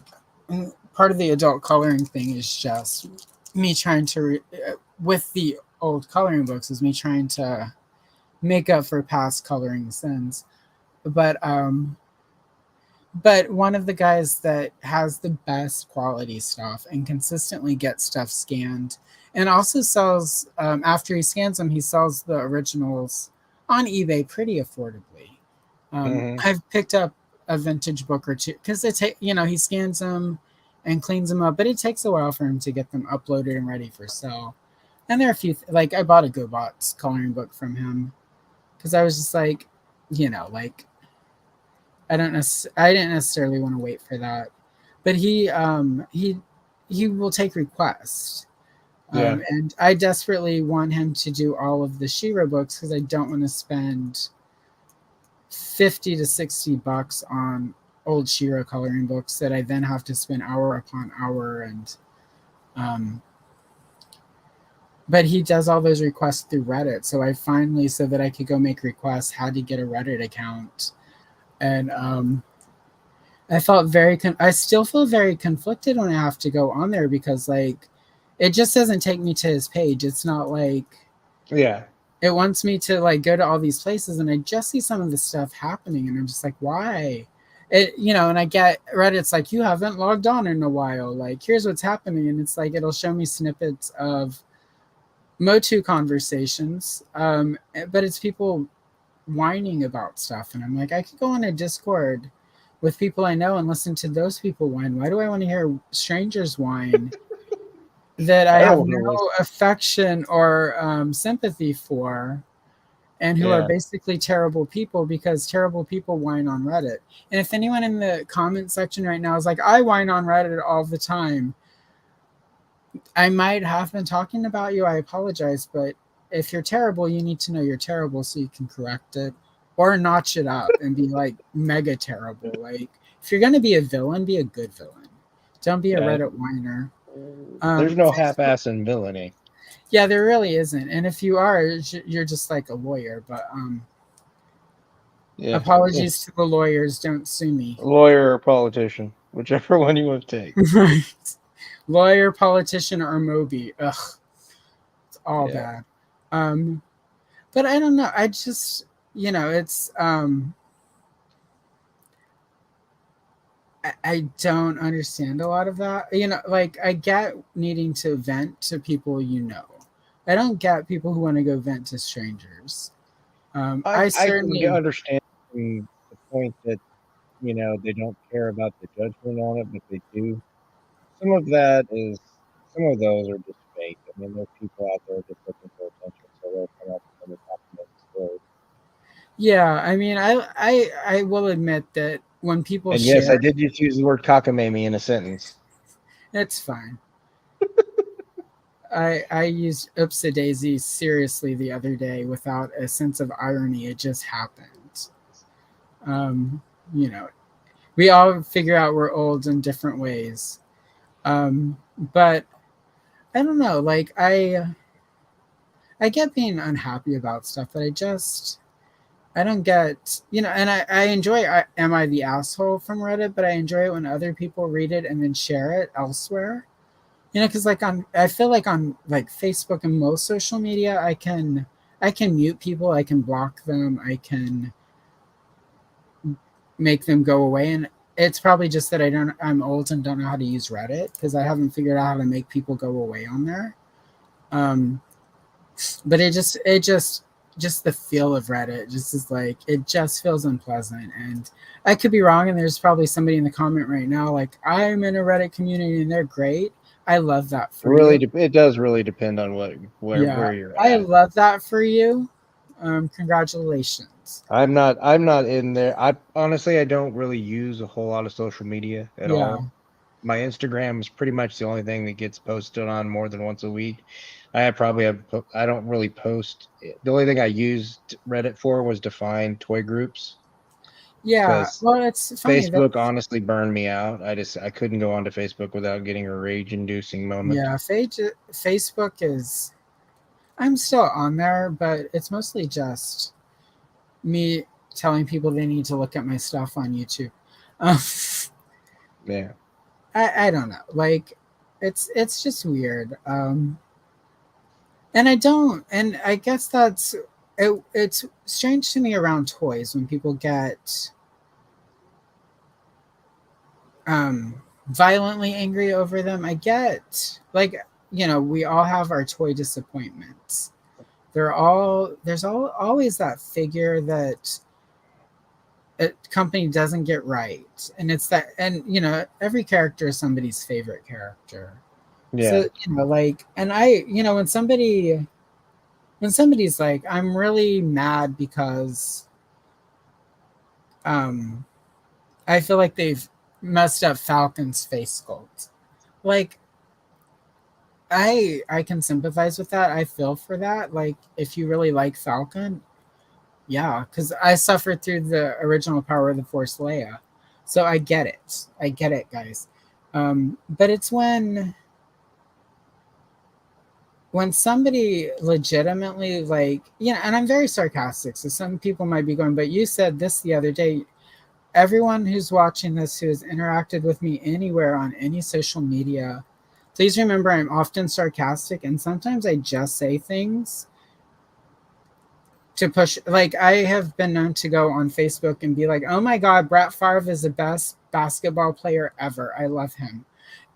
part of the adult coloring thing is just me trying to with the old coloring books is me trying to make up for past coloring sins. But one of the guys that has the best quality stuff and consistently gets stuff scanned and also sells after he scans them, he sells the originals on eBay pretty affordably. Hmm. I've picked up a vintage book or two because he scans them and cleans them up, but it takes a while for him to get them uploaded and ready for sale. And there are a few like I bought a GoBots coloring book from him because I was just like, like I didn't necessarily want to wait for that, but he will take requests. Yeah. And I desperately want him to do all of the She-Ra books because I don't want to spend 50 to 60 bucks on old She-Ra coloring books that I then have to spend hour upon hour. And um, but he does all those requests through Reddit, so I finally, so that I could go make requests, had to get a Reddit account. And I felt I still feel very conflicted when I have to go on there because like it just doesn't take me to his page. It's not like Yeah. it wants me to like go to all these places, and I just see some of the stuff happening and I'm just like, why? It, you know, and I get Reddit's like, you haven't logged on in a while, like here's what's happening, and it's like it'll show me snippets of Motu conversations, but it's people whining about stuff, and I'm like, I could go on a Discord with people I know and listen to those people whine. Why do I want to hear strangers whine that I I have don't know. no affection or sympathy for, and who are Yeah. basically terrible people because terrible people whine on Reddit? And if anyone in the comment section right now is like, I whine on Reddit all the time, I might have been talking about you. I apologize, but if you're terrible, you need to know you're terrible so you can correct it or notch it up and be like mega terrible. Like if you're gonna be a villain, be a good villain. Don't be a Yeah. Reddit whiner. There's no Facebook, half-ass in villainy. yeah, there really isn't. And if you are, you're just like a lawyer. But Yeah. apologies to the lawyers. Don't sue me. Lawyer or politician, whichever one you want to take. Right. Lawyer, politician, or Moby. Ugh, it's all Yeah. bad. Um, but I don't know. I just, you know, it's I don't understand a lot of that. You know, like I get needing to vent to people you know. I don't get people who want to go vent to strangers. I I can certainly, understand the point that they don't care about the judgment on it, but they do. Some of that is some of those are just fake. I mean, there's people out there just looking for attention, so they'll come up with any compliment story. yeah. I mean, I will admit that when people And yes, share, I did just use the word cockamamie in a sentence. it's fine. I used Oopsie Daisy seriously the other day without a sense of irony. It just happened. Um, you know, we all figure out we're old in different ways. But I don't know. Like I get being unhappy about stuff, but I don't get, you know, and I enjoy Am I the Asshole from Reddit, but I enjoy it when other people read it and then share it elsewhere. You know, because like I feel like on like Facebook and most social media, I can mute people, I can block them, I can make them go away. And it's probably just that I'm old and don't know how to use Reddit because I haven't figured out how to make people go away on there. Um, but just the feel of Reddit just is like it just feels unpleasant. And I could be wrong, and there's probably somebody in the comment right now like, I'm in a Reddit community and they're great. I love that for you. It does really depend on Yeah, where you're I at. love that for you. Congratulations. I'm not in there. I honestly I don't really use a whole lot of social media at Yeah. all. My Instagram is pretty much the only thing that gets posted on more than once a week. I don't really post. The only thing I used Reddit for was to find toy groups Yeah, because well, it's funny that Facebook honestly burned me out. I couldn't go onto Facebook without getting a rage-inducing moment. yeah, Facebook is. I'm still on there, but it's mostly just me telling people they need to look at my stuff on YouTube. Um, Yeah. I don't know. Like, it's just weird. And I don't. And I guess it's strange to me around toys when people get violently angry over them. I get like, you know, we all have our toy disappointments. Always that figure that a company doesn't get right, and it's that, and you know, every character is somebody's favorite character. So Yeah. you know, like, and I, you know, when somebody's like, I'm really mad because um I feel like they've messed up Falcon's face sculpt. Like, I can sympathize with that. I feel for that. Like if you really like Falcon, yeah, because I suffered through the original Power of the Force Leia, so I get it. I get it, guys. But it's when somebody legitimately like, and I'm very sarcastic, so some people might be going, but you said this the other day. Everyone who's watching this who has interacted with me anywhere on any social media, please remember I'm often sarcastic and sometimes I just say things to push. Like I have been known to go on Facebook and be like, oh my God, Brett Favre is the best basketball player ever. I love him.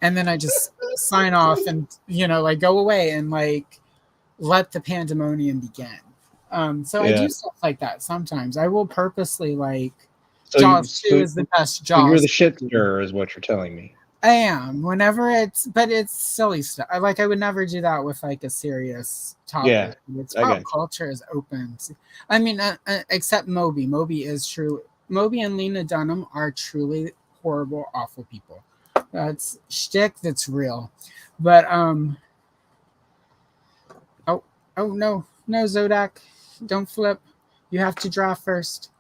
And then I just sign off and, like go away and like let the pandemonium begin. So I Yeah. do stuff like that sometimes. I will purposely like, So Jaws 2 is the best so you're Jaws. the shit stirrer, is what you're telling me. I am. Whenever but it's silly stuff. I would never do that with like a serious topic. Yeah, It's I pop got you. culture is open. I mean, except Moby. Moby is true. Moby and Lena Dunham are truly horrible, awful people. That's shtick. That's real. But oh no Zodak, don't flip. You have to draw first.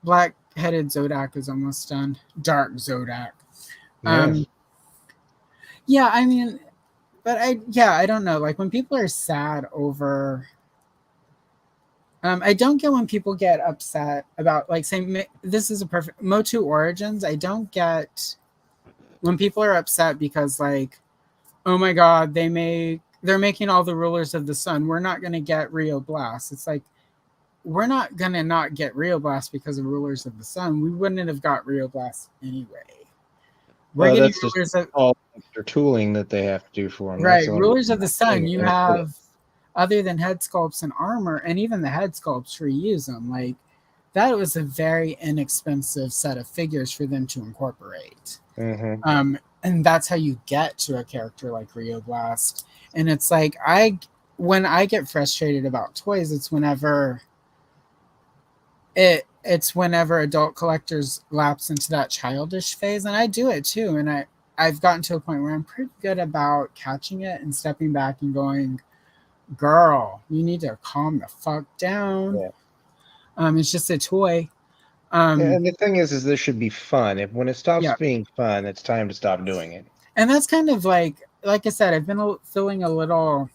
Black-headed Zodak is almost done. Dark Zodak. Yes. Yeah, I mean, but I don't know. Like when people are sad over, I don't get when people get upset about like saying this is a perfect Motu Origins. I don't get when people are upset because like, oh my God, they're making all the rulers of the sun. We're not gonna get Rio Blast. It's like we're not gonna not get Rio Blast because of rulers of the sun. We wouldn't have got Rio Blast anyway. We're Well, getting that's just rulers of all extra tooling that they have to do for them. That's right. the only Rulers reason of the I'm sun. saying You it. have other than head sculpts and armor, and even the head sculpts reuse them. Like that was a very inexpensive set of figures for them to incorporate. Mhm. And that's how you get to a character like Rio Blast. And it's like when I get frustrated about toys, it's whenever adult collectors lapse into that childish phase, and I do it too. And I've gotten to a point where I'm pretty good about catching it and stepping back and going, "Girl, you need to calm the fuck down." Yeah. It's just a toy. And the thing is this should be fun. When it stops Yeah, being fun, it's time to stop doing it. and that's kind of like I said, I've been feeling a little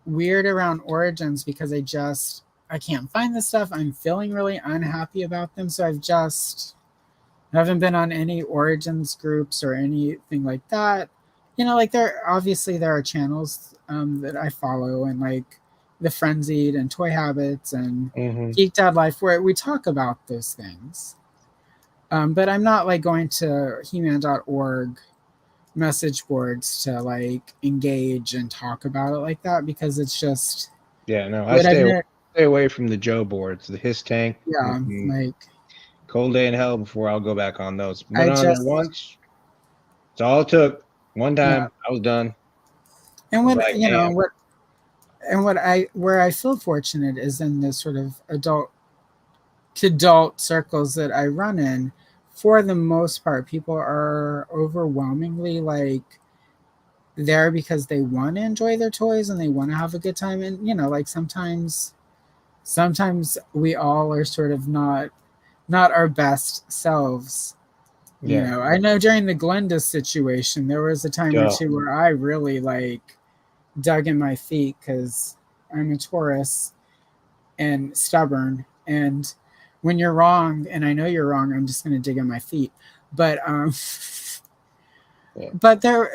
weird around Origins because I can't find the stuff. I'm feeling really unhappy about them, so I haven't been on any Origins groups or anything like that. Like there are channels that I follow and like the Frenzied and Toy Habits and Mhm. Geeked Out Life where we talk about those things. But I'm not like going to He-Man.org message boards to like engage and talk about it like that because it's just Yeah, no, I what I've never. stay away from the Joe boards, the Hiss Tank. Yeah, like Cold day in hell before I'll go back on those. Went I on there just once. It's all it took. One yeah, time, I was done. and I was what like, damn. where I feel fortunate is in the sort of adult to adult circles that I run in. For the most part, people are overwhelmingly like there because they want to enjoy their toys and they want to have a good time. And like sometimes we all are sort of not our best selves. Yeah. I know during the Glenda situation, there was a time or Oh, two where I really like dug in my feet because I'm a Taurus and stubborn. And when you're wrong, and I know you're wrong, I'm just going to dig in my feet. But yeah. but there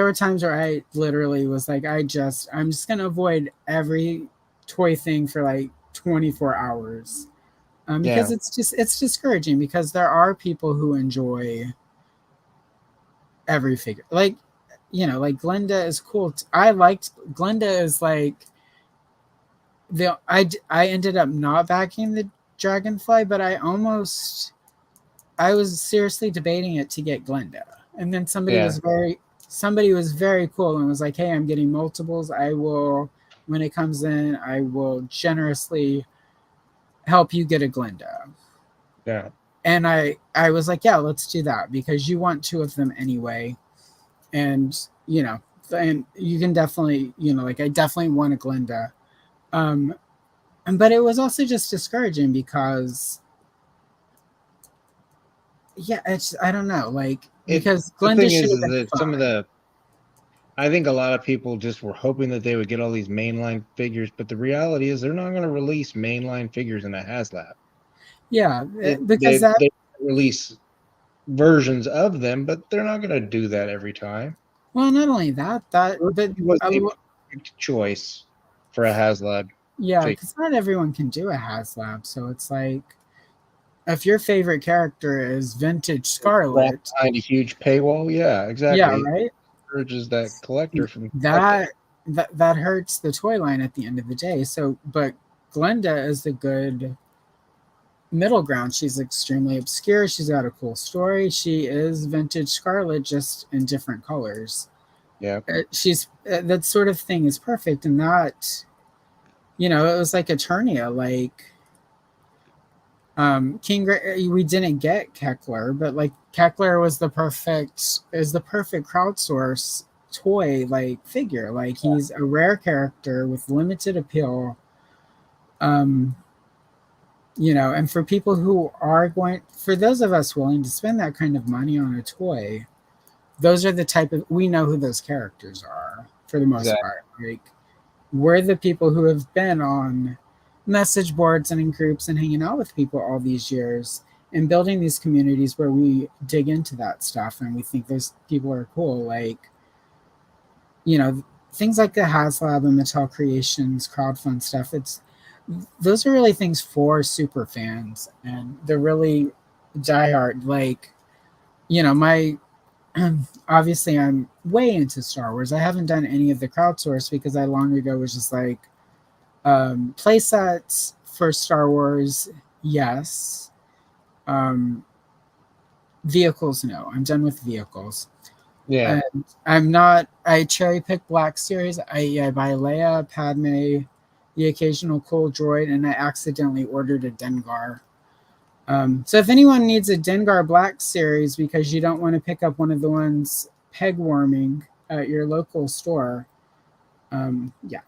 were times where I literally was like, I'm just going to avoid every toy thing for like 24 hours. Yeah. Because it's discouraging because there are people who enjoy every figure. Like like Glenda is cool. I liked Glenda is like I ended up not backing the Dragonfly, but I was seriously debating it to get Glenda. And then Yeah. somebody was very cool and was like, "Hey, I'm getting multiples. I will when it comes in, I will generously help you get a Glenda." Yeah. And I was like, "Yeah, let's do that because you want two of them anyway." And, and you can definitely, like I definitely want a Glinda. Um, but it was also just discouraging because, yeah, it's, I don't know, like, because The Glinda thing should have is been that some of fun. the I think a lot of people just were hoping that they would get all these mainline figures, but the reality is they're not going to release mainline figures in a HasLab. Yeah, It, because that, they release versions of them, but they're not going to do that every time. well, not only that, but It was a perfect choice for a HasLab yeah, figure. because not everyone can do a HasLab. So it's like, if your favorite character is Vintage Walk Scarlet, behind a huge paywall. Yeah, yeah, exactly. It right. encourages that collector from collecting. That hurts the toy line at the end of the day. So, but Glenda is the good middle ground. She's extremely obscure. She's got a cool story. She is Vintage Scarlet, just in different colors. Yeah. She's that sort of thing is perfect, and that, it was like Eternia, like we didn't get Keckler, but like Keckler was the perfect crowdsource toy, like figure. Like he's a rare character with limited appeal. Um, and for people who are for those of us willing to spend that kind of money on a toy, those are the type of, we know who those characters are for the most Exactly. part. Like, we're the people who have been on message boards and in groups and hanging out with people all these years and building these communities where we dig into that stuff and we think those people are cool. Like, things like the HasLab and Mattel Creations crowdfund stuff. Those are really things for super fans, and they're really diehard. Like, my obviously I'm way into Star Wars. I haven't done any of the crowdsource because I long ago was just like, play sets for Star Wars, yes. Um, Vehicles, no. I'm done with vehicles. Yeah. And I'm not. I cherry pick Black Series. I buy Leia, Padme, the occasional cool droid, and I accidentally ordered a Dengar. So if anyone needs a Dengar Black Series because you don't want to pick up one of the ones peg warming at your local store, yeah.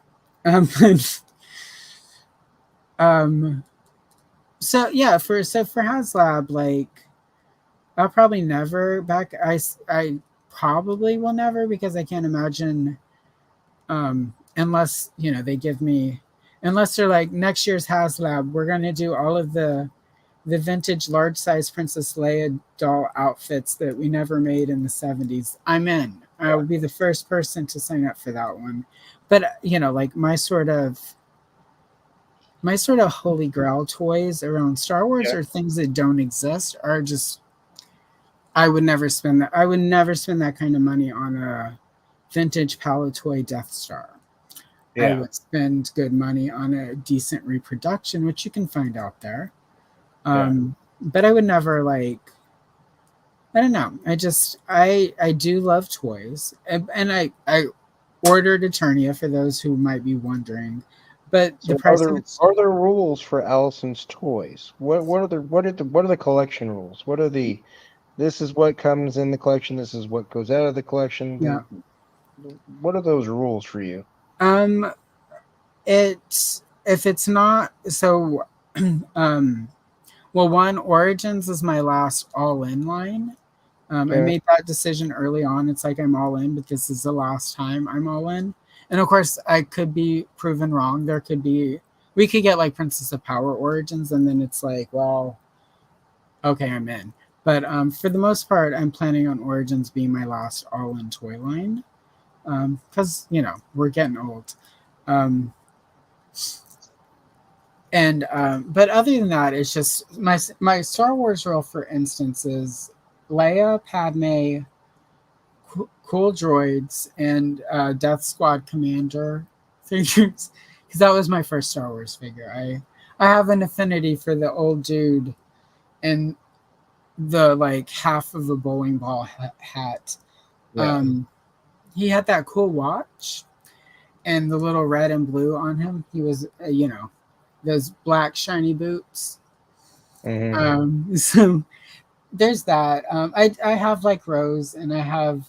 Um, um, so yeah, for HasLab, like I'll probably never back. I probably will never because I can't imagine, unless they give me, unless they're like next year's HasLab, we're gonna do all of the vintage large size Princess Leia doll outfits that we never made in the 70s. I'm in. I will be the first person to sign up for that one. But like my sort of holy grail toys around Star Wars Yeah. or things that don't exist are just, I would never spend that. I would never spend that kind of money on a vintage Palatoy Death Star. I Yeah. would spend good money on a decent reproduction, which you can find out there. Yeah. But I would never like. I don't know. I do love toys, and I ordered Eternia for those who might be wondering, but the So price of it's, are there rules for Allison's toys? What are the collection rules? What are the this is what comes in the collection, this is what goes out of the collection. yeah. What are those rules for you? Um, it if it's not so, um, well, one, Origins is my last all in line. I Okay. made that decision early on. It's like I'm all in, but this is the last time I'm all in. And of course, I could be proven wrong. We could get like Princess of Power Origins, and then it's like, well, okay, I'm in. But for the most part, I'm planning on Origins being my last all in toy line because, we're getting old. Um, and but other than that, it's just my Star Wars role, for instance, is Leia, Padme, cool droids, and Death Squad Commander figures, because that was my first Star Wars figure. I have an affinity for the old dude and the like half of a bowling ball hat. Yeah. Um, he had that cool watch and the little red and blue on him. He was, those black shiny boots. Hmm. So there's that. I have like Rose, and I have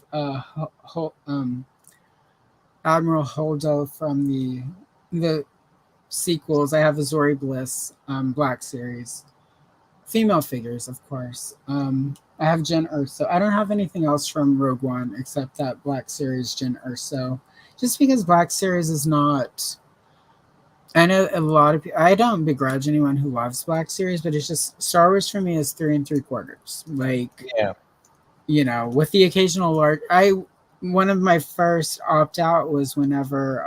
Admiral Holdo from the sequels. I have a Zori Bliss Black Series. Female figures, of course. I have Jyn Erso. I don't have anything else from Rogue One except that Black Series Jyn Erso. Just because Black Series is not. I know a lot of people. I don't begrudge anyone who loves Black Series, but it's just Star Wars for me is 3 3/4. Like, Yeah. with the occasional large. One of my first opt out was whenever.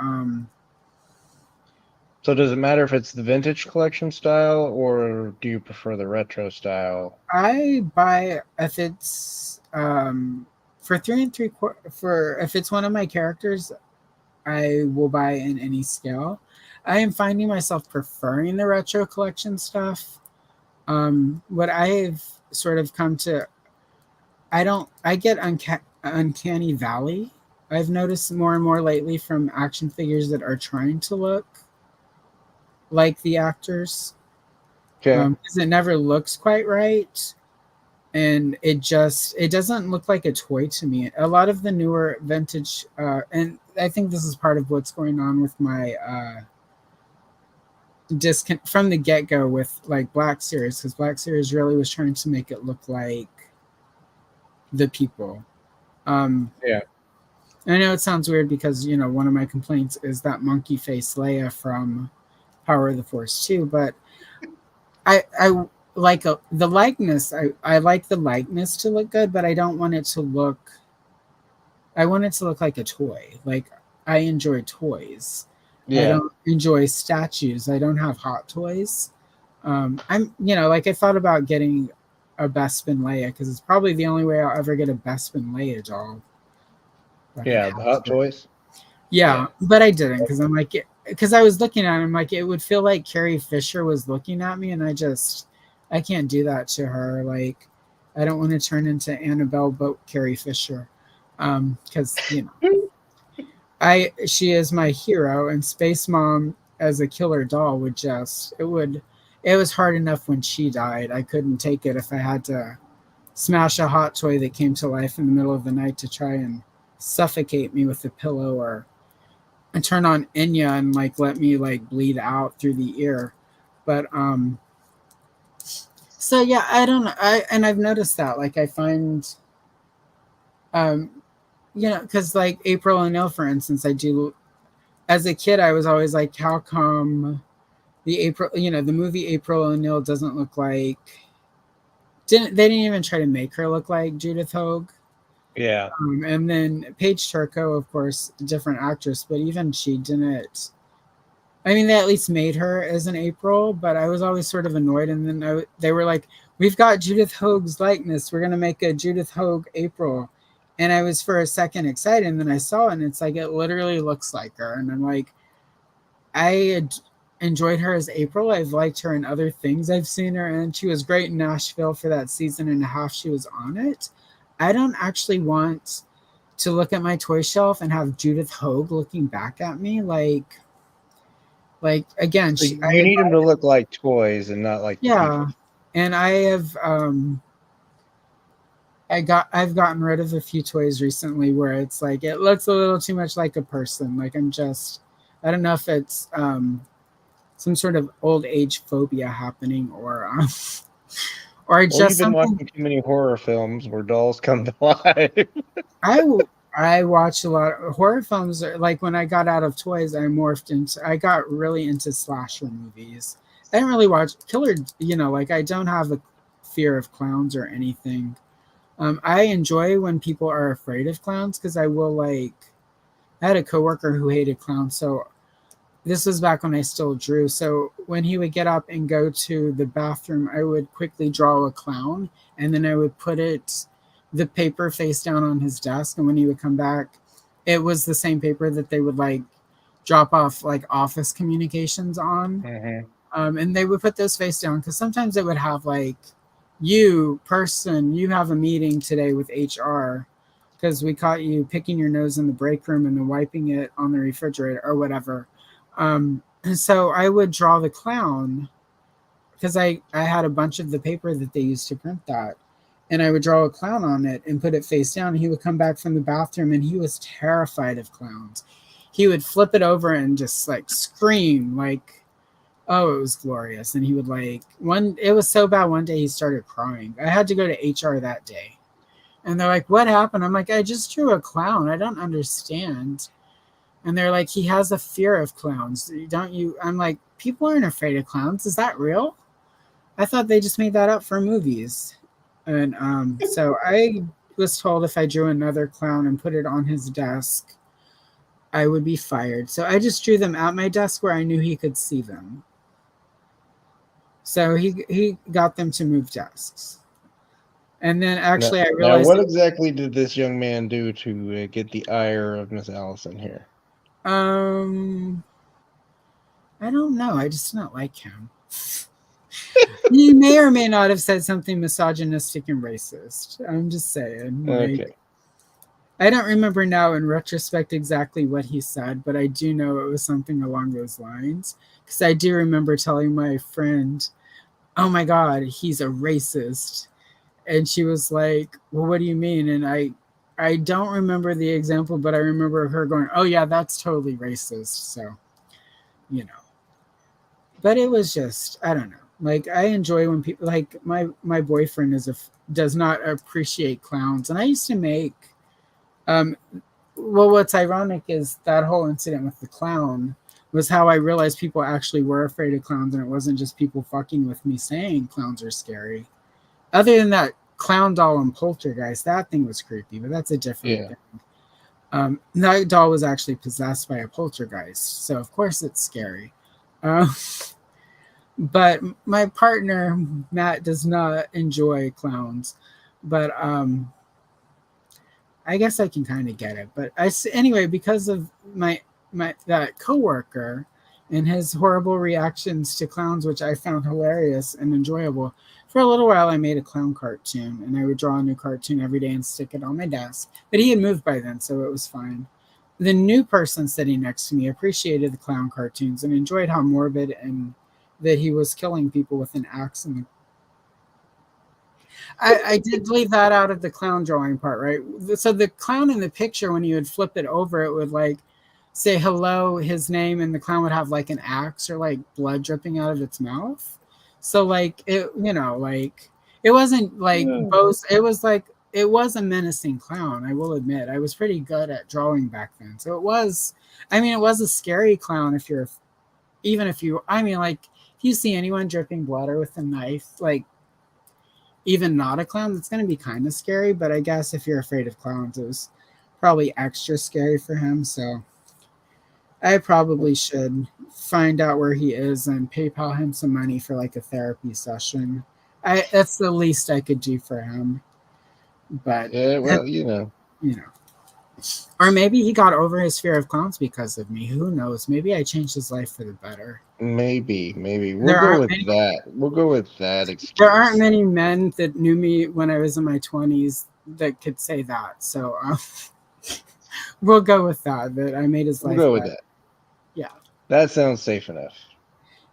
So does it matter if it's the vintage collection style or do you prefer the retro style? I buy if it's for 3 3/4 for if it's one of my characters, I will buy in any scale. I am finding myself preferring the retro collection stuff. What I've sort of come to, I get uncanny valley. I've noticed more and more lately from action figures that are trying to look like the actors. Okay. Because it never looks quite right. And it doesn't look like a toy to me. A lot of the newer vintage, and I think this is part of what's going on with my from the get-go with like Black Series, because Black Series really was trying to make it look like the people. Yeah. I know it sounds weird because one of my complaints is that monkey face Leia from Power of the Force 2, but I like the likeness. I like the likeness to look good, but I don't want it to look. I want it to look like a toy. Like, I enjoy toys. I Yeah. don't enjoy statues. I don't have hot toys. I thought about getting a Bespin Leia because it's probably the only way I'll ever get a Bespin Leia doll. Yeah, the Hot Toys. Yeah, but I didn't because I was looking at him like it would feel like Carrie Fisher was looking at me, and I can't do that to her. Like, I don't want to turn into Annabelle Boat Carrie Fisher, because she is my hero, and Space Mom as a killer doll it was hard enough when she died. I couldn't take it if I had to smash a hot toy that came to life in the middle of the night to try and suffocate me with a pillow or and turn on Enya and like let me like bleed out through the ear. But so yeah, I don't know. I've noticed that like I find because like April O'Neil, for instance, I do as a kid I was always like, how come the movie April O'Neil doesn't look like they didn't even try to make her look like Judith Hogue. Yeah. And then Paige Turco, of course, different actress, but even she didn't. I mean, they at least made her as an April, but I was always sort of annoyed. And then they were like, "We've got Judith Hogue's likeness. We're gonna make a Judith Hogue April." And I was for a second excited, and then I saw it, and it's like it literally looks like her. And I'm like, enjoyed her as April. I've liked her in other things I've seen her in. She was great in Nashville for that season and a half she was on it. I don't actually want to look at my toy shelf and have Judith Hogue looking back at me like again. So you need them to look like toys and not like yeah, people. and I have I've gotten rid of a few toys recently where it's like it looks a little too much like a person. Like I don't know if it's some sort of old age phobia happening or just you've been watching too many horror films where dolls come to life. I watch a lot of horror films. Like when I got out of toys, I got really into slasher movies. I didn't really watch killer, like I don't have a fear of clowns or anything. I enjoy when people are afraid of clowns because I had a coworker who hated clowns. So this was back when I still drew. So when he would get up and go to the bathroom, I would quickly draw a clown and then I would put the paper face down on his desk. And when he would come back, it was the same paper that they would like drop off like office communications on. Mm-hmm. And they would put those face down because sometimes it would have like, you have a meeting today with HR because we caught you picking your nose in the break room and then wiping it on the refrigerator or whatever. And so I would draw the clown because I had a bunch of the paper that they used to print that. And I would draw a clown on it and put it face down. And he would come back from the bathroom and he was terrified of clowns. he would flip it over and just like scream like, oh, it was glorious. And he would like it was so bad one day he started crying. I had to go to HR that day. And they're like, what happened? I'm like, I just drew a clown. I don't understand. And they're like, he has a fear of clowns. Don't you? I'm like, people aren't afraid of clowns. Is that real? I thought they just made that up for movies. And so I was told if I drew another clown and put it on his desk, I would be fired. So I just drew them at my desk where I knew he could see them. So he got them to move desks. And then actually I realized... Now, what exactly did this young man do to get the ire of Miss Allison here? I don't know. I just don't like him. He may or may not have said something misogynistic and racist. I'm just saying. Like, Okay. I don't remember now in retrospect exactly what he said, but I do know it was something along those lines. Because I do remember telling my friend, oh my God, he's a racist. And she was like, well, what do you mean? And I don't remember the example, but I remember her going, oh yeah, that's totally racist. So, you know. But it was just, I don't know. Like, I enjoy when people, like my boyfriend does not appreciate clowns. And I used to make, well, what's ironic is that whole incident with the clown was how I realized people actually were afraid of clowns. And it wasn't just people fucking with me saying clowns are scary. Other than that clown doll and poltergeist, that thing was creepy, but that's a different thing. That doll was actually possessed by a poltergeist. So of course it's scary. But my partner, Matt, does not enjoy clowns. But I guess I can kind of get it. But anyway, because of my that coworker and his horrible reactions to clowns, which I found hilarious and enjoyable, for a little while I made a clown cartoon. And I would draw a new cartoon every day and stick it on my desk. But he had moved by then, so it was fine. The new person sitting next to me appreciated the clown cartoons and enjoyed how morbid and that he was killing people with an axe. I did leave that out of the clown drawing part, right? So the clown in the picture, when you would flip it over, it would like say hello, his name, and the clown would have like an axe or like blood dripping out of its mouth. So like it, you know, like it wasn't like both. It was like it was a menacing clown. I will admit, I was pretty good at drawing back then. So it was. I mean, it was a scary clown if you, if you see anyone dripping blood or with a knife, like even not a clown, that's going to be kind of scary. But I guess if you're afraid of clowns, it was probably extra scary for him. So I probably should find out where he is and PayPal him some money for like a therapy session. That's the least I could do for him. But yeah, well, you know. Or maybe he got over his fear of clowns because of me. Who knows? Maybe I changed his life for the better. Maybe. We'll go with that. We'll go with that excuse. There aren't many men that knew me when I was in my 20s that could say that. So we'll go with that. That I made his life. We'll go with that. Yeah. That sounds safe enough.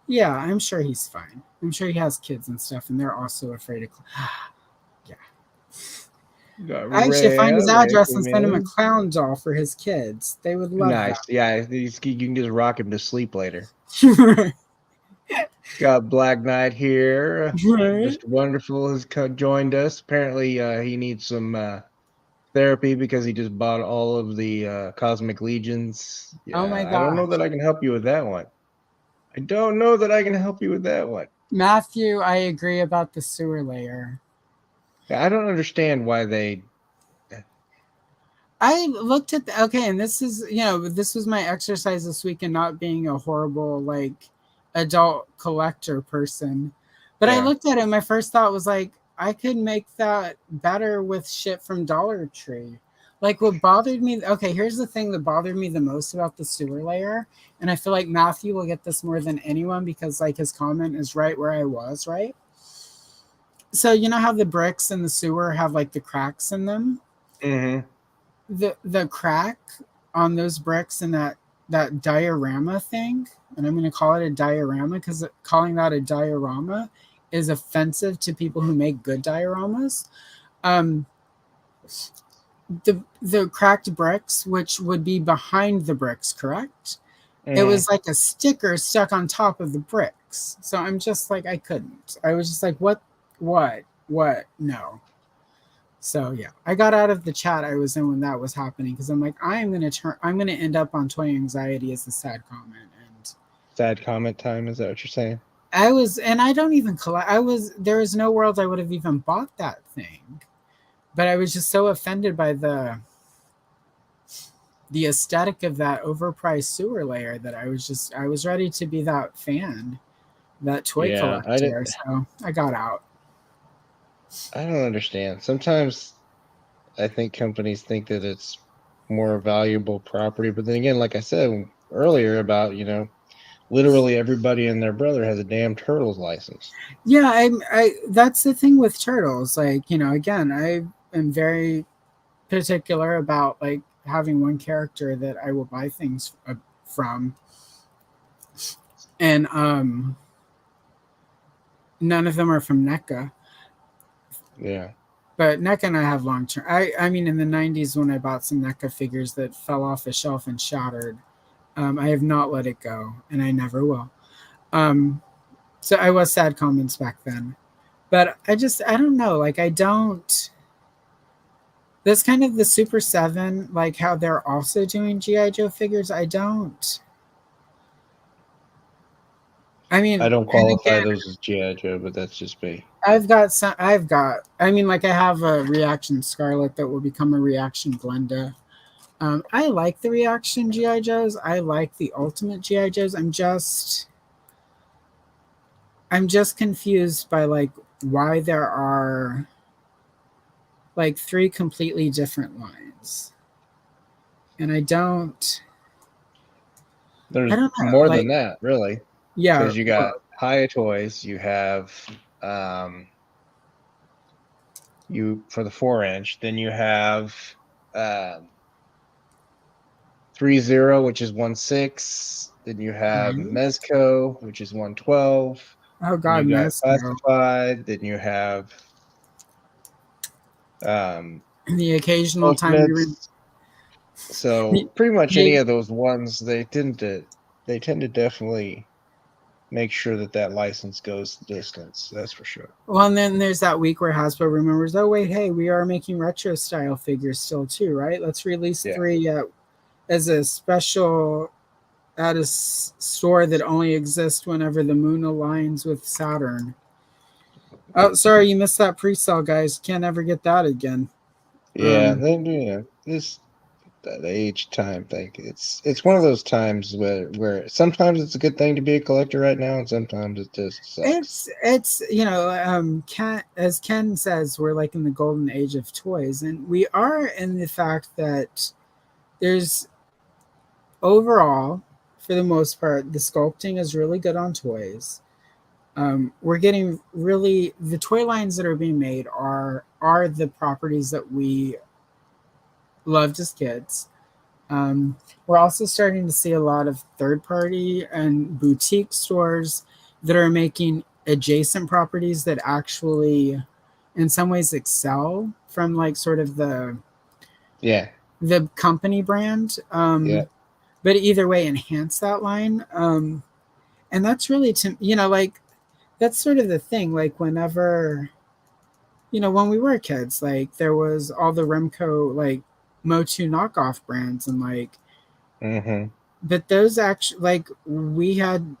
Yeah, I'm sure he's fine. I'm sure he has kids and stuff, and they're also afraid of clowns. I should find his address and send him a clown doll for his kids. They would love that. Yeah, you can just rock him to sleep later. Got Black Knight here. Right. Mr. Wonderful has joined us. Apparently, he needs some therapy because he just bought all of the Cosmic Legions. Yeah, oh my God! I don't know that I can help you with that one. Matthew, I agree about the sewer layer. I don't understand why they. I looked at and this is this was my exercise this week in not being a horrible like adult collector person, but I looked at it. My first thought was like I could make that better with shit from Dollar Tree. Like what bothered me. Okay, here's the thing that bothered me the most about the sewer layer, and I feel like Matthew will get this more than anyone because like his comment is right where I was, right? So you know how the bricks in the sewer have like the cracks in them? Mm-hmm. The crack on those bricks and that diorama thing, and I'm going to call it a diorama because calling that a diorama is offensive to people who make good dioramas. the cracked bricks, which would be behind the bricks, correct? It Mm. was like a sticker stuck on top of the bricks. So I'm just like, I couldn't. I was just like, what? No. So yeah, I got out of the chat I was in when that was happening because I'm like, I'm gonna end up on toy anxiety as the sad comment. And Sad comment time. Is that what you're saying? I was, and I don't even collect. There is no world I would have even bought that thing, but I was just so offended by the aesthetic of that overpriced sewer layer that I was ready to be that fan, that toy Yeah, collector. So I got out. I don't understand. Sometimes I think companies think that it's more valuable property, but then again, like I said earlier about, literally everybody and their brother has a damn turtles license. Yeah, I that's the thing with turtles. Like, again, I am very particular about like having one character that I will buy things from, and none of them are from NECA. Yeah. But NECA and I have long term. I mean, in the '90s when I bought some NECA figures that fell off a shelf and shattered, I have not let it go, and I never will. So I was sad comments back then, but I don't know. Like I don't. That's kind of the Super 7, like how they're also doing G.I. Joe figures. I don't. I mean, I don't and qualify again, those as GI Joe, but that's just me. I mean, like I have a Reaction Scarlet that will become a Reaction Glenda. I like the Reaction G.I. Joes. I like the Ultimate G.I. Joes. I'm just confused by like why there are like 3 completely different lines. And I don't There's know. more Like, than that, really, yeah, because you got High Toys, you have you for the 4-inch, then you have um 3-0, which is 1/6, then you have right? Mezco, which is 1/12, Oh then God, you got Mesco. Classified, then you have um The occasional time you read Ultimates. the, So pretty much any the of those ones, they tend to definitely make sure that license goes the distance. That's for sure. well, and then there's that week where Hasbro remembers, oh wait, hey, we are making retro style figures still too, right? Let's release Yeah. 3 as a special at a store that only exists whenever the moon aligns with Saturn. Oh, sorry, you missed that pre-sale, guys. Can't ever get that again. Yeah, then this that age time thing. It's one of those times where sometimes it's a good thing to be a collector right now, and sometimes it just sucks. It's Ken, as Ken says, we're like in the golden age of toys, and we are in the fact that there's overall, for the most part, the sculpting is really good on toys. We're getting really the toy lines that are being made are the properties that we loved as kids. We're also starting to see a lot of third party and boutique stores that are making adjacent properties that actually, in some ways, excel from like sort of Yeah, the company brand. yeah. But either way, enhance that line. And that's really like that's sort of the thing. Like whenever when we were kids, like there was all the Remco like Motu knockoff brands and like Mm-hmm. but those actually like we had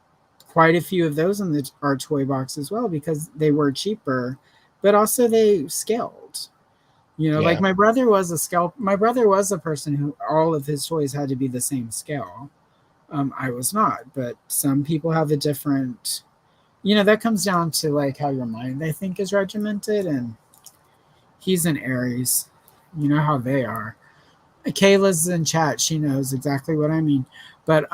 quite a few of those in our toy box as well because they were cheaper, but also they scaled. Like Yeah, my brother was a person who all of his toys had to be the same scale. I was not, but some people have a different. That comes down to like how your mind I think is regimented, and he's an Aries. You know how they are. Kayla's in chat. She knows exactly what I mean. But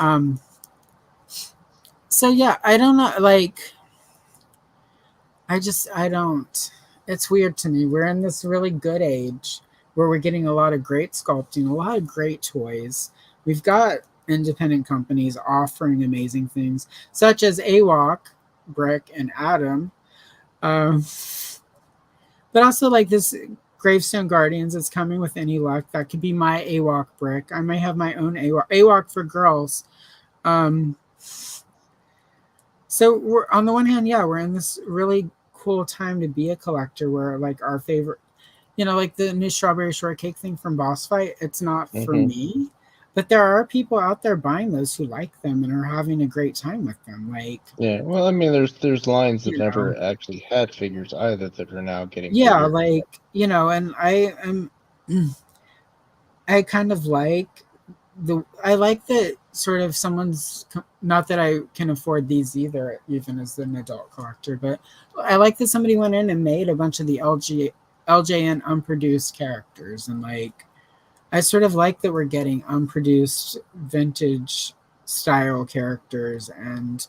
so yeah, I don't know. Like, I don't. It's weird to me. We're in this really good age where we're getting a lot of great sculpting, a lot of great toys. We've got independent companies offering amazing things, such as AWOC, Brick, and Adam. Um, but also like this Gravestone Guardians is coming with any luck. That could be my AWOC brick. I might have my own AWOC for girls. So we're on the one hand, yeah, we're in this really cool time to be a collector where like our favorite, like the new strawberry shortcake thing from Boss Fight, it's not for me. But there are people out there buying those who like them and are having a great time with them. Like, yeah, well, I mean, there's lines that never actually had figures either that are now getting yeah, figures. like, and I kind of like I like that sort of someone's, not that I can afford these either, even as an adult collector, but I like that somebody went in and made a bunch of the LJN unproduced characters, and like I sort of like that we're getting unproduced vintage style characters and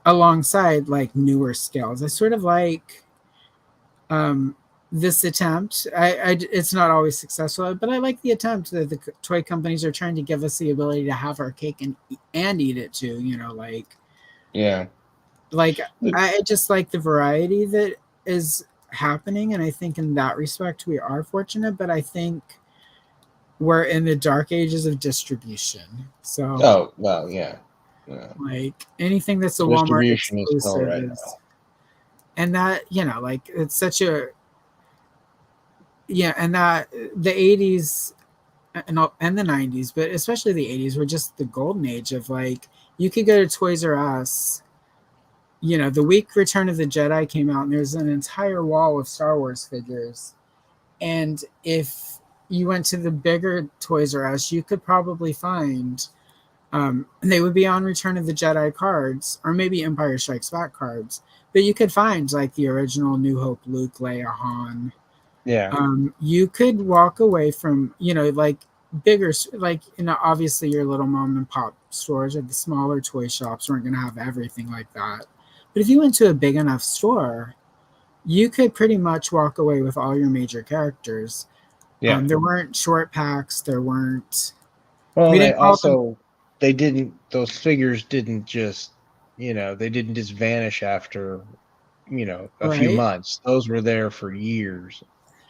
alongside like newer scales. I sort of like this attempt. It's not always successful, but I like the attempt that the toy companies are trying to give us the ability to have our cake and eat it too. Yeah. Like I just like the variety that is happening, and I think in that respect we are fortunate. But I think we're in the dark ages of distribution. So oh well, yeah. Like anything that's a Walmart exclusive right is, and that like it's such a and that the 80s and the 90s, but especially the 80s were just the golden age of like you could go to Toys R Us. The week Return of the Jedi came out, and there's an entire wall of Star Wars figures, and if you went to the bigger Toys R Us, you could probably find they would be on Return of the Jedi cards, or maybe Empire Strikes Back cards, but you could find like the original New Hope Luke, Leia, Han. Yeah. You could walk away from like bigger, like obviously your little mom and pop stores or the smaller toy shops weren't going to have everything like that, but if you went to a big enough store, you could pretty much walk away with all your major characters. Yeah. There weren't short packs. There weren't. Well, those figures didn't just, they didn't just vanish after, a few months. Those were there for years.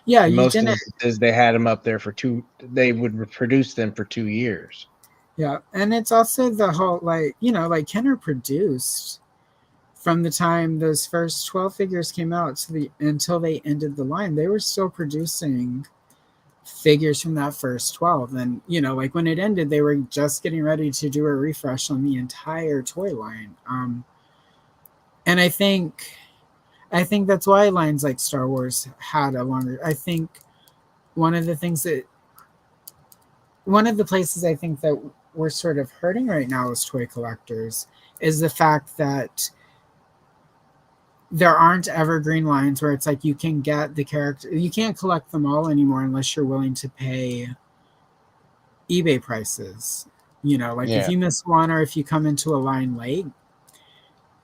Yeah, and most instances they had them up there they would reproduce them for 2 years. Yeah, and it's also the whole like Kenner produced from the time those first 12 figures came out until they ended the line. They were still producing figures from that first 12, and like when it ended, they were just getting ready to do a refresh on the entire toy line. And I think that's why lines like Star Wars had a longer. I think one of the places I think that we're sort of hurting right now as toy collectors is the fact that there aren't evergreen lines where it's like you can get the character. You can't collect them all anymore unless you're willing to pay eBay prices. If you miss one, or if you come into a line late,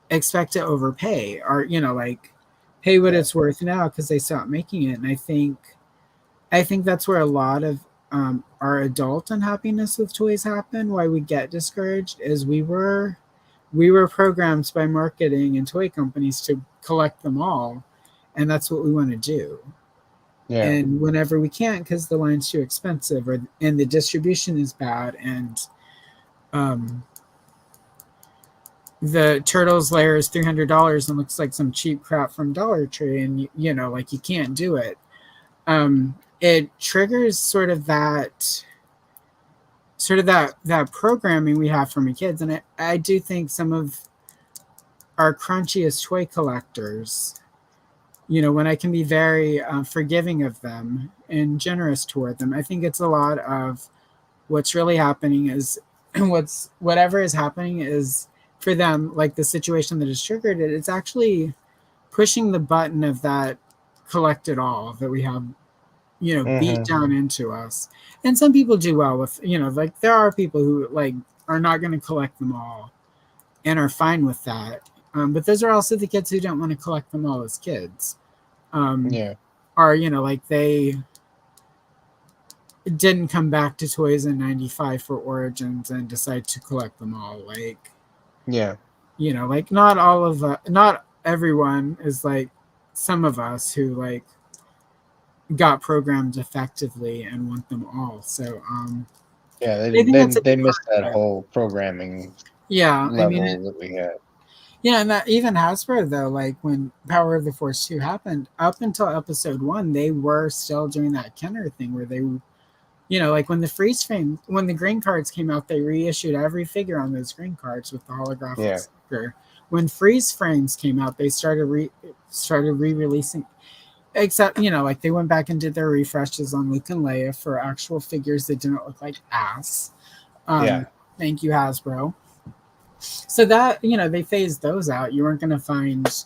expect to overpay, or like pay what it's worth now because they stopped making it. And I think that's where a lot of our adult unhappiness with toys happen. Why we get discouraged is we were programmed by marketing and toy companies to collect them all, and that's what we want to do. Yeah. And whenever we can't, because the line's too expensive, and the distribution is bad, and the Turtles layer is $300 and looks like some cheap crap from Dollar Tree, and like you can't do it. It triggers sort of that programming we have from the kids, and I do think some of our crunchiest toy collectors, when I can be very forgiving of them and generous toward them, I think it's a lot of what's really happening is whatever is happening is for them, like the situation that has triggered it, it's actually pushing the button of that collect it all that we have, beat down into us. And some people do well with, like there are people who like are not going to collect them all and are fine with that. But those are also the kids who don't want to collect them all as kids. Or, like they didn't come back to toys in 95 for Origins and decide to collect them all. Like, like not everyone is like some of us who like got programmed effectively and want them all. So Yeah, I think that's a they big missed part that of it. whole programming Yeah, I mean, level that we had. yeah, and that even Hasbro though, like when Power of the Force 2 happened, up until episode 1, they were still doing that Kenner thing where they, like when the freeze frame, when the green cards came out, they reissued every figure on those green cards with the holographic Yeah. sticker. When freeze frames came out, they started re-releasing, except like they went back and did their refreshes on Luke and Leia for actual figures that didn't look like ass. Yeah. Thank you, Hasbro. So that they phased those out. You weren't going to find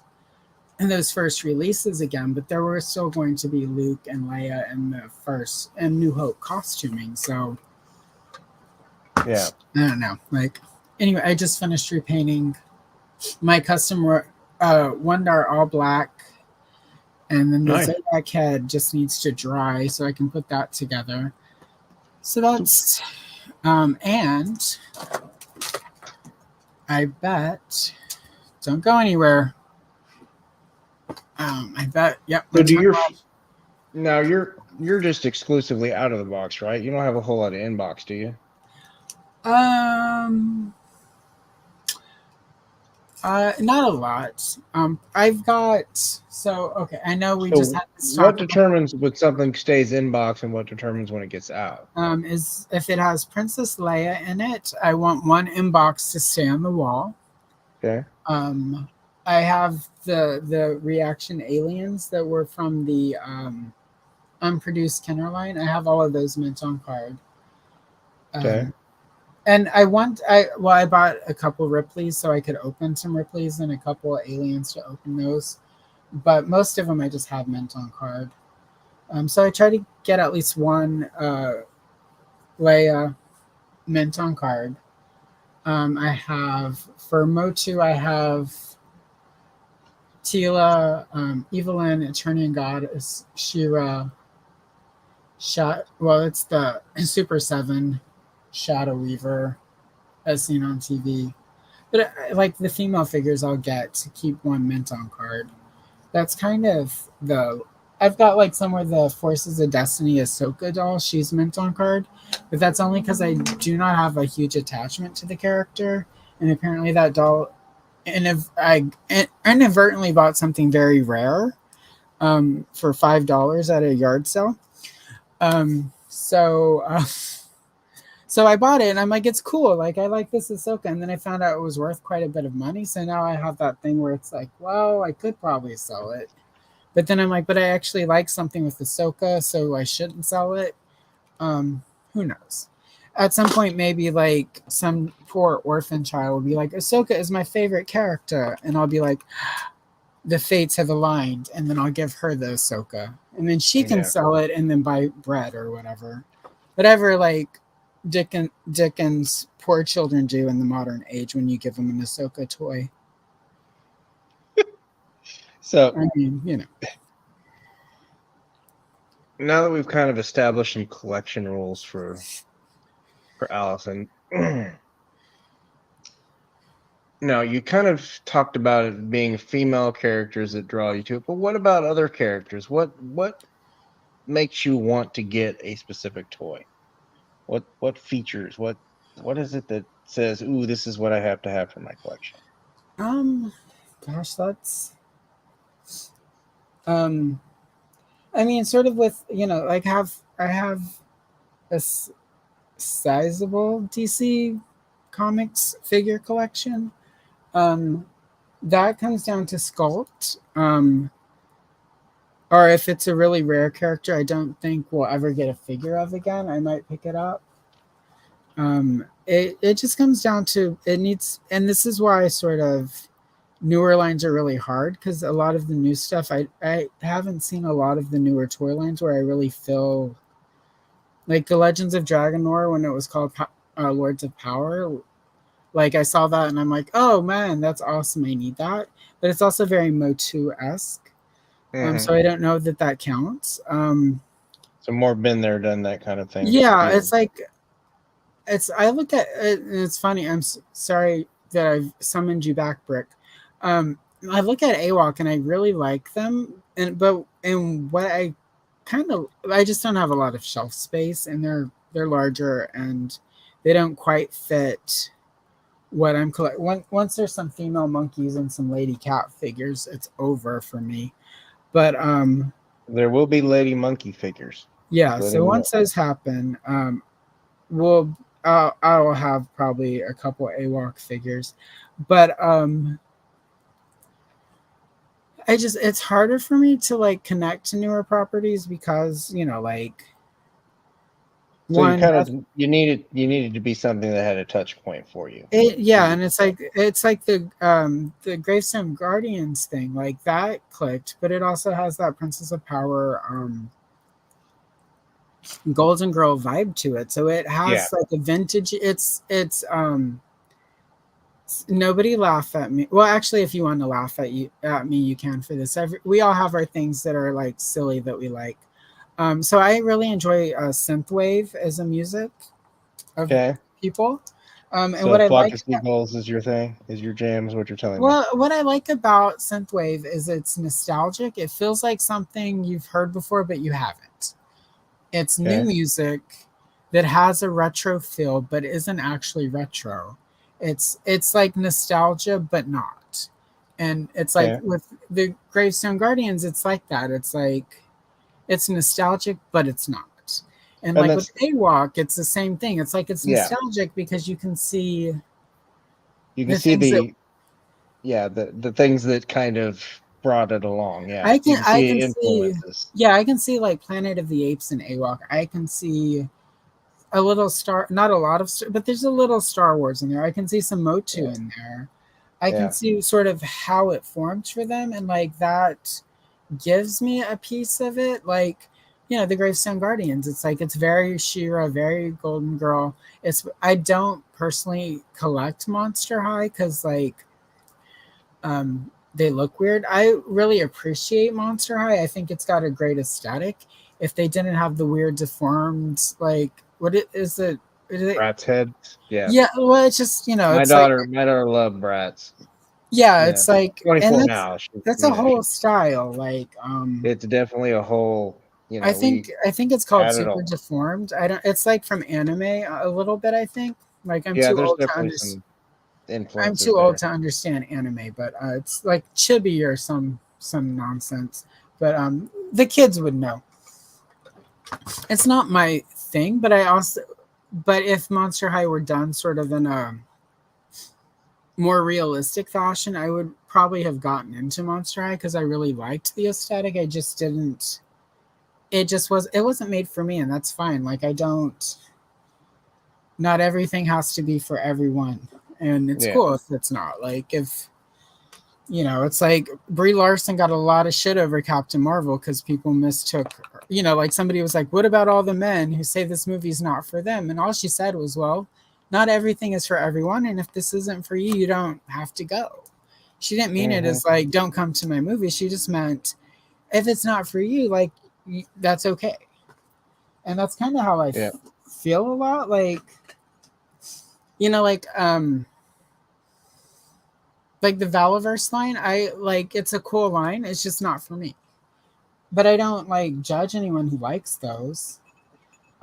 in those first releases again, but there were still going to be Luke and Leia in the first and New Hope costuming. So Yeah. I don't know. Like anyway, I just finished repainting my custom Wondar all black, and then the Nice. Zodiac head just needs to dry so I can put that together. So that's and I bet don't go anywhere. I bet yep. So do your now you're just exclusively out of the box, right? You don't have a whole lot of inbox, do you? Not a lot. I've got okay. I know we just had this talk. What determines when something stays inbox and what determines when it gets out? Is if it has Princess Leia in it, I want one inbox to stay on the wall. Okay. I have the reaction aliens that were from the unproduced Kenner line. I have all of those mint on card. Okay. And I bought a couple Ripleys so I could open some Ripleys and a couple aliens to open those. But most of them I just have mint on card. So I try to get at least one Leia mint on card. I have for Motu, I have Tila, Evelyn, Eternian Goddess, Shira, it's the Super 7 Shadow Weaver as seen on TV. But like the female figures I'll get to keep one mint on card. That's kind of I've got like somewhere the Forces of Destiny Ahsoka doll. She's mint on card. But that's only because I do not have a huge attachment to the character. And apparently that doll, and if I inadvertently bought something very rare for $5 at a yard sale. So I bought it and I'm like, it's cool. Like, I like this Ahsoka. And then I found out it was worth quite a bit of money. So now I have that thing where it's like, well, I could probably sell it. But then I'm like, but I actually like something with Ahsoka, so I shouldn't sell it. Who knows? At some point, maybe like some poor orphan child will be like, Ahsoka is my favorite character. And I'll be like, the fates have aligned. And then I'll give her the Ahsoka. And then she can sell it and then buy bread or whatever. Whatever, like, Dickens' poor children do in the modern age when you give them an Ahsoka toy. So I mean, now that we've kind of established some collection rules for Allison, now you kind of talked about it being female characters that draw you to it, but what about other characters? What makes you want to get a specific toy? What features? What is it that says, ooh, this is what I have to have for my collection? Gosh, that's I mean, sort of with like I have a sizable DC Comics figure collection. That comes down to sculpt. Or if it's a really rare character I don't think we'll ever get a figure of again, I might pick it up. It just comes down to it needs, and this is why sort of newer lines are really hard, because a lot of the new stuff I haven't seen a lot of the newer toy lines where I really feel like the Legends of Dragonor when it was called Lords of Power. Like I saw that and I'm like, oh man, that's awesome. I need that. But it's also very Motu-esque. So I don't know that counts. So more been there, done that kind of thing. Yeah, it's like I look at it and it's funny. I'm sorry that I've summoned you back, Brick. I look at AWOC and I really like them, but what I I just don't have a lot of shelf space, and they're larger and they don't quite fit what I'm collecting. Once there's some female monkeys and some lady cat figures, it's over for me. But There will be lady monkey figures. yeah, Letting so you know. once those happen, I'll have probably a couple AWOC figures, but it's harder for me to like connect to newer properties because like So you one kind of you needed to be something that had a touch point for you. and it's like the Gravestone Guardians thing, like that clicked, but it also has that Princess of Power Golden Girl vibe to it, so it has like a vintage. It's nobody laugh at me. Well, actually, if you want to laugh at me, you can for this. We all have our things that are like silly that we like. So I really enjoy synthwave as a music of people. And so what I Flock like to Seagulls is your thing, is your jam, is what you're telling me. well, what I like about synthwave is it's nostalgic. It feels like something you've heard before, but you haven't. It's new music that has a retro feel, but isn't actually retro. It's like nostalgia, but not. And it's like with the Gravestone Guardians, it's like that. It's like it's nostalgic, but it's not. And like with AWOC, it's the same thing. It's like it's nostalgic because you can see the things that kind of brought it along. Yeah, I can influences. I can see like Planet of the Apes and AWOC. I can see a little not a lot of but there's a little Star Wars in there. I can see some Motu in there. I can see sort of how it formed for them, and like that gives me a piece of it. Like, the Gravestone Guardians, it's like it's very She-Ra, very Golden Girl. I don't personally collect Monster High because like they look weird. I really appreciate Monster High. I think it's got a great aesthetic. If they didn't have the weird deformed, like is it Bratz heads? Yeah. Yeah, well, it's just my daughter loved Bratz. Yeah, it's like 24 now. That's a whole style. Like it's definitely a whole. I think it's called Super Deformed. I don't. It's like from anime a little bit. I think. Like I'm too old to understand. I'm too old to understand anime, but it's like chibi or some nonsense. But the kids would know. It's not my thing, but but if Monster High were done sort of in a more realistic fashion, I would probably have gotten into Monster High because I really liked the aesthetic. I just didn't. It wasn't made for me, and that's fine. Like not everything has to be for everyone, and it's cool if it's not. Like if it's like Brie Larson got a lot of shit over Captain Marvel because people mistook. Like somebody was like, "What about all the men who say this movie's not for them?" And all she said was, "Well, not everything is for everyone, and if this isn't for you, you don't have to go." She didn't mean it as like, "Don't come to my movie." She just meant, if it's not for you, like that's okay. And that's kind of how I feel a lot. Like, like the Valaverse line, I like. It's a cool line. It's just not for me. But I don't like judge anyone who likes those.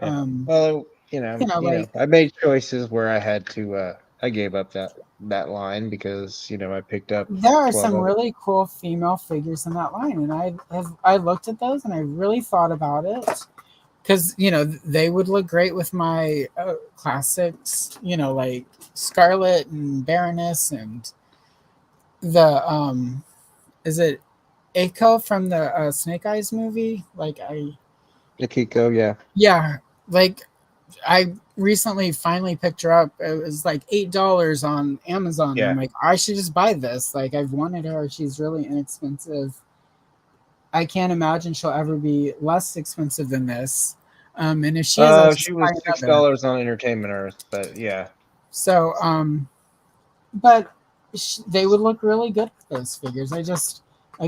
Well, I made choices where I had to. I gave up that line because I picked up. There are some really cool female figures in that line, and I looked at those and I really thought about it because they would look great with my classics. Like Scarlet and Baroness and the is it Eiko from the Snake Eyes movie? Akiko, yeah. Like I recently finally picked her up. It was like $8 on Amazon. Yeah. I'm like, I should just buy this. Like I've wanted her. She's really inexpensive. I can't imagine she'll ever be less expensive than this. And if she is, she was $6 on Entertainment Earth, but yeah. So, but they would look really good with those figures. I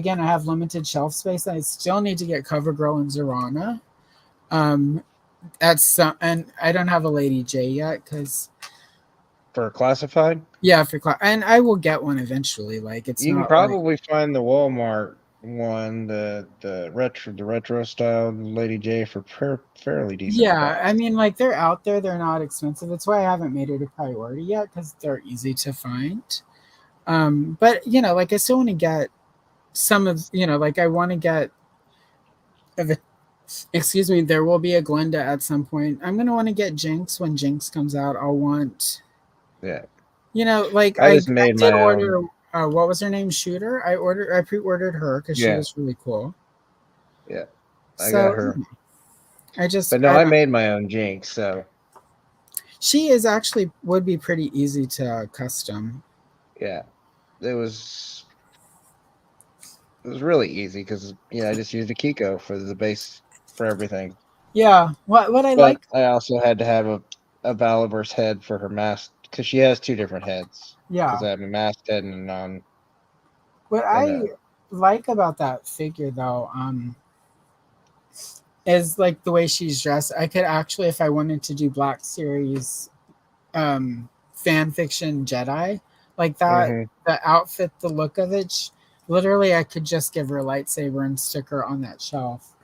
have limited shelf space. I still need to get CoverGirl and Zorana. And I don't have a Lady J yet because for classified. Yeah, and I will get one eventually. Like you can probably find the Walmart one, the retro style Lady J for fairly decent Yeah, I price. mean, like they're out there, they're not expensive. That's why I haven't made it a priority yet because they're easy to find. But like I still want to get some of like I want to get of excuse me, there will be a Glenda at some point. I'm gonna want to get Jinx when Jinx comes out. I'll want Yeah, like I I just made did my order own. what was her name? Shooter. I pre-ordered her because she Yeah, was really cool. yeah, I got So her. I just But no, I made my own Jinx, so she is actually would be pretty easy to custom. yeah, it was it was really easy because I just used a Kiko for the base for everything. Yeah. What I But like. I also had to have a Valiverse head for her mask because she has two different heads. Because Yeah. I have a masked head and a non What and I a like about that figure though, is like the way she's dressed. I could actually, if I wanted to do Black Series fan fiction Jedi, like that, hmm the outfit, the look of it, literally I could just give her a lightsaber and stick her on that shelf.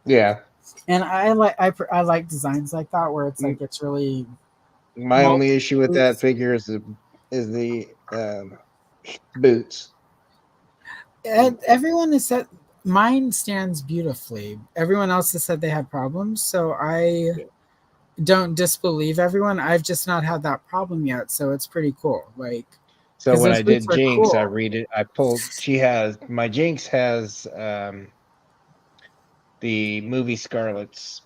yeah. And I like designs like that where it's like it's really My multi only issue with that boots. figure is the boots. And everyone has said mine stands beautifully. Everyone else has said they had problems, so I Yeah. don't disbelieve everyone. I've just not had that problem yet, so it's pretty cool. Like, So because when those I boots did are Jinx, I cool. read it. I pulled. She has my Jinx has the movie Scarlet's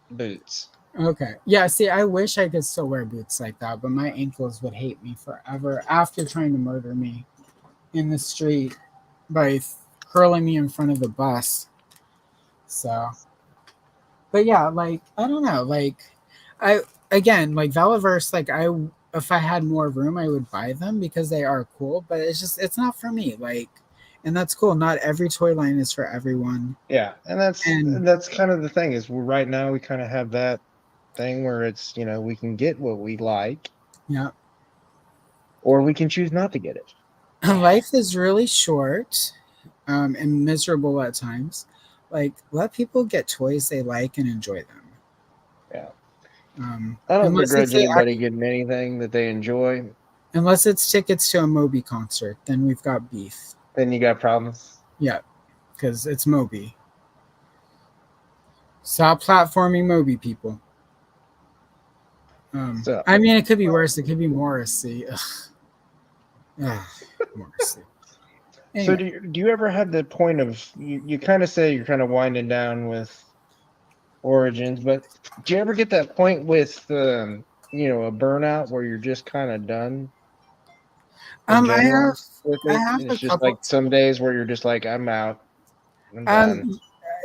boots. Okay, yeah. See, I wish I could still wear boots like that, but my ankles would hate me forever after trying to murder me in the street by hurling me in front of the bus. So, but yeah, like I don't know, like I again like Valiverse, like I if I had more room, I would buy them because they are cool, but it's not for me. Like, and that's cool. Not every toy line is for everyone, Yeah, and and that's kind of the thing is right now we kind of have that thing where it's we can get what we like yeah, or we can choose not to get it. life is really short, and miserable at times. Like, let people get toys they like and enjoy them. Yeah, I don't Unless it's begrudge anybody getting anything that they enjoy. unless it's tickets to a Moby concert, then we've got beef. Then you got problems. Yeah, because it's Moby. Stop platforming Moby, people. So, I mean, it could be worse. It could be Morrissey. Ugh. Ugh, Morrissey. so Anyway, do you ever have the point of you kind of say you're kind of winding down with Origins, but do you ever get that point with a burnout where you're just kind of done in I have general with I it? have And a it's just like couple. some days where you're just like, I'm out, I'm done. Um,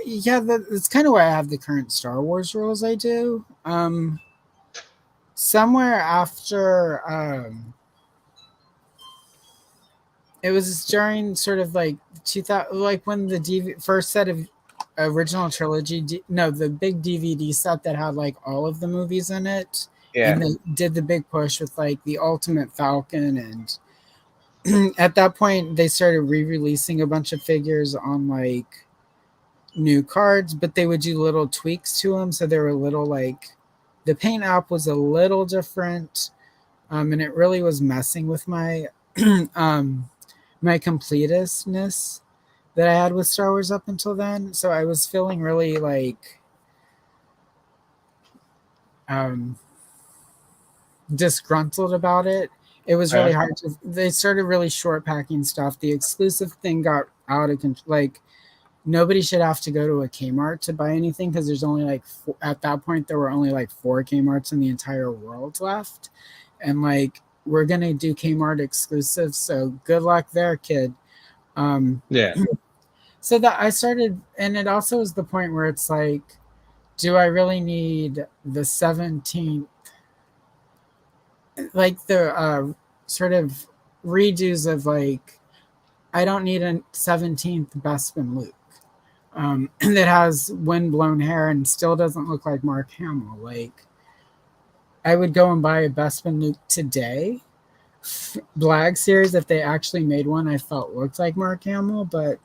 yeah, that's kind of why I have the current Star Wars rules I do. Somewhere after it was during sort of like 2000, like when the first set of original trilogy, no, the big DVD set that had like all of the movies in it, and Yeah, they did the big push with like the Ultimate Falcon, and at that point they started re-releasing a bunch of figures on like new cards, but they would do little tweaks to them, so they were a little like the paint app was a little different, and it really was messing with my um my completedness that I had with Star Wars up until then. So I was feeling really like um, disgruntled about it. It was really yeah, hard to. They started really short packing stuff. The exclusive thing got out of control. Like nobody should have to go to a Kmart to buy anything because there's only like at that point there were only like 4 Kmarts in the entire world left, and like we're gonna do Kmart exclusive. So good luck there, kid. Um, yeah. so that I started, and it also is the point where it's like, do I really need the 17th, like the sort of redos of like, I don't need a 17th Bespin Luke that has windblown hair and still doesn't look like Mark Hamill. Like, I would go and buy a Bespin Luke today, Black series, if they actually made one I felt looked like Mark Hamill, but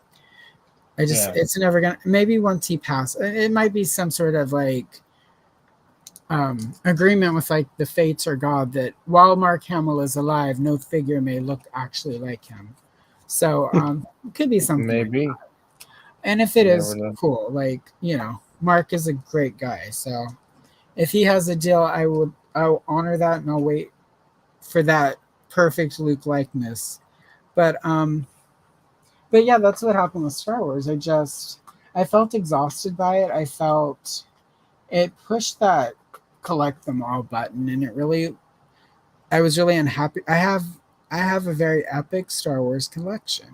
It's never gonna. Maybe once he passes, it might be some sort of like agreement with like the fates or God that while Mark Hamill is alive, no figure may look actually like him. So it could be something like Maybe. that. And if it You is, never know. cool. Like, Mark is a great guy. So if he has a deal, I'll honor that and I'll wait for that perfect Luke likeness. But yeah, that's what happened with Star Wars. I felt exhausted by it. I felt it pushed that collect them all button, and I was really unhappy. I have a very epic Star Wars collection.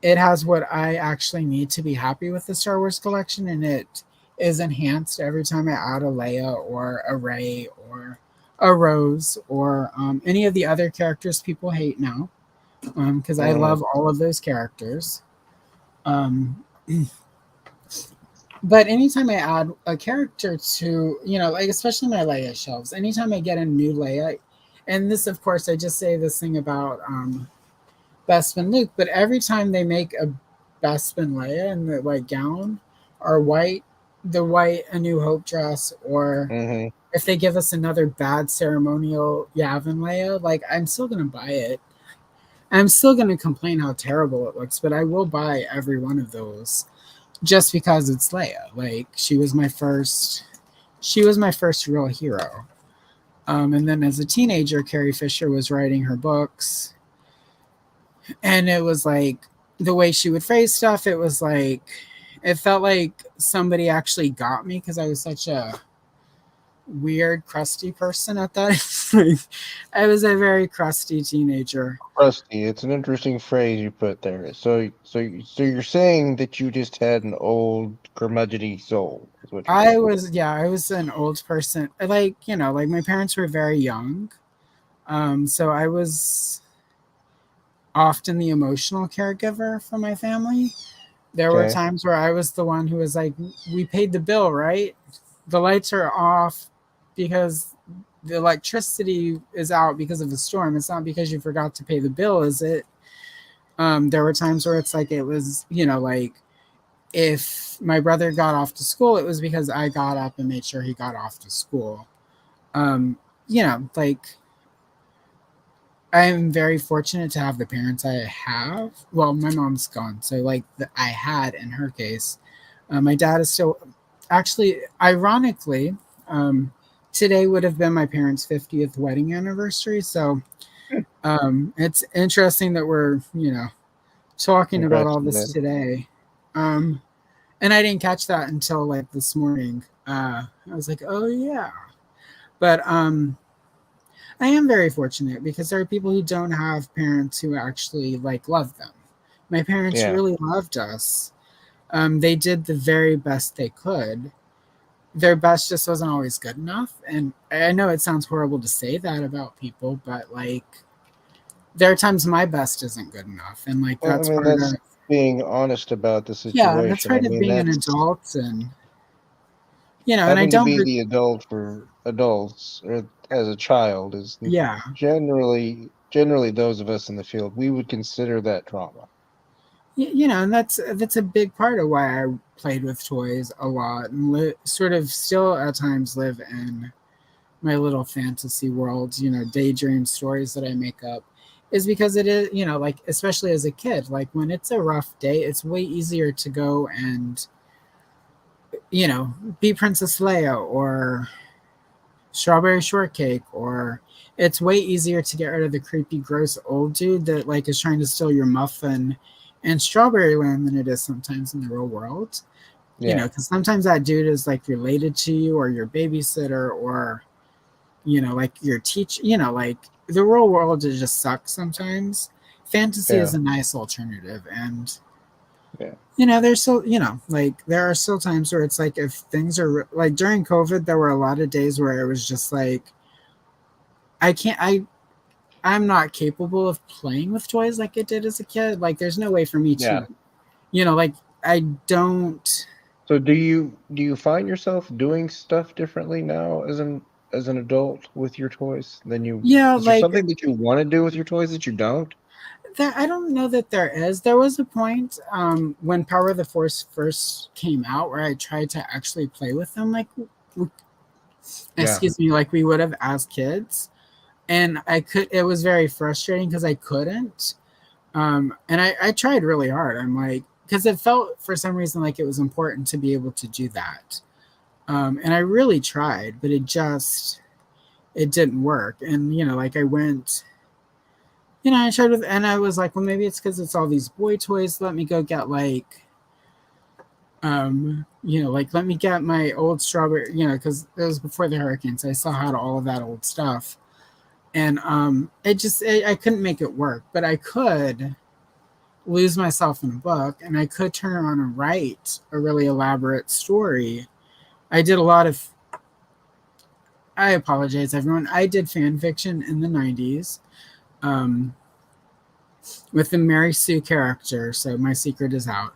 It has what I actually need to be happy with the Star Wars collection, and it is enhanced every time I add a Leia or a Rey or a Rose or any of the other characters people hate now, because I love all of those characters. Um, but anytime I add a character to, like especially my Leia shelves, anytime I get a new Leia, and this, of course, I just say this thing about Bespin Luke, but every time they make a Bespin Leia in the white gown or the white A New Hope dress, or if they give us another bad ceremonial Yavin Leia, like I'm still gonna buy it. I'm still gonna complain how terrible it looks, but I will buy every one of those just because it's Leia. Like she was my first real hero. And then as a teenager, Carrie Fisher was writing her books, and it was like the way she would phrase stuff. It felt like somebody actually got me because I was such a weird, crusty person at that. Like, I was a very crusty teenager. Crusty. It's an interesting phrase you put there. So you're saying that you just had an old curmudgeony soul. Is what you're I saying. was an old person. Like, like my parents were very young. So I was often the emotional caregiver for my family. There were times where I was the one who was like, we paid the bill, right? The lights are off because the electricity is out because of the storm. It's not because you forgot to pay the bill, is it? There were times where it's like, it was, like if my brother got off to school, it was because I got up and made sure he got off to school. Like I'm very fortunate to have the parents I have. Well, my mom's gone, so like I had in her case. My dad is still, actually, ironically, today would have been my parents' 50th wedding anniversary. So it's interesting that we're talking about all this today. And I didn't catch that until like this morning. I was like, oh yeah, but I am very fortunate because there are people who don't have parents who actually like love them. My parents really loved us. They did the very best they could. Their best just wasn't always good enough. And I know it sounds horrible to say that about people, but like there are times my best isn't good enough. And like that's part that's of being honest about the situation. that's part of being an adult, and and I having to don't be the adult for adults or as a child is generally those of us in the field, we would consider that trauma. And that's a big part of why I played with toys a lot and sort of still at times live in my little fantasy world, daydream stories that I make up, is because it is, like especially as a kid, like when it's a rough day, it's way easier to go and be Princess Leia or Strawberry Shortcake, or it's way easier to get rid of the creepy, gross old dude that like is trying to steal your muffin in Strawberry Land than it is sometimes in the real world. Because sometimes that dude is like related to you or your babysitter or like your teacher. Like the real world just sucks sometimes. Fantasy is a nice alternative, and there's still, like there are still times where it's like if things are like during COVID, there were a lot of days where it was just like I'm not capable of playing with toys like I did as a kid. Like there's no way for me to, like I don't. So do you find yourself doing stuff differently now as an adult with your toys than you? Yeah, is there like something that you want to do with your toys that you don't? I don't know that there is. There was a point when Power of the Force first came out where I tried to actually play with them, like, Yeah. excuse me, like we would have as kids, and I could. It was very frustrating because I couldn't. And I tried really hard. I'm like, because it felt for some reason like it was important to be able to do that. And I really tried, but it didn't work. And like I went. I tried with, and I was like, well, maybe it's because it's all these boy toys. Let me go get like, like let me get my old strawberry, because it was before the hurricanes. I still had all of that old stuff, and I couldn't make it work, but I could lose myself in a book, and I could turn around and write a really elaborate story. I did a lot of. I apologize, everyone. I did fan fiction in the 90s. With the Mary Sue character, so My Secret is Out.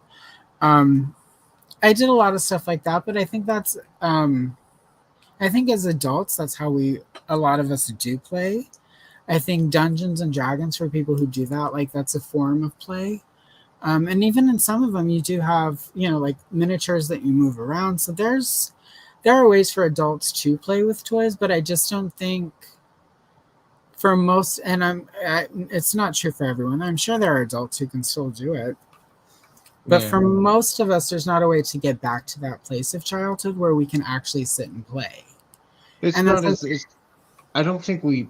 I did a lot of stuff like that, but I think that's I think as adults that's how a lot of us do play. I think Dungeons and Dragons, for people who do that, like that's a form of play. And even in some of them you do have, like miniatures that you move around. So there are ways for adults to play with toys, but I just don't think for most, and it's not true for everyone. I'm sure there are adults who can still do it. But for most of us, there's not a way to get back to that place of childhood where we can actually sit and play. I don't think we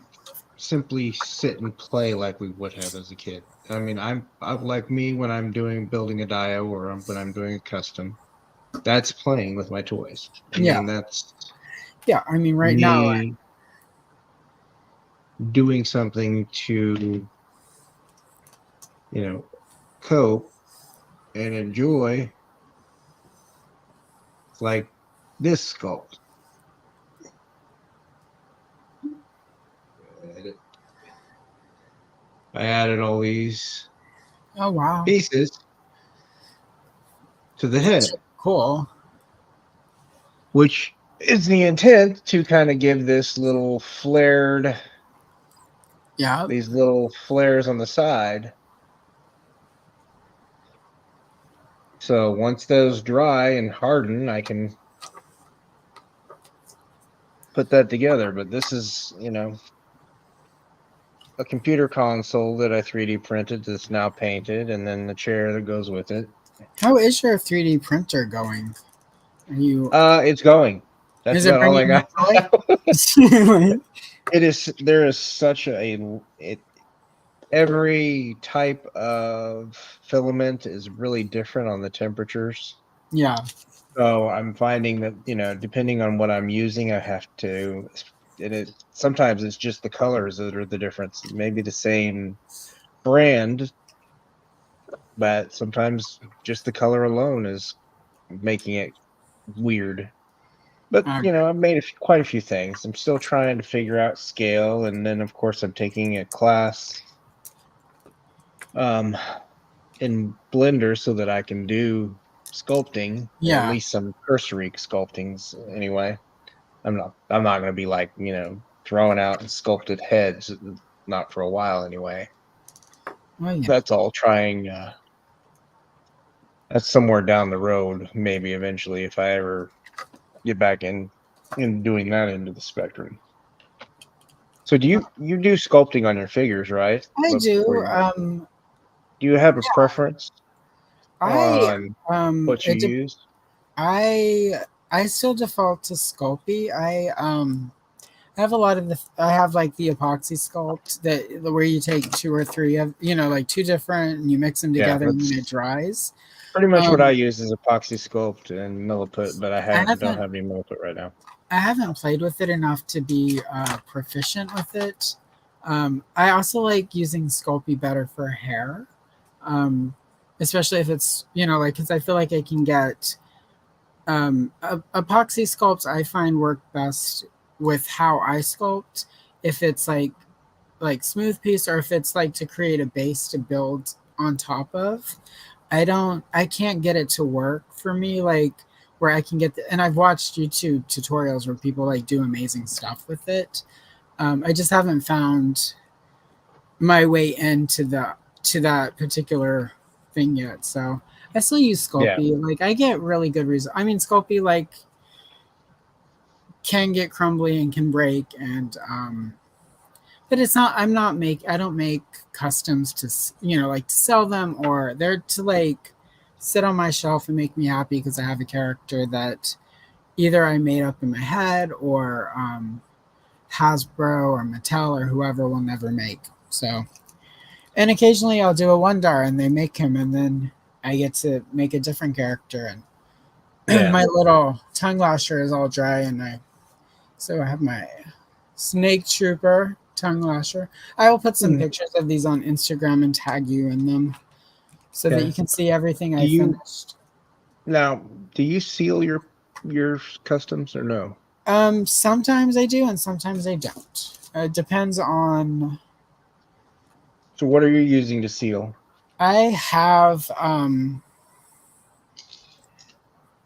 simply sit and play like we would have as a kid. I mean, I'm like me when I'm building a dio or when I'm doing a custom. That's playing with my toys. I mean, that's I mean, right me now, doing something to, cope and enjoy, like this sculpt. I added all these pieces to the head. Cool. Which is the intent to kind of give this little flared, these little flares on the side. So once those dry and harden, I can put that together. But this is, a computer console that I 3D printed that's now painted, and then the chair that goes with it. How is your 3D printer going? Are you? It's going. That's about all I got. It is. There is such every type of filament is really different on the temperatures. Yeah. So I'm finding that, depending on what I'm using, I have to, sometimes it's just the colors that are the difference. It may be the same brand, but sometimes just the color alone is making it weird. But, I've made quite a few things. I'm still trying to figure out scale. And then, of course, I'm taking a class in Blender so that I can do sculpting, at least some cursory sculptings anyway. I'm not going to be like, throwing out sculpted heads, not for a while anyway. That's all trying. That's somewhere down the road, maybe eventually, if I ever get back in doing that into the spectrum. So do you do sculpting on your figures, right? I do. Do you have a preference on what you use? I still default to Sculpey. I have a lot of I have like the epoxy sculpt where you take 2 or 3 of, like 2 different and you mix them together and it dries. Pretty much what I use is epoxy sculpt and milliput, but I don't have any milliput right now. I haven't played with it enough to be proficient with it. I also like using Sculpey better for hair. Especially if it's, because I feel like I can get epoxy sculpts I find work best with how I sculpt. If it's like smooth piece, or if it's like to create a base to build on top of, I can't get it to work for me, like where I can get and I've watched YouTube tutorials where people like do amazing stuff with it. I just haven't found my way into to that particular thing yet. So I still use Sculpey. Like I get really good results. I mean, Sculpey like can get crumbly and can break, and but it's not. I don't make customs to like to sell them, or they're to like sit on my shelf and make me happy because I have a character that either I made up in my head or Hasbro or Mattel or whoever will never make. So, and occasionally I'll do a Wondar and they make him, and then I get to make a different character. And my little tongue lasher is all dry, and I have my Snake Trooper tongue lasher. I will put some pictures of these on Instagram and tag you in them so that you can see everything I finished. Now, do you seal your customs or no? Sometimes I do and sometimes I don't. It depends on. So what are you using to seal? I have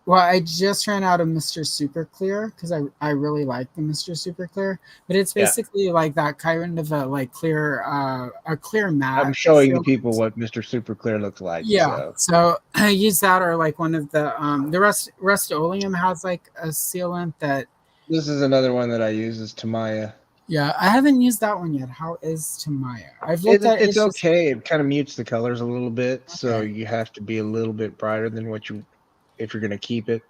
well, I just ran out of Mr. Super Clear because I really like the Mr. Super Clear, but it's basically like that kind of a clear matte. I'm showing the people what Mr. Super Clear looks like. Yeah, so I use that, or like one of the Rust-Oleum has like a sealant that. This is another one that I use, is Tamaya. Yeah, I haven't used that one yet. How is Tamaya? I've looked at it. It's okay. It kind of mutes the colors a little bit, so you have to be a little bit brighter than what you, if you're going to keep it.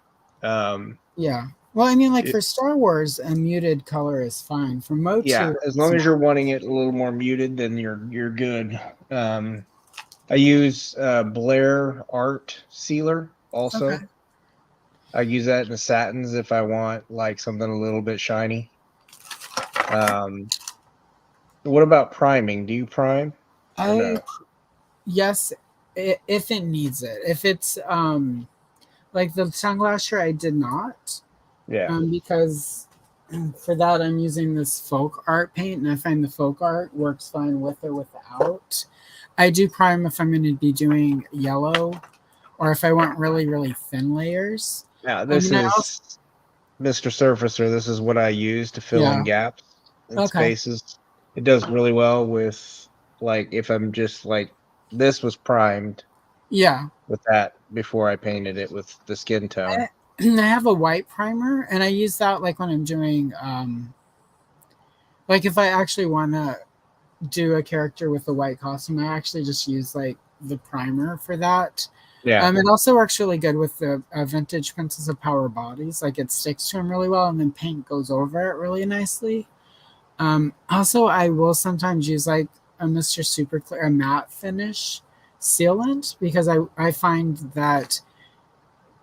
Yeah. Well, I mean, like for Star Wars, a muted color is fine. For Motu, yeah, as long as you're wanting it a little more muted, then you're good. I use Blair Art Sealer also. Okay. I use that in the satins if I want like something a little bit shiny. What about priming? Do you prime? Yes, if it needs it. If it's like the tongue lasher, I did not. Yeah. Because for that I'm using this folk art paint, and I find the folk art works fine with or without. I do prime if I'm going to be doing yellow, or if I want really, really thin layers. Yeah, this is Mr. Surfacer. This is what I use to fill in gaps and spaces. It does really well with, like, if I'm just like, this was primed. Yeah. With that before I painted it with the skin tone. I have a white primer, and I use that like when I'm doing, like if I actually want to do a character with a white costume, I actually just use like the primer for that. Yeah. It also works really good with the vintage Princess of Power bodies. Like it sticks to them really well, and then paint goes over it really nicely. Also, I will sometimes use like a Mr. Super Clear, a matte finish sealant, because I find that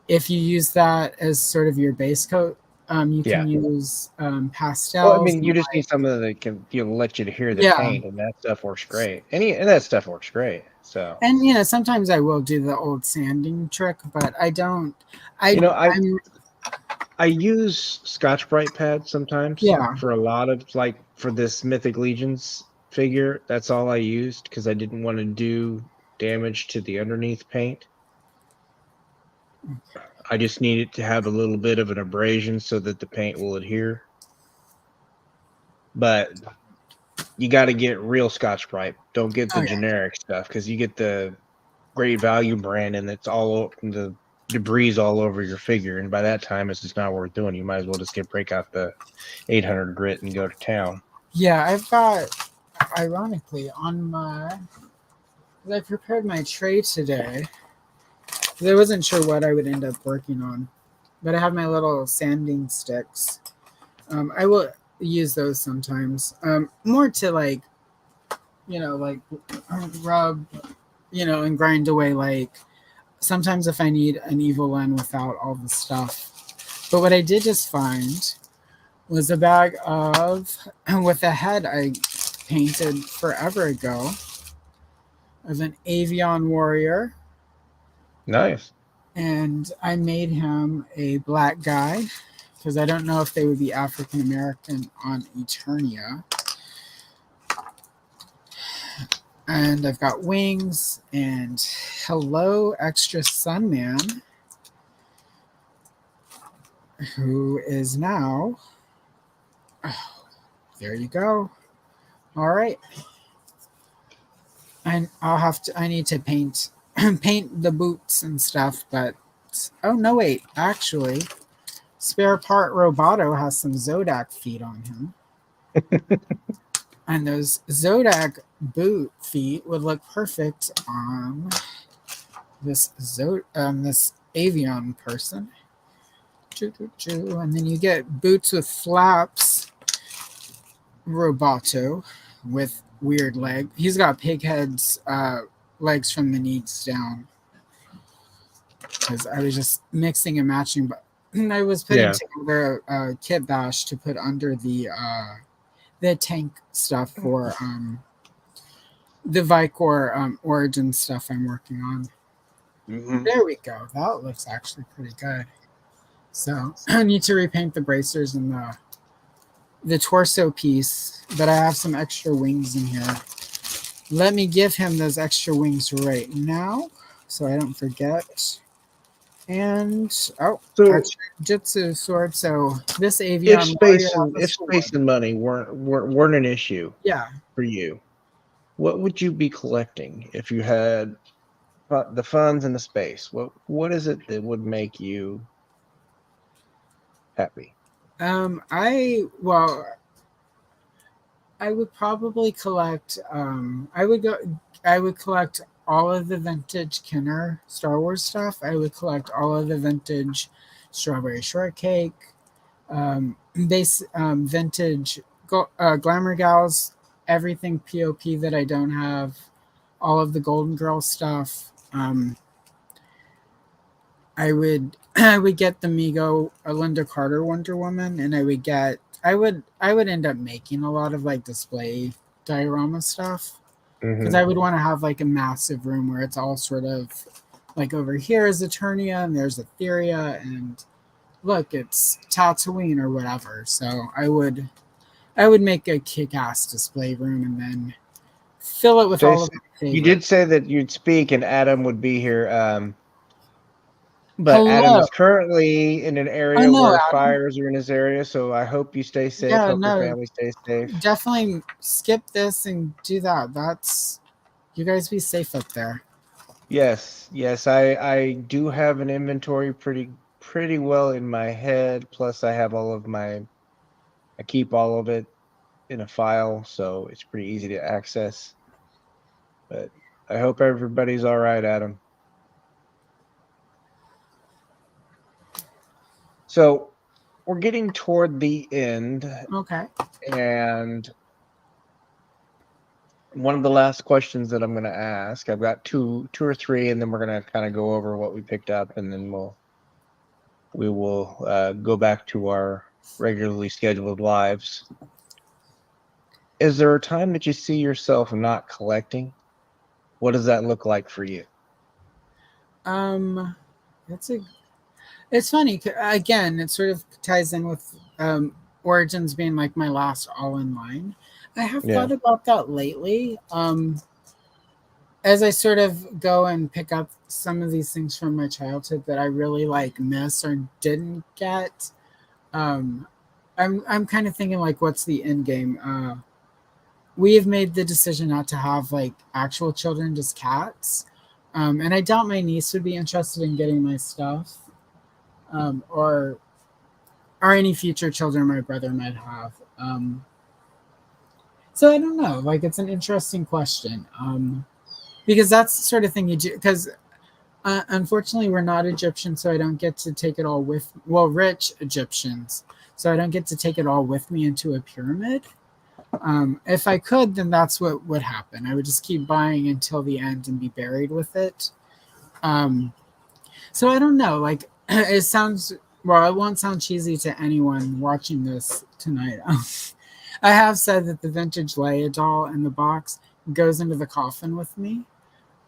if you use that as sort of your base coat, you can use pastels. Well, I mean, you just need something that can let you to hear the paint, and that stuff works great. And that stuff works great. So, and sometimes I will do the old sanding trick, but I don't. I use Scotch-Brite pads sometimes. Yeah. For a lot of, like, for this Mythic Legions figure, that's all I used because I didn't want to do damage to the underneath paint. I just need it to have a little bit of an abrasion so that the paint will adhere. But you got to get real Scotch-Brite. Don't get the generic stuff, because you get the Great Value brand and it's the debris all over your figure, and by that time it's just not worth doing. You might as well just break out the 800 grit and go to town. Yeah, I've got, ironically, on my, I prepared my tray today because I wasn't sure what I would end up working on, but I have my little sanding sticks. I will use those sometimes, more to like rub, and grind away. Like sometimes if I need an Evelyn without all the stuff. But what I did just find was a bag of, with a head I painted forever ago, of an Avian warrior. Nice. And I made him a black guy, because I don't know if they would be African American on Eternia. And I've got wings, and hello, extra Sunman, who is now, there you go. All right. I I need to paint paint the boots and stuff, but oh no, wait, actually, spare part Roboto has some Zodak feet on him. And those Zodak boot feet would look perfect on this this Avion person. And then you get boots with flaps Roboto with weird leg. He's got pig heads, legs from the knees down. Because I was just mixing and matching, but I was putting together a kit bash to put under the tank stuff for the Vicor Origin stuff I'm working on. Mm-hmm. There we go. That looks actually pretty good. So I need to repaint the bracers and the torso piece, but I have some extra wings in here. Let me give him those extra wings right now so I don't forget. And our Jitsu sword. So this Avion, if space and money weren't an issue, for you, what would you be collecting if you had the funds and the space? What is it that would make you happy? I would probably collect. I would collect all of the vintage Kenner Star Wars stuff. I would collect all of the vintage Strawberry Shortcake, vintage Glamour Gals, everything POP that I don't have, all of the Golden Girl stuff. I would get the Mego Linda Carter Wonder Woman, and I would end up making a lot of like display diorama stuff. Because I would want to have like a massive room where it's all sort of like over here is Eternia and there's Etheria and look, it's Tatooine or whatever. So I would make a kick-ass display room and then fill it with all of my favorites. You did say that you'd speak and Adam would be here. But hello. Adam is currently in an area where fires are in his area, so I hope you stay safe. Hope your family stays safe. Definitely skip this and do that. You guys be safe up there. Yes. I do have an inventory pretty well in my head. Plus, I have I keep all of it in a file, so it's pretty easy to access. But I hope everybody's all right, Adam. So we're getting toward the end. Okay. And one of the last questions that I'm going to ask, I've got two or three, and then we're going to kind of go over what we picked up, and then we will go back to our regularly scheduled lives. Is there a time that you see yourself not collecting? What does that look like for you? It's funny. Again, it sort of ties in with Origins being like my last all-in line. I have thought about that lately. As I sort of go and pick up some of these things from my childhood that I really like miss or didn't get, I'm kind of thinking like, what's the end game? We have made the decision not to have like actual children, just cats. And I doubt my niece would be interested in getting my stuff. Or any future children my brother might have. So I don't know. Like, it's an interesting question. Because that's the sort of thing you do. Because unfortunately, we're not Egyptian, so I don't get to take it all with. Well, rich Egyptians, so I don't get to take it all with me into a pyramid. If I could, then that's what would happen. I would just keep buying until the end and be buried with it. So I don't know. Like, it sounds, well, it won't sound cheesy to anyone watching this tonight. I have said that the vintage Leia doll in the box goes into the coffin with me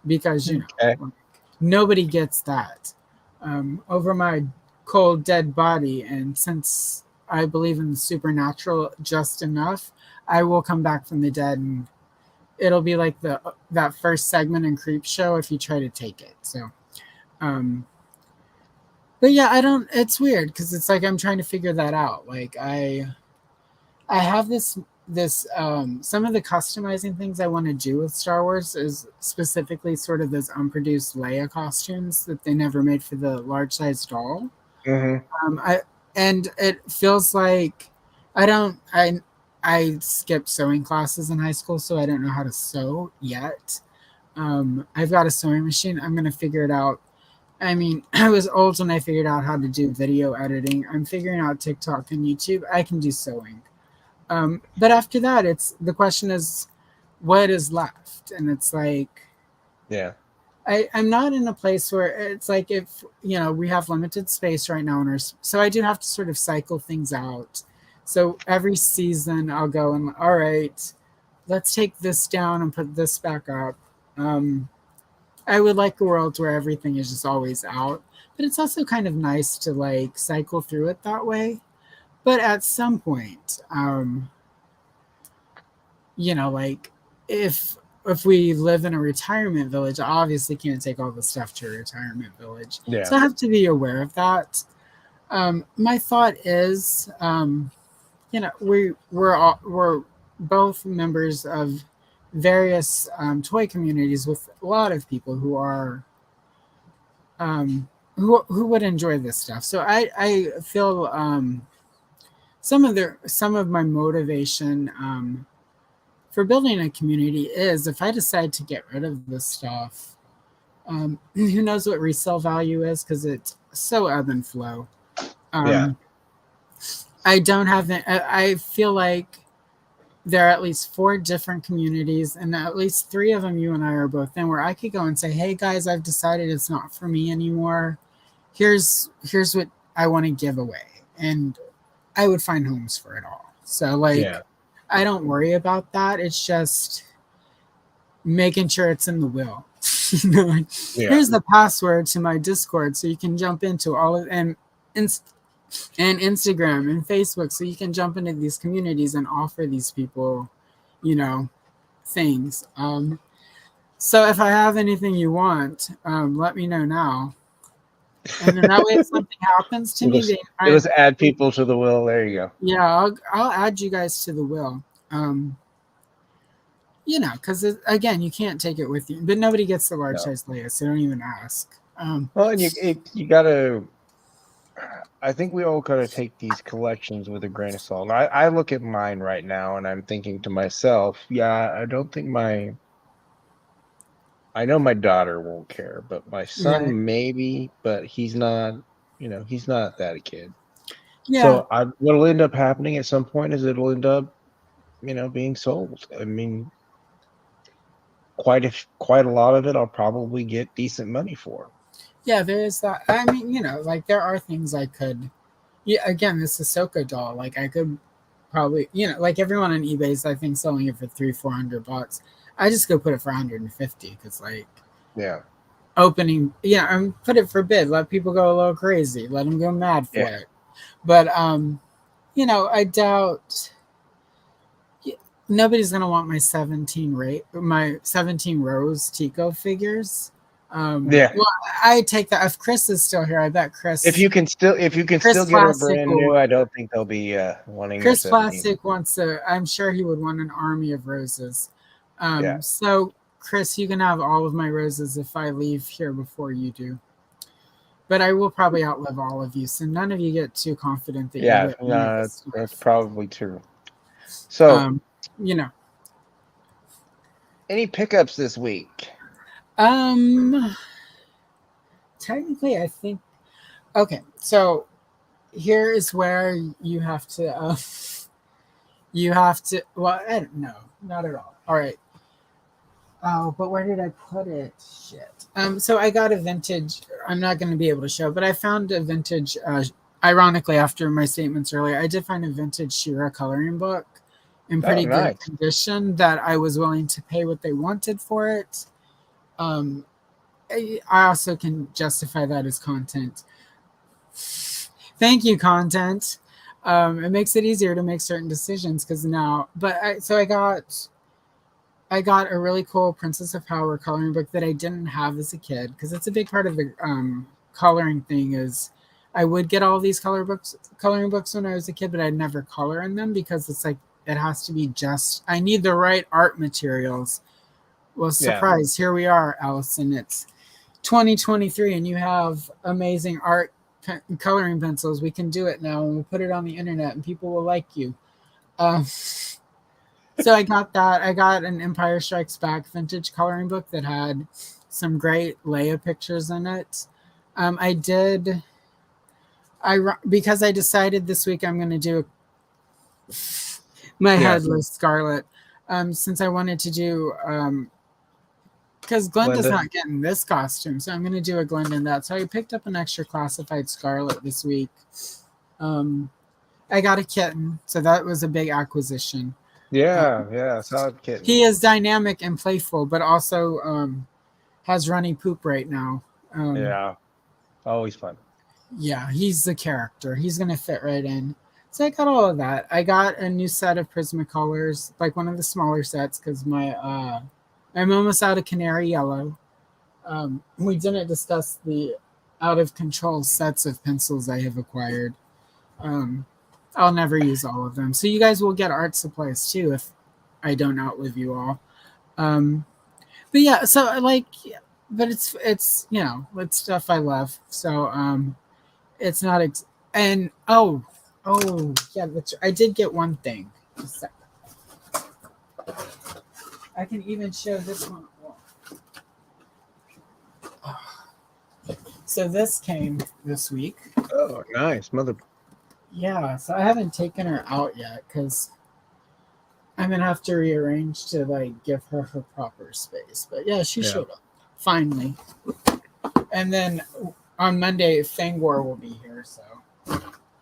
because, you know, like, nobody gets that over my cold, dead body. And since I believe in the supernatural just enough, I will come back from the dead and it'll be like that first segment in Creep Show if you try to take it. So, but yeah, it's weird because it's like I'm trying to figure that out. Like I have this some of the customizing things I want to do with Star Wars is specifically sort of those unproduced Leia costumes that they never made for the large size doll. I and it feels like I don't I skipped sewing classes in high school, so I don't know how to sew yet. I've got a sewing machine. I'm gonna figure it out. I mean, I was old when I figured out how to do video editing. I'm figuring out TikTok and YouTube. I can do sewing. But after that, the question is what is left? And it's like, Yeah. I'm not in a place where it's like, if, we have limited space right now so I do have to sort of cycle things out. So every season I'll go and, all right, let's take this down and put this back up. I would like a world where everything is just always out, but it's also kind of nice to like cycle through it that way. But at some point, like if we live in a retirement village, I obviously can't take all the stuff to a retirement village. Yeah. So I have to be aware of that. My thought is, we're both members of various toy communities with a lot of people who are who would enjoy this stuff. So I feel some of my motivation for building a community is if I decide to get rid of this stuff, who knows what resale value is, because it's so ebb and flow. I feel like there are at least 4 different communities, and at least 3 of them you and I are both in, where I could go and say, hey guys, I've decided it's not for me anymore. Here's what I want to give away. And I would find homes for it all. So I don't worry about that. It's just making sure it's in the will. Here's the password to my Discord so you can jump into all of and Instagram and Facebook so you can jump into these communities and offer these people, things. So if I have anything you want, let me know now. And then that way if something happens to me, just add people to the will. There you go. Yeah, I'll add you guys to the will. Because again, you can't take it with you, but nobody gets the large size Leia, so don't even ask. Well, and you gotta. I think we all gotta take these collections with a grain of salt. I look at mine right now, and I'm thinking to myself, I don't think I know my daughter won't care, but my son maybe, but he's not. He's not that kid. Yeah. So what'll end up happening at some point is it'll end up, being sold. I mean, quite a lot of it I'll probably get decent money for. Yeah, there is that. I mean, like there are things I could. Yeah, again, this Ahsoka doll. Like I could probably, like everyone on eBay is I think selling it for $300-400. I just go put it for 150 because opening, and put it for bid. Let people go a little crazy. Let them go mad for it. But I doubt nobody's gonna want my 17 rows Tico figures. Well, I take that. If Chris is still here, I bet Chris. If you can still get a brand new, I don't think they'll be wanting. Chris Plastic wants I'm sure he would want an army of roses. So Chris, you can have all of my roses if I leave here before you do. But I will probably outlive all of you, so none of you get too confident that that's probably true. So any pickups this week? Technically, I think. Okay, so here is where you have to. Well, I don't know, not at all. All right. Oh, but where did I put it? Shit. So I got a vintage. I'm not going to be able to show, but I found a vintage. Ironically, after my statements earlier, I did find a vintage She-Ra coloring book in pretty good condition that I was willing to pay what they wanted for it. I also can justify that as content. Thank you, content. It makes it easier to make certain decisions because now. But I got a really cool Princess of Power coloring book that I didn't have as a kid because it's a big part of the coloring thing. Is I would get all these coloring books when I was a kid, but I'd never color in them because it's like it has to be just, I need the right art materials. Well, surprise, here we are, Allison. It's 2023 and you have amazing art coloring pencils. We can do it now and we'll put it on the internet and people will like you. So I got that. I got an Empire Strikes Back vintage coloring book that had some great Leia pictures in it. Because I decided this week I'm going to do my headless Scarlet. Since I wanted to do, because Glenda's not getting this costume, so I'm going to do a Glenda in that. So I picked up an extra classified Scarlet this week. I got a kitten, so that was a big acquisition. Yeah, solid kitten. He is dynamic and playful, but also has runny poop right now. Always fun. Yeah, he's the character. He's going to fit right in. So I got all of that. I got a new set of Prismacolors, like one of the smaller sets, because I'm almost out of Canary Yellow. We didn't discuss the out-of-control sets of pencils I have acquired. I'll never use all of them. So you guys will get art supplies too if I don't outlive you all. But yeah, so but it's it's stuff I love. So it's not and oh yeah, I did get one thing. Just a second. I can even show this one. So this came this week. Oh, nice, mother. Yeah, so I haven't taken her out yet because I'm gonna have to rearrange to give her proper space. But yeah, she showed up finally. And then on Monday, Fangor will be here. So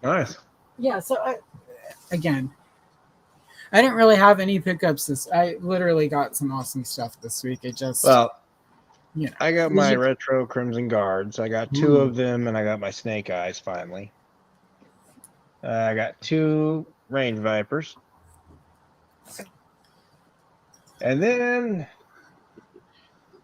nice. Yeah, so I didn't really have any pickups I literally got some awesome stuff this week. It just I got my retro Crimson Guards. I got two of them, and I got my Snake Eyes finally. I got 2 Range Vipers. And then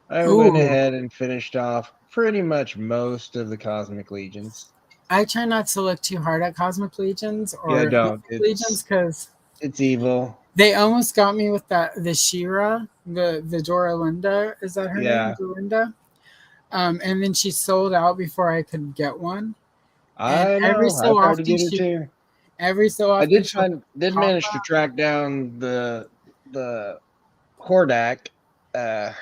I went ahead and finished off pretty much most of the Cosmic Legions. I try not to look too hard at Cosmic Legions or Legions because it's evil. They almost got me with the She-Ra, the Doralinda. Is that her name? Dorinda? And then she sold out before I could get one. I know. Every so I tried often to get it too. Every so often I did manage to track down the Hordak. I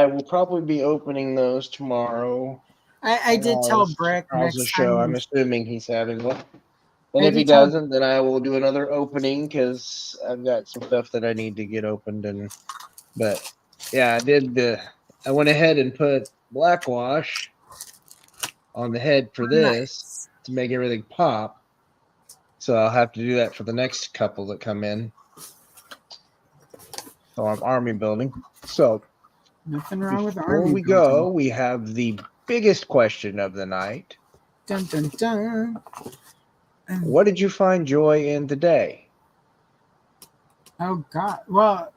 will probably be opening those tomorrow. I did tell Brick next show. I'm assuming he's having one. And if he doesn't, then I will do another opening because I've got some stuff that I need to get opened. But yeah, I went ahead and put Blackwash on the head for this to make everything pop. So I'll have to do that for the next couple that come in. So I'm army building. So nothing wrong with army. Before we go, we have the biggest question of the night. Dun, dun, dun. What did you find joy in today? Oh God! Well,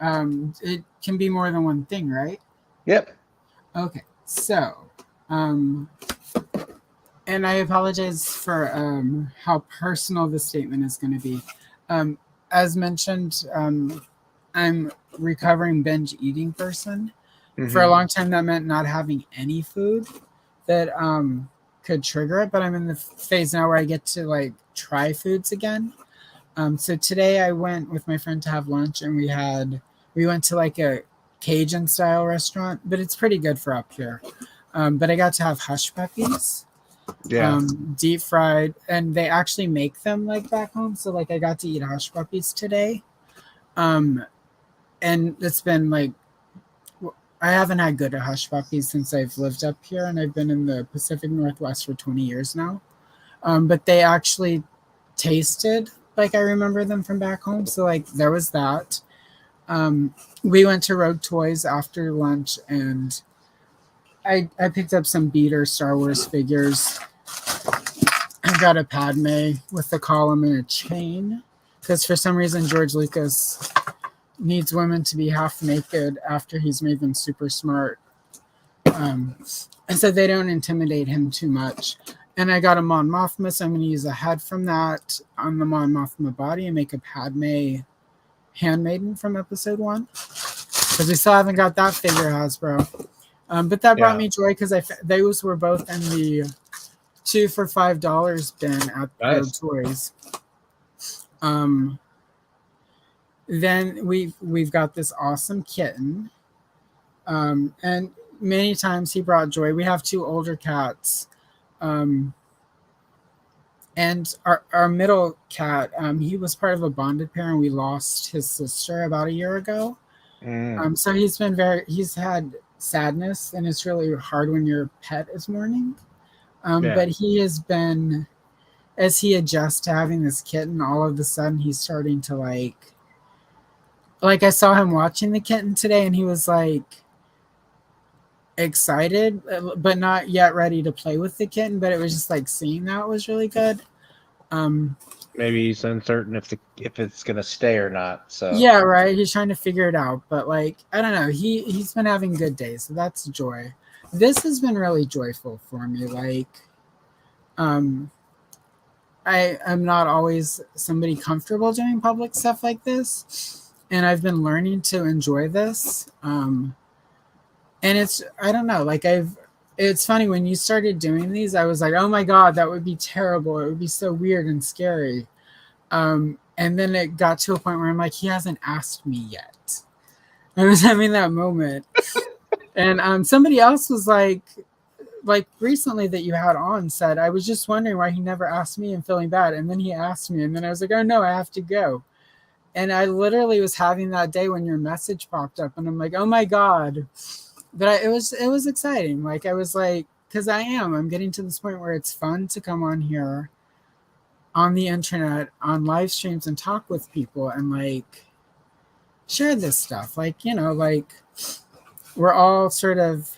it can be more than one thing, right? Yep. Okay, so, and I apologize for how personal the statement is going to be. As mentioned, I'm recovering binge eating person. Mm-hmm. For a long time, that meant not having any food that could trigger it. But I'm in the phase now where I get to try foods again. So today I went with my friend to have lunch, and we went to a Cajun style restaurant, but it's pretty good for up here. But I got to have hush puppies. Yeah. Deep fried, and they actually make them back home. So I got to eat hush puppies today. And it's been I haven't had good hush puppies since I've lived up here, and I've been in the Pacific Northwest for 20 years now. But they actually tasted like I remember them from back home. So there was that. We went to Rogue Toys after lunch, and I picked up some beater Star Wars figures. I got a Padme with the column and a chain because for some reason George Lucas needs women to be half naked after he's made them super smart. And so they don't intimidate him too much. And I got a Mon Mothma, so I'm going to use a head from that on the Mon Mothma body and make a Padme handmaiden from episode 1. Because we still haven't got that figure, Hasbro. But that brought me joy because those were both in the 2 for $5 bin at Nice. Toys. Then we've got this awesome kitten. And many times he brought joy. We have 2 older cats. And our middle cat, he was part of a bonded pair, and we lost his sister about a year ago. So he's had sadness, and it's really hard when your pet is mourning. But he has been, as he adjusts to having this kitten, all of a sudden he's starting to like I saw him watching the kitten today, and he was like excited, but not yet ready to play with the kitten. But it was just like seeing that was really good. Maybe he's uncertain if it's gonna stay or not. So yeah, right. He's trying to figure it out, but like I don't know. He's been having good days, so that's joy. This has been really joyful for me. Like, I am not always somebody comfortable doing public stuff like this, and I've been learning to enjoy this. And it's I don't know. Like it's funny when you started doing these, I was like, oh my God, that would be terrible. It would be so weird and scary. And then it got to a point where I'm like, he hasn't asked me yet. I was having that moment. And somebody else was like recently that you had on said, I was just wondering why he never asked me and feeling bad. And then he asked me, and then I was like, oh no, I have to go. And I literally was having that day when your message popped up, and I'm like, oh my God. But it was exciting. Like I was like, because I'm getting to this point where it's fun to come on here on the internet, on live streams, and talk with people and like share this stuff. Like, like we're all sort of,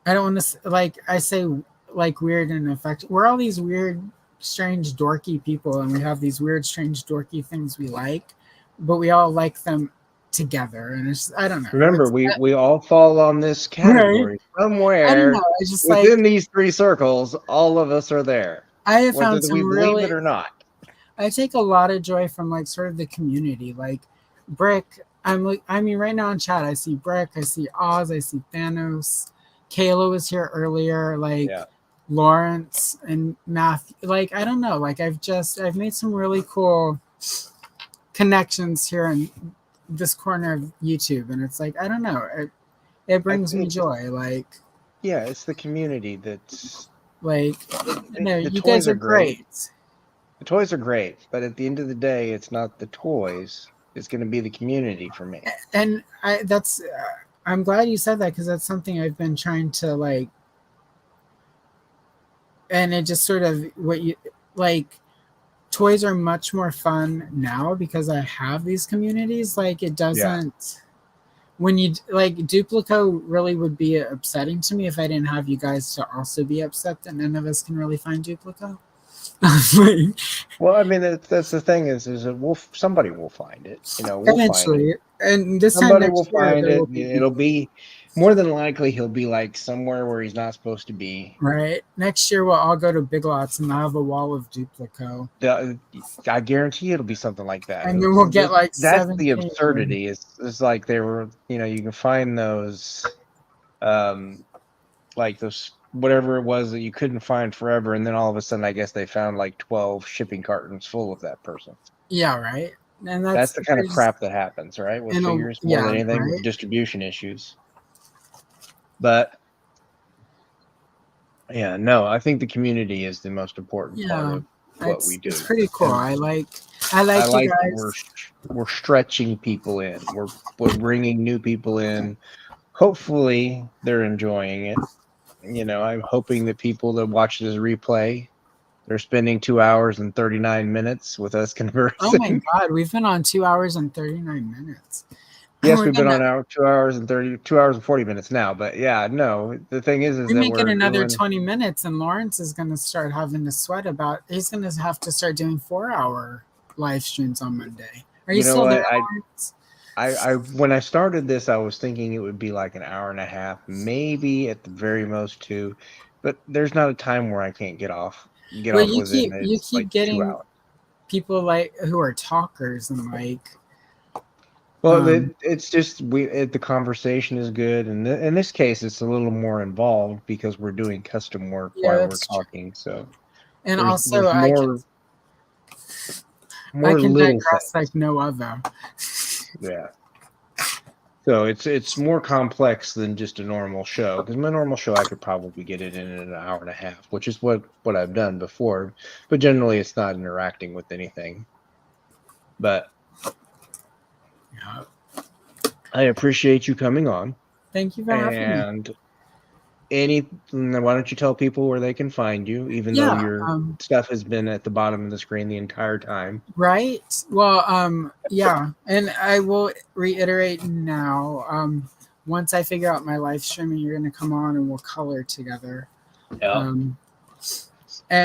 I don't want to, like I say, like weird and effective. We're all these weird, strange, dorky people, and we have these weird, strange, dorky things we like, but we all like them together, and it's I don't know. Remember, we all fall on this category somewhere. I don't know. I just within these 3 circles, all of us are there. I have whether found some we really believe it or not. I take a lot of joy from like sort of the community, like Brick. Right now in chat, I see Brick, I see Oz, I see Thanos. Kayla was here earlier, like Lawrence and Matthew. Like I don't know, like I've made some really cool connections here in this corner of YouTube, and it's like I don't know, it brings me joy. Like it's the community that's like you guys are great. The toys are great, but at the end of the day, it's not the toys. It's going to be the community for me. And I'm glad you said that, because that's something I've been trying to like. And it just sort of what you like. Toys are much more fun now because I have these communities. Like it doesn't when you like Duplico really would be upsetting to me if I didn't have you guys to also be upset that none of us can really find Duplico. Well, I mean that's the thing is that somebody will find it. We'll eventually, find it. And this somebody time will find it. It'll be more than likely he'll be like somewhere where he's not supposed to be. Right. Next year we'll all go to Big Lots and I'll have a wall of Duplico. I guarantee it'll be something like that. And then we'll get like that's the absurdity. It's like they were, you can find those, like those whatever it was that you couldn't find forever, and then all of a sudden, I guess they found like 12 shipping cartons full of that person. Yeah, right. And that's the kind of crap that happens, right? With figures more than anything, with distribution issues. But I think the community is the most important part of what we do. It's pretty cool. I like you guys. We're stretching people in. We're bringing new people in. Hopefully, they're enjoying it. I'm hoping that people that watch this replay, they're spending 2 hours and 39 minutes with us conversing. Oh my God, we've been on 2 hours and 39 minutes. Yes, we've been on 2 hours and 40 minutes now. But the thing is we may get another 20 minutes, and Lawrence is going to start having to sweat about. He's going to have to start doing 4-hour live streams on Monday. Are you still there, Lawrence? I when I started this, I was thinking it would be like an hour and a half, maybe at the very most 2. But there's not a time where I can't get off Well, within it. you It's keep like 2 getting hours. people like who are talkers and like Well, um it's just the conversation is good, and in this case, it's a little more involved because we're doing custom work yeah, while we're that's true. talking. So And also there's I more can little digress things. like no other. Yeah. So it's more complex than just a normal show. Because my normal show, I could probably get it in an hour and a half, which is what I've done before. But generally, it's not interacting with anything. But Yeah. I appreciate you coming on. Thank you for having me. And why don't you tell people where they can find you, even though Yeah, your stuff has been at the bottom of the screen the entire time? right. Well, yeah, and I will reiterate now. Once I figure out my live streaming, you're gonna come on and we'll color together. Yeah.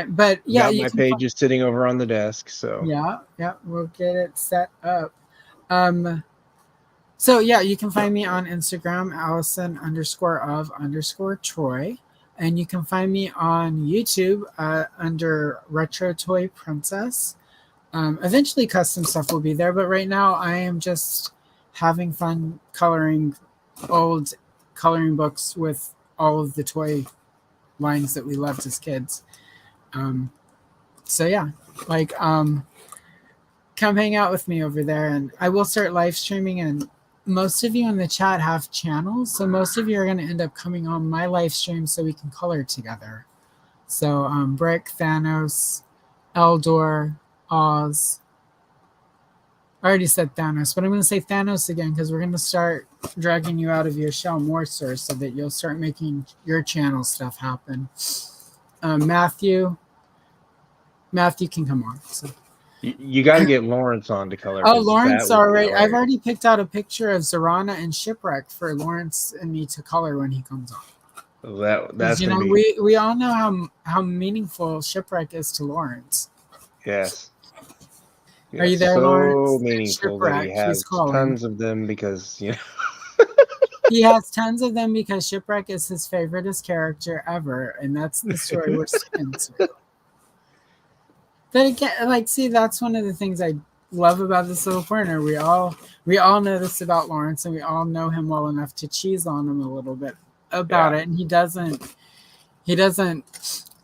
But yeah, Got you my can. pages sitting over on the desk, so Yeah, we'll get it set up. So yeah, you can find me on Instagram, Allison_of_Troy. And you can find me on YouTube under Retro Toy Princess. Eventually custom stuff will be there, but right now I am just having fun coloring old coloring books with all of the toy lines that we loved as kids. So yeah, like come hang out with me over there, and I will start live streaming. And most of you in the chat have channels, so most of you are going to end up coming on my live stream so we can color together. So Brick, Thanos, Eldor, Oz. I already said Thanos, but I'm going to say Thanos again because we're going to start dragging you out of your shell more, sir, so that you'll start making your channel stuff happen. Matthew can come on. So. you got to get Lawrence on to color. Oh, 'Cause Lawrence, that would all be right. I've hilarious. already picked out a picture of Zorana and Shipwreck for Lawrence and me to color when he comes on. That's You gonna know, be we all know how meaningful Shipwreck is to Lawrence. yes. Are you Yes, there, so Lawrence? meaningful that he Shipwreck, he's has calling. tons of them because He has tons of them because Shipwreck is his favoriteest character ever, and that's the story we're sticking to. But again, like, see, that's one of the things I love about this little corner. We all know this about Lawrence, and we all know him well enough to cheese on him a little bit about it, and he doesn't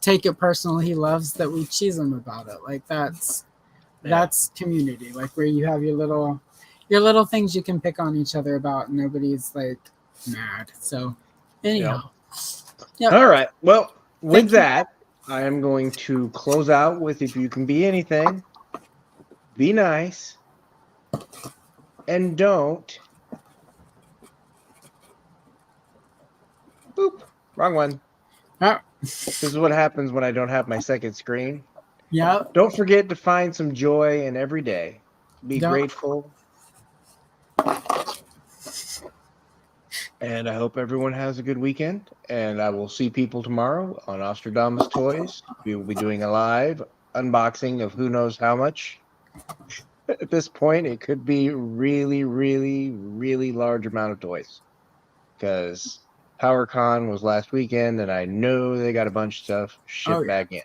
take it personal. He loves that we cheese him about it. Like that's community, like where you have your little things you can pick on each other about, and nobody's like mad. So anyhow, Yep. All right. Well, with Thank you. that, I am going to close out with if you can be anything, be nice, and don't. Boop. Wrong one. This is what happens when I don't have my second screen. Yeah. Don't forget to find some joy in every day. Be grateful. And I hope everyone has a good weekend. And I will see people tomorrow on Ostradamus Toys. We will be doing a live unboxing of who knows how much. At this point, it could be really, really, really large amount of toys. Because PowerCon was last weekend, and I know they got a bunch of stuff shipped back in.